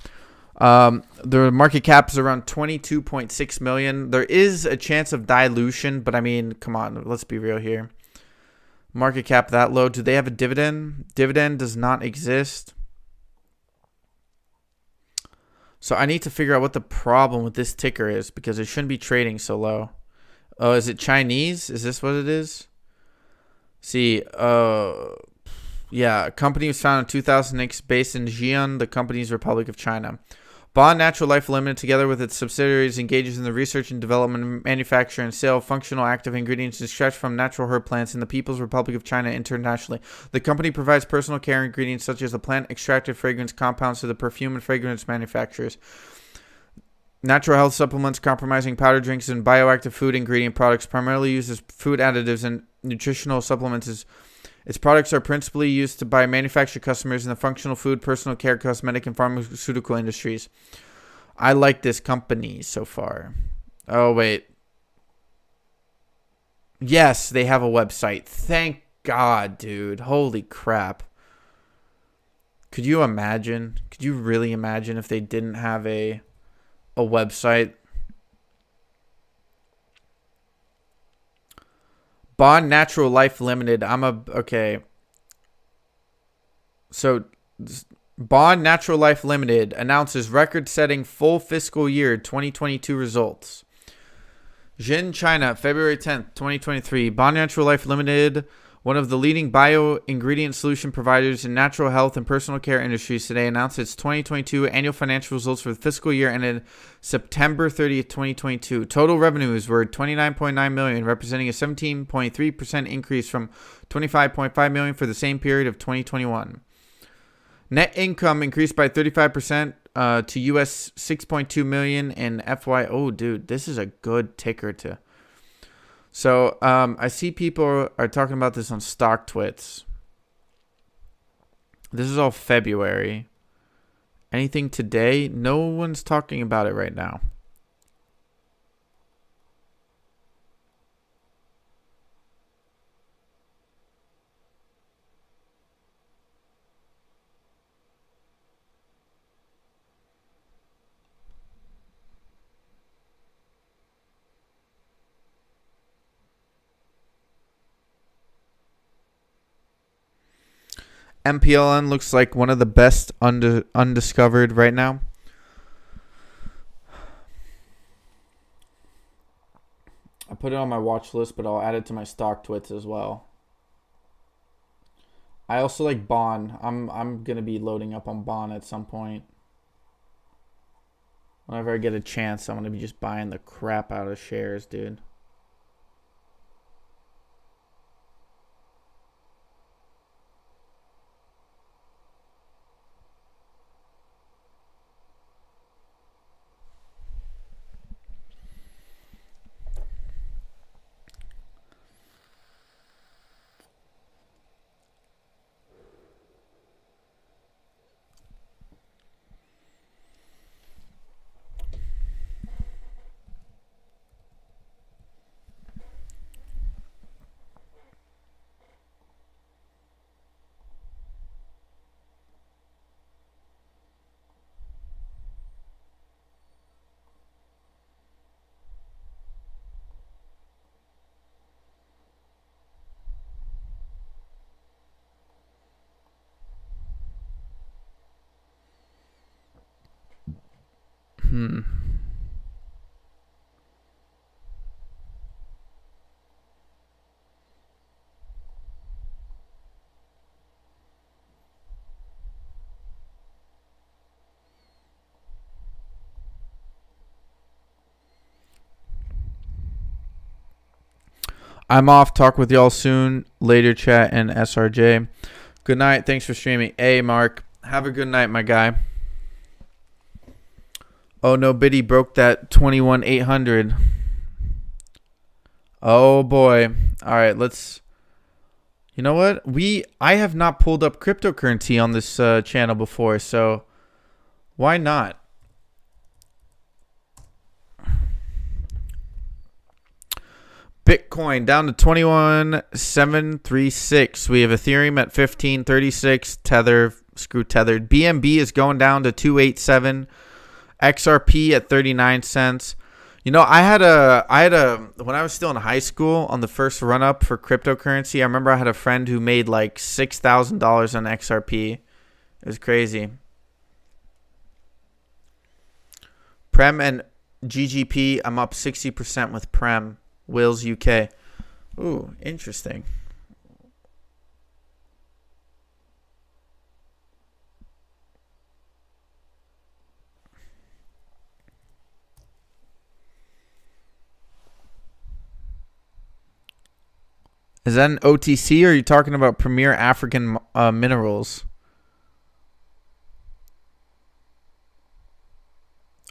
The market cap is around 22.6 million. There is a chance of dilution, but I mean, come on, let's be real here. Market cap that low. Do they have a dividend? Dividend does not exist. So I need to figure out what the problem with this ticker is because it shouldn't be trading so low. Oh, is it Chinese? Is this what it is? See, yeah, a company was founded in 2006 based in Xi'an, the company's Republic of China. Bond Natural Life Limited, together with its subsidiaries, engages in the research and development, manufacture, and sale of functional active ingredients extracted from natural herb plants in the People's Republic of China internationally. The company provides personal care ingredients such as the plant-extracted fragrance compounds to the perfume and fragrance manufacturers, natural health supplements, compromising powder drinks, and bioactive food ingredient products, primarily used as food additives and nutritional supplements. Its products are principally used by manufacturer customers in the functional food, personal care, cosmetic, and pharmaceutical industries. I like this company so far. Oh, wait. Yes, they have a website. Thank God, dude. Holy crap. Could you imagine? Could you really imagine if they didn't have a website? Bond Natural Life Limited. Okay. So, Bond Natural Life Limited announces record-setting full fiscal year 2022 results. Xin, China, February 10th, 2023. Bond Natural Life Limited, one of the leading bio-ingredient solution providers in natural health and personal care industries, today announced its 2022 annual financial results for the fiscal year ended September 30th, 2022. Total revenues were 29.9 million, representing a 17.3% increase from 25.5 million for the same period of 2021. Net income increased by 35% to US 6.2 million in FY. Oh, dude, this is a good ticker to. So I see people are talking about this on Stock Twits. This is all February. Anything today? No one's talking about it right now. MPLN looks like one of the best undiscovered right now. I put it on my watch list, but I'll add it to my Stock Twits as well. I also like Bond. I'm gonna be loading up on Bond at some point. Whenever I get a chance, I'm gonna be just buying the crap out of shares, dude. I'm off. Talk with y'all soon. Later, chat and SRJ. Good night. Thanks for streaming. Hey, Mark. Have a good night, my guy. Oh, no, Biddy broke that 21,800. Oh, boy. All right, let's... You know what? I have not pulled up cryptocurrency on this channel before, so why not? Bitcoin down to 21,736. We have Ethereum at 1536. Tether, screw tethered. BNB is going down to 287. XRP at 39 cents. You know, I had a when I was still in high school on the first run up for cryptocurrency, I remember I had a friend who made like $6,000 on XRP. It was crazy. Prem and GGP, I'm up 60% with Prem. Wills UK. Ooh, interesting. Is that an OTC or are you talking about Premier African Minerals?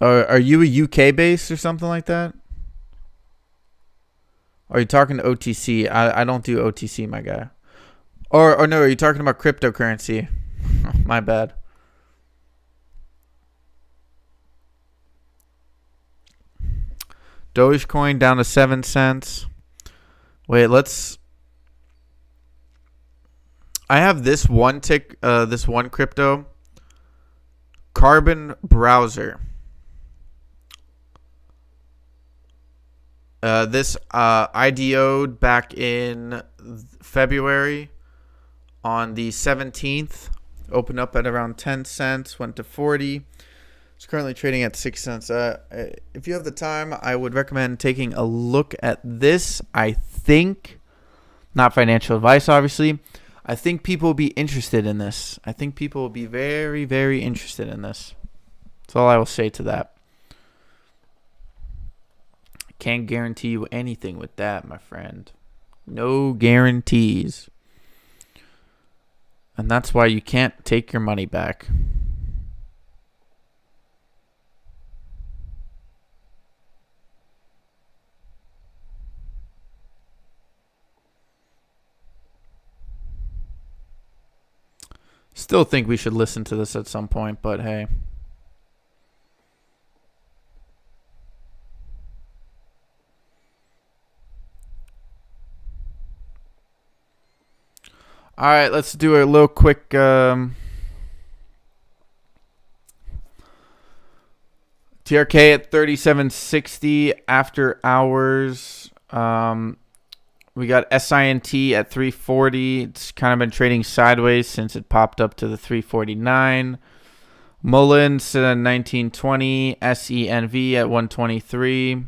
Are you a UK base or something like that? Are you talking to OTC? I don't do OTC, my guy. Or no, are you talking about cryptocurrency? My bad. Dogecoin down to 7 cents. Wait, I have this one crypto. Carbon Browser. This IDO'd back in February on the 17th. Opened up at around 10 cents, went to 40. It's currently trading at 6 cents. If you have the time, I would recommend taking a look at this. I think, not financial advice, obviously. I think people will be interested in this. I think people will be very, very interested in this. That's all I will say to that. Can't guarantee you anything with that, my friend. No guarantees. And that's why you can't take your money back. Still think we should listen to this at some point, but hey. All right, let's do a little quick TRK at 37.60 after hours. We got SINT at 340. It's kind of been trading sideways since it popped up to the 349. Mullins at 1920. SENV at 123.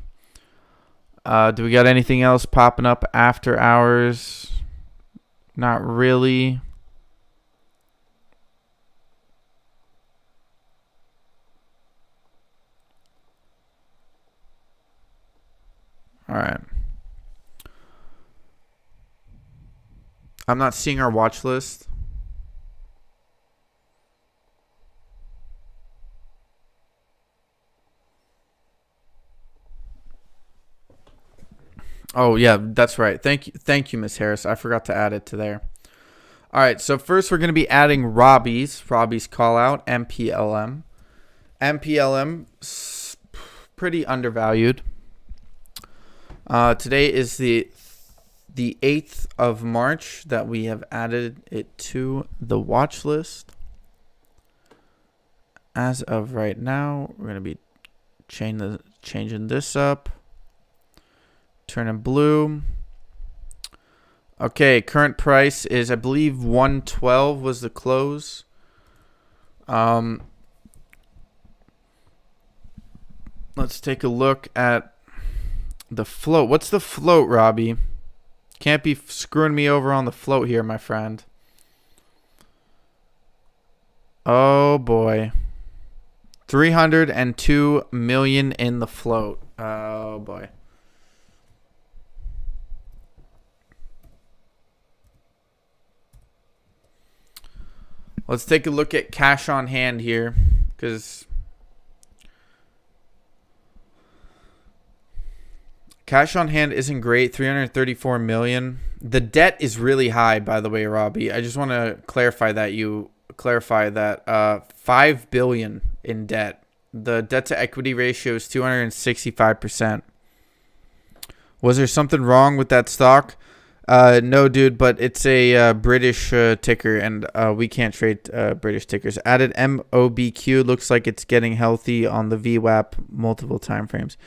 Do we got anything else popping up after hours? Not really. All right. I'm not seeing our watch list. Oh, yeah, that's right. Thank you, Miss Harris. I forgot to add it to there. All right, so first we're going to be adding Robbie's call out, MPLM. MPLM, pretty undervalued. Today is the 8th of March that we have added it to the watch list. As of right now, we're going to be changing this up. Turning blue. Okay, current price is, I believe, 112 was the close. Let's take a look at the float. What's the float, Robbie? Can't be screwing me over on the float here, my friend. Oh boy. 302 million in the float. Oh boy. Let's take a look at cash on hand here, because cash on hand isn't great. 334 million. The debt is really high, by the way, Robbie. I just want to clarify that 5 billion in debt. The debt to equity ratio is 265%. Was there something wrong with that stock? No, dude, but it's a British ticker, and we can't trade British tickers. Added MOBQ. Looks like it's getting healthy on the VWAP multiple time frames.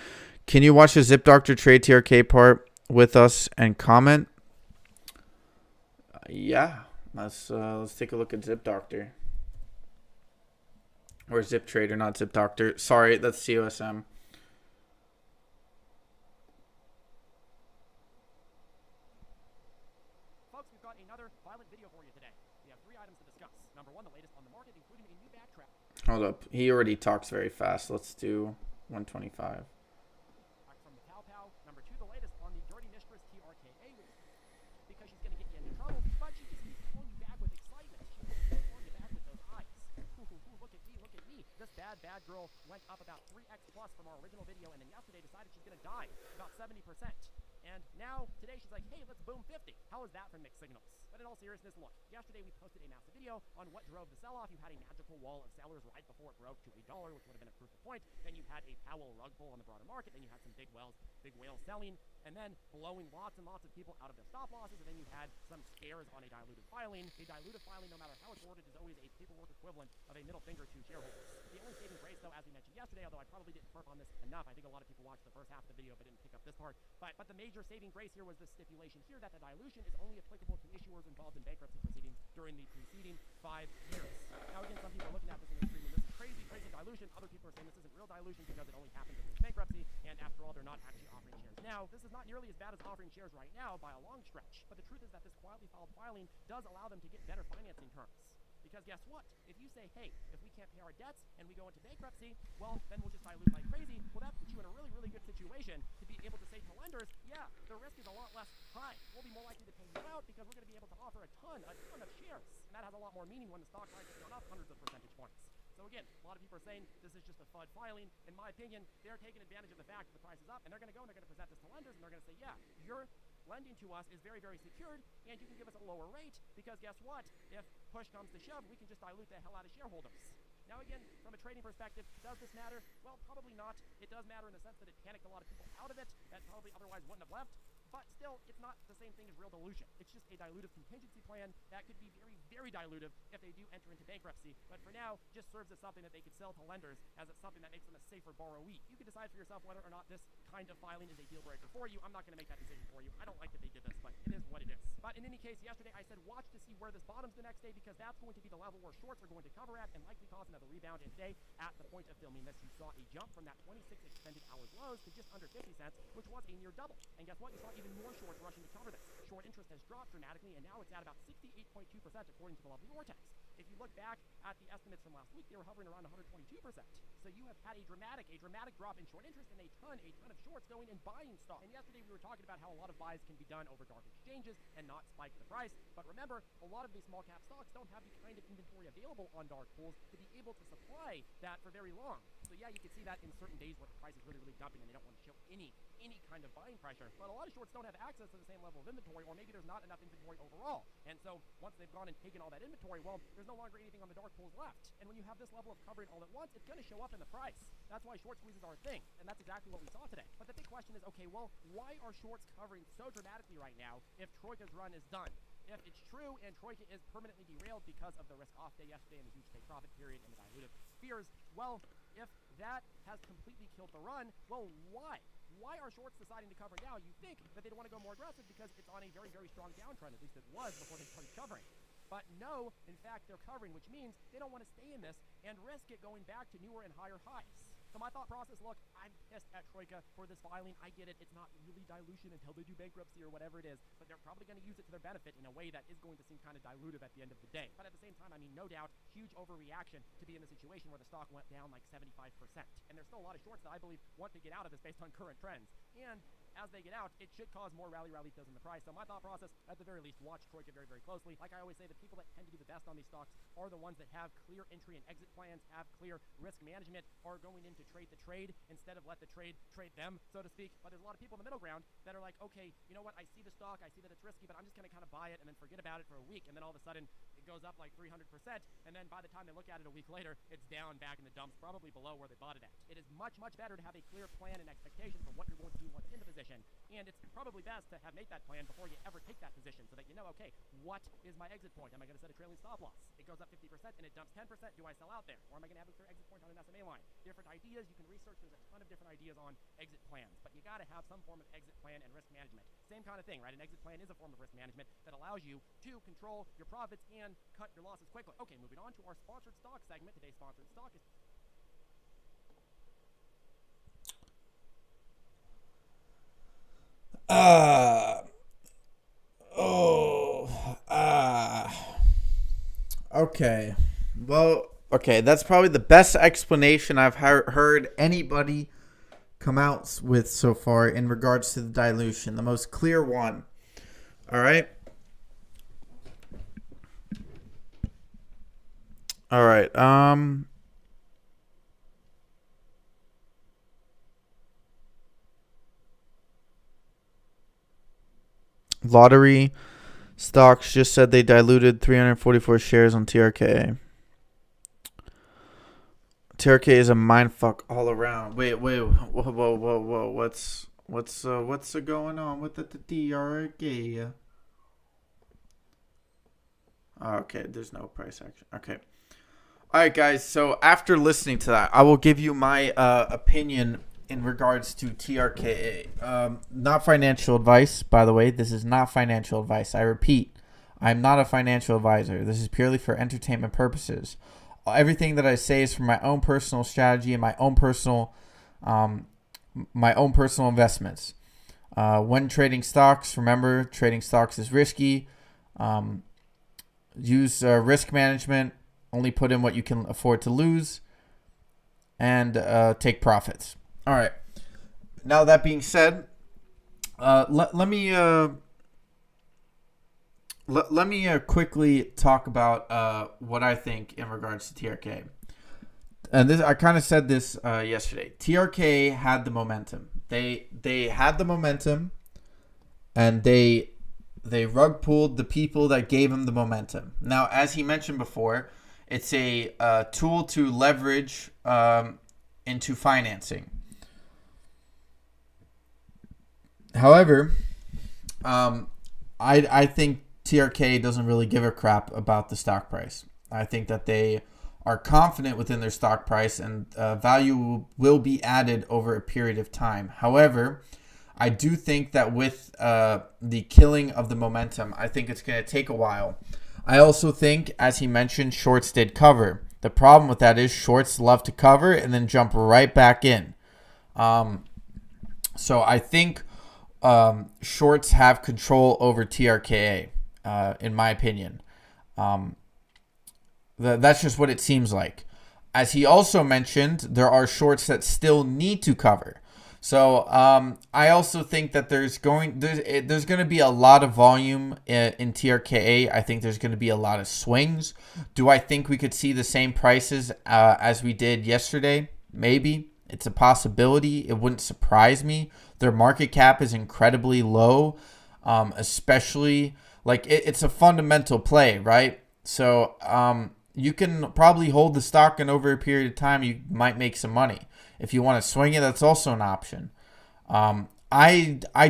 Can you watch the Zip Doctor Trade TRK part with us and comment? Yeah, let's take a look at Zip Doctor. Or Zip Trader, not Zip Doctor. Sorry, that's COSM. Folks, we've got another violent video for you today. We have 3 items to discuss. Number 1, the latest on the market, including a new backtrack Hold up. He already talks very fast. Let's do 125. from the Pow Pow. Number 2, the latest on the dirty mistress TRKA, because she's going to get you into trouble, but she just keeps pulling you back with excitement. She keeps pulling you back with those eyes. Look at me, look at me. This bad girl went up about 3x plus from our original video, and then yesterday decided she's going to die about 70%. And now, today, she's like, hey, let's boom 50. How is that for mixed signals? But in all seriousness, look, yesterday we posted a massive video on what drove the sell-off. You had a magical wall of sellers right before it broke to $1, which would have been a crucial point. Then you had a Powell rug pull on the broader market. Then you had some big whales selling, and then blowing lots and lots of people out of their stop losses. And then you had some scares on a diluted filing. A diluted filing, no matter how it's worded, is always a paperwork equivalent of a middle finger to shareholders. The only saving grace, though, as we mentioned yesterday, although I probably didn't harp on this enough, I think a lot of people watched the first half of the video but didn't pick up this part. But the major saving grace here was the stipulation here that the dilution is only applicable to issuers involved in bankruptcy proceedings during the preceding 5 years. Now, again, some people are looking at this and screaming, this is crazy dilution. Other people are saying this isn't real dilution because it only happens in bankruptcy, and after all, they're not actually offering shares. Now, this is not nearly as bad as offering shares right now by a long stretch, but the truth is that this quietly filed filing does allow them to get better financing terms. Because guess what? If you say, hey, if we can't pay our debts and we go into bankruptcy, well, then we'll just dilute like crazy. Well, that puts you in a really, really good situation to be able to say to lenders, yeah, the risk is a lot less high. We'll be more likely to pay you out because we're going to be able to offer a ton of shares. And that has a lot more meaning when the stock price has gone up hundreds of percentage points. So again, a lot of people are saying this is just a FUD filing. In my opinion, they're taking advantage of the fact that the price is up, and they're going to go and they're going to present this to lenders, and they're going to say, yeah, your lending to us is very, very secured, and you can give us a lower rate because guess what? If push comes to shove, we can just dilute the hell out of shareholders. Now again, from a trading perspective, does this matter? Well, probably not. It does matter in the sense that it panicked a lot of people out of it that probably otherwise wouldn't have left. But still, it's not the same thing as real dilution. It's just a dilutive contingency plan that could be very, very dilutive if they do enter into bankruptcy. But for now, just serves as something that they could sell to lenders as it's something that makes them a safer borrowee. You can decide for yourself whether or not this kind of filing is a deal breaker for you. I'm not going to make that decision for you. I don't like that they did this, but it is what it is. But in any case, yesterday I said watch to see where this bottoms the next day because that's going to be the level where shorts are going to cover at and likely cause another rebound. And today, at the point of filming this, you saw a jump from that 26 extended hours lows to just under 50 cents, which was a near double. And guess what? You saw even more shorts rushing to cover this. Short interest has dropped dramatically, and now it's at about 68.2% according to the lovely Vortex. If you look back at the estimates from last week, they were hovering around 122%. So you have had a dramatic drop in short interest and a ton of shorts going and buying stock. And yesterday we were talking about how a lot of buys can be done over dark exchanges and not spike the price. But remember, a lot of these small cap stocks don't have the kind of inventory available on dark pools to be able to supply that for very long. So yeah, you can see that in certain days where the price is really, really dumping and they don't want to show any kind of buying pressure. But a lot of shorts don't have access to the same level of inventory, or maybe there's not enough inventory overall. And so once they've gone and taken all that inventory, well, there's no longer anything on the dark pools left. And when you have this level of covering all at once, it's going to show up in the price. That's why short squeezes are a thing. And that's exactly what we saw today. But the big question is, okay, well, why are shorts covering so dramatically right now if Troika's run is done? If it's true and Troika is permanently derailed because of the risk-off day yesterday and the huge take profit period and the dilutive fears, well, if that has completely killed the run, well, why? Why are shorts deciding to cover now? You think that they'd want to go more aggressive because it's on a very, very strong downtrend. At least it was before they started covering. But no, in fact, they're covering, which means they don't want to stay in this and risk it going back to newer and higher highs. So my thought process, look, I'm pissed at Troika for this filing. I get it. It's not really dilution until they do bankruptcy or whatever it is, but they're probably going to use it to their benefit in a way that is going to seem kind of dilutive at the end of the day. But at the same time, I mean, no doubt, huge overreaction to be in a situation where the stock went down like 75%. And there's still a lot of shorts that I believe want to get out of this based on current trends. And as they get out, it should cause more rallies in the price. So my thought process, at the very least, watch Troika very, very closely. Like I always say, the people that tend to do the best on these stocks are the ones that have clear entry and exit plans, have clear risk management, are going in to trade the trade instead of let the trade them, so to speak. But there's a lot of people in the middle ground that are like, okay, you know what, I see the stock, I see that it's risky, but I'm just going to kind of buy it and then forget about it for a week. And then all of a sudden, it goes up like 300%. And then by the time they look at it a week later, it's down back in the dumps, probably below where they bought it at. It is much, much better to have a clear plan and expectation for what you're going to do once in the position. And it's probably best to have made that plan before you ever take that position so that you know, okay, what is my exit point? Am I going to set a trailing stop loss? It goes up 50% and it dumps 10%. Do I sell out there? Or am I going to have a clear exit point on an SMA line? Different ideas. You can research. There's a ton of different ideas on exit plans, but you got to have some form of exit plan and risk management. Same kind of thing, right? An exit plan is a form of risk management that allows you to control your profits and cut your losses quickly. Okay, moving on to our sponsored stock segment. Today's sponsored stock is Okay. Well, okay, that's probably the best explanation I've heard anybody come out with so far in regards to the dilution. The most clear one. All right. All right. Lottery Stocks just said they diluted 344 shares on TRKA. TRKA is a mindfuck all around. Wait, whoa. What's going on with the TRKA? Okay, there's no price action. Okay. All right, guys. So after listening to that, I will give you my opinion in regards to TRKA. Not financial advice, by the way. This is not financial advice. I repeat, I'm not a financial advisor. This is purely for entertainment purposes. Everything that I say is for my own personal strategy and my own personal investments. When trading stocks, remember, trading stocks is risky. Use risk management. Only put in what you can afford to lose, and take profits. All right. Now that being said, let me quickly talk about what I think in regards to TRK. And this, I kind of said this yesterday. TRK had the momentum. They had the momentum, and they rug pulled the people that gave him the momentum. Now, as he mentioned before, it's a tool to leverage into financing. However, I think TRK doesn't really give a crap about the stock price. I think that they are confident within their stock price, and value will be added over a period of time. However, I do think that with the killing of the momentum, I think it's going to take a while. I also think, as he mentioned, shorts did cover. The problem with that is shorts love to cover and then jump right back in. So I think shorts have control over TRKA, in my opinion. That's just what it seems like. As he also mentioned, there are shorts that still need to cover. So I also think that there's going to be a lot of volume in TRKA. I think there's going to be a lot of swings. Do I think we could see the same prices as we did yesterday? Maybe. It's a possibility. It wouldn't surprise me. Their market cap is incredibly low, especially like it's a fundamental play, right? So you can probably hold the stock, and over a period of time, you might make some money. If you want to swing it, that's also an option. I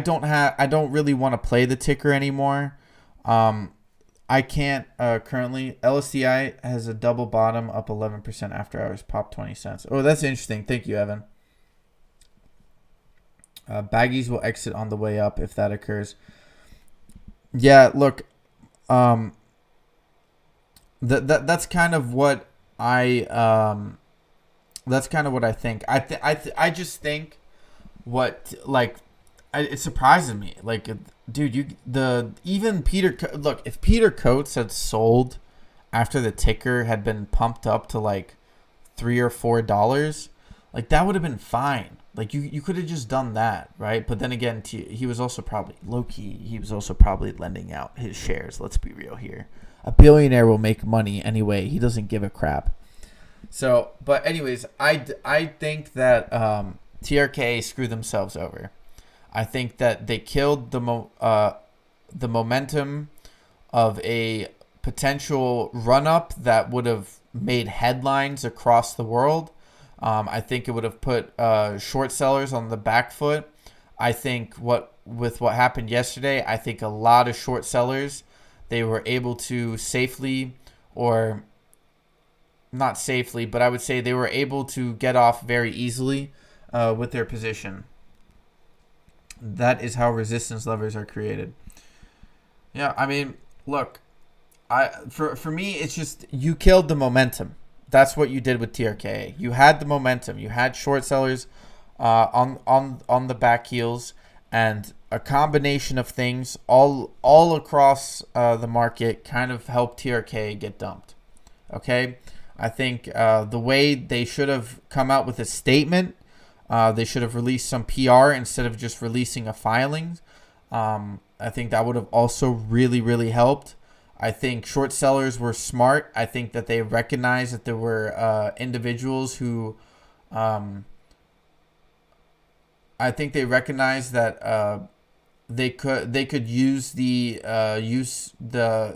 don't really want to play the ticker anymore. I can't currently. LSDI has a double bottom, up 11% after hours, pop 20 cents. Oh, that's interesting. Thank you, Evan. Baggies will exit on the way up if that occurs. Yeah, look, that's kind of what I That's kind of what I think. I just think it surprises me. Like, dude, look, if Peter Coates had sold after the ticker had been pumped up to like $3 or $4, like that would have been fine. Like you could have just done that, right? But then again, he was also probably low-key. He was also probably lending out his shares. Let's be real here. A billionaire will make money anyway. He doesn't give a crap. So, but anyways, I think that TRKA screwed themselves over. I think that they killed the momentum of a potential run-up that would have made headlines across the world. I think it would have put short sellers on the back foot. I think with what happened yesterday, I think a lot of short sellers, they were able to safely, or not safely, but I would say they were able to get off very easily with their position. That is how resistance levers are created. Yeah, I mean, look, for me, it's just you killed the momentum. That's what you did with TRKA. You had the momentum. You had short sellers on the back heels, and a combination of things all across the market kind of helped TRKA get dumped. Okay, I think the way they should have come out with a statement, they should have released some PR instead of just releasing a filing. I think that would have also really, really helped. I think short sellers were smart. I think that they recognized that there were individuals who, I think they recognized that they could use the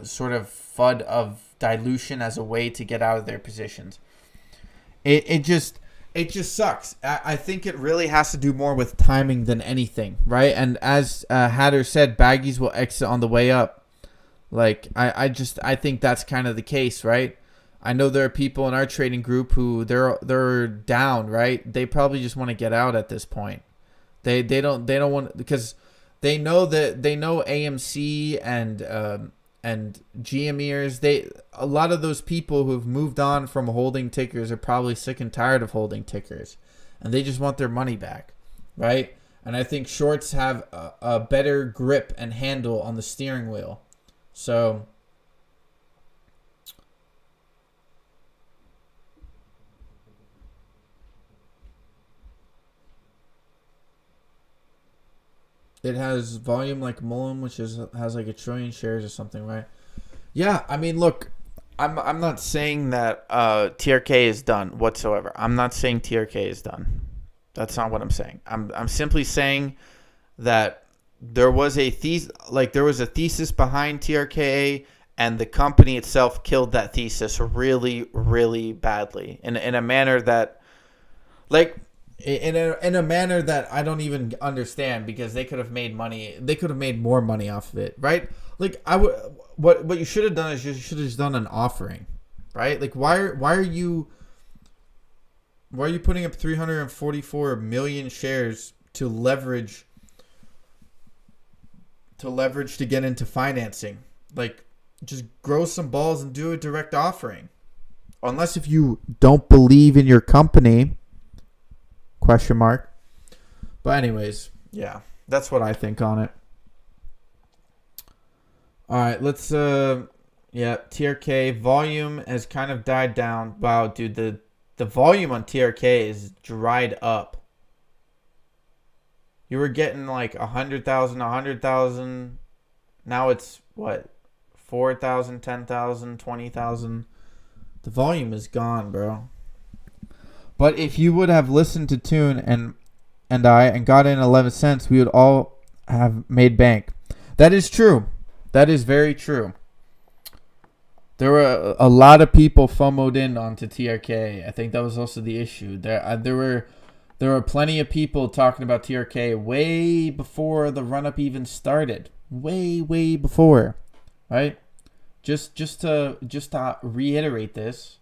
sort of FUD of dilution as a way to get out of their positions. It just sucks. I think it really has to do more with timing than anything, right? And as Hatter said, baggies will exit on the way up. Like, I think that's kind of the case, right? I know there are people in our trading group who they're down, right? They probably just want to get out at this point. They don't want, because they know AMC and GMEers, a lot of those people who've moved on from holding tickers are probably sick and tired of holding tickers, and they just want their money back, right? And I think shorts have a better grip and handle on the steering wheel. So it has volume like Mullen, which has like 1 trillion shares or something, right? Yeah, I mean, look, I'm not saying that TRK is done whatsoever. I'm not saying TRK is done. That's not what I'm saying. I'm simply saying that there was a thesis behind TRKA, and the company itself killed that thesis really, really badly in a manner that, like, in a manner that I don't even understand, because they could have made money. They could have made more money off of it, right? Like, what you should have done is you should have just done an offering, right? Like, why are you putting up 344 million shares to leverage to get into financing? Like, just grow some balls and do a direct offering. Unless if you don't believe in your company, ? But anyways, yeah, that's what I think on it. All right, let's TRK volume has kind of died down. Wow, dude, the volume on TRK is dried up. You were getting like 100,000. Now it's what? 4,000, 10,000, 20,000. The volume is gone, bro. But if you would have listened to Tune and got in 11 cents, we would all have made bank. That is true. That is very true. There were a lot of people FOMO'd in onto TRK. I think that was also the issue. There were plenty of people talking about TRK way before the run-up even started. Way before, right? Just to reiterate this,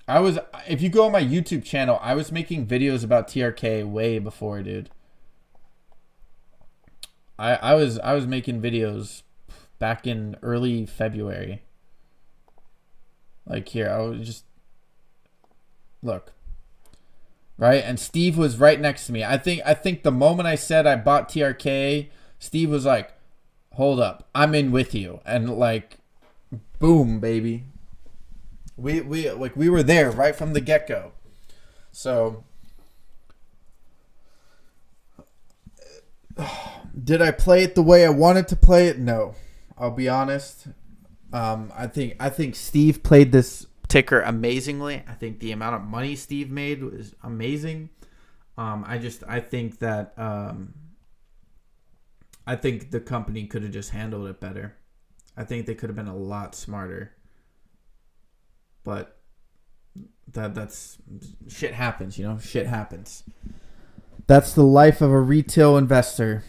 if you go on my YouTube channel, I was making videos about TRK way before, dude. I was making videos back in early February. Like, here, Look. Right? And Steve was right next to me. I think the moment I said I bought TRKA, Steve was like, hold up, I'm in with you. And like, boom, baby. We were there right from the get-go. So did I play it the way I wanted to play it? No. I'll be honest. I think Steve played this ticker amazingly. I think the amount of money Steve made was amazing. I think that I think the company could have just handled it better. I think they could have been a lot smarter. But that's shit happens, you know? Shit happens. That's the life of a retail investor.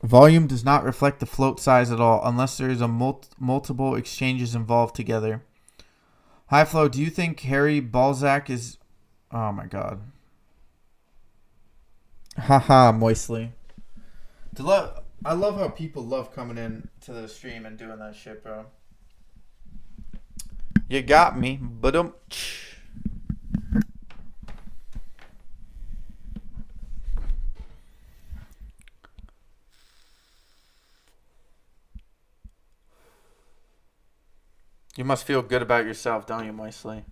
Volume does not reflect the float size at all unless there is a multiple exchanges involved together. High Flow, do you think Harry Balzac is... Oh my god. Haha, Moistly. I love how people love coming in to the stream and doing that shit, bro. You got me. Ba-dum. You must feel good about yourself, don't you, Moistly?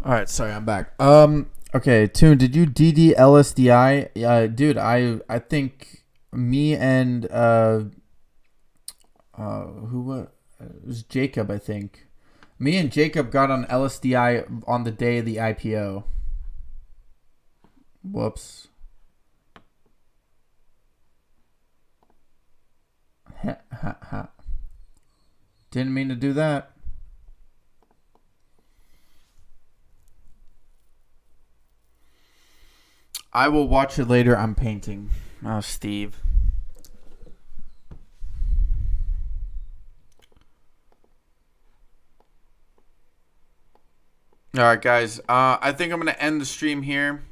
All right, sorry, I'm back. Okay, Toon, did you DD LSDI? Dude, I think me and it was Jacob, I think. Me and Jacob got on LSDI on the day of the IPO. Whoops. Didn't mean to do that. I will watch it later. I'm painting. Oh, Steve. All right, guys. I think I'm going to end the stream here.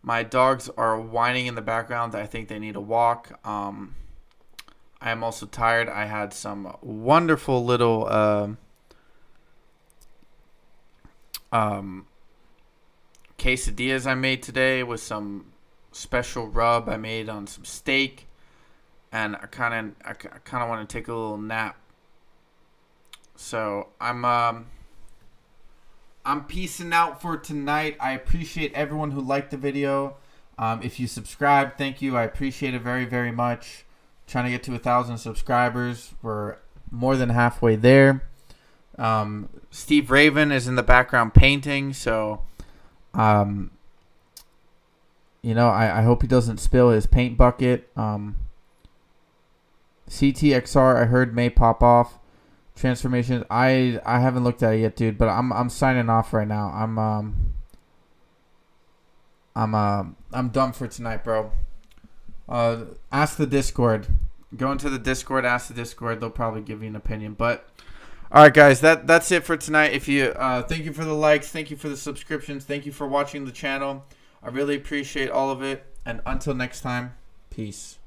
My dogs are whining in the background. I think they need a walk. I am also tired. I had some wonderful little quesadillas I made today with some special rub I made on some steak, and I kind of want to take a little nap. So I'm peacing out for tonight. I appreciate everyone who liked the video. If you subscribe, thank you. I appreciate it very, very much. Trying to get to 1,000 subscribers. We're more than halfway there. Steve Raven is in the background painting, so I hope he doesn't spill his paint bucket. CTXR I heard may pop off. Transformations I haven't looked at it yet, dude, but I'm signing off right now. I'm done for tonight, bro. Ask the Discord. Go into the Discord, ask the Discord. They'll probably give you an opinion. But all right, guys, that's it for tonight. If you thank you for the likes, thank you for the subscriptions, thank you for watching the channel. I really appreciate all of it. And until next time, peace.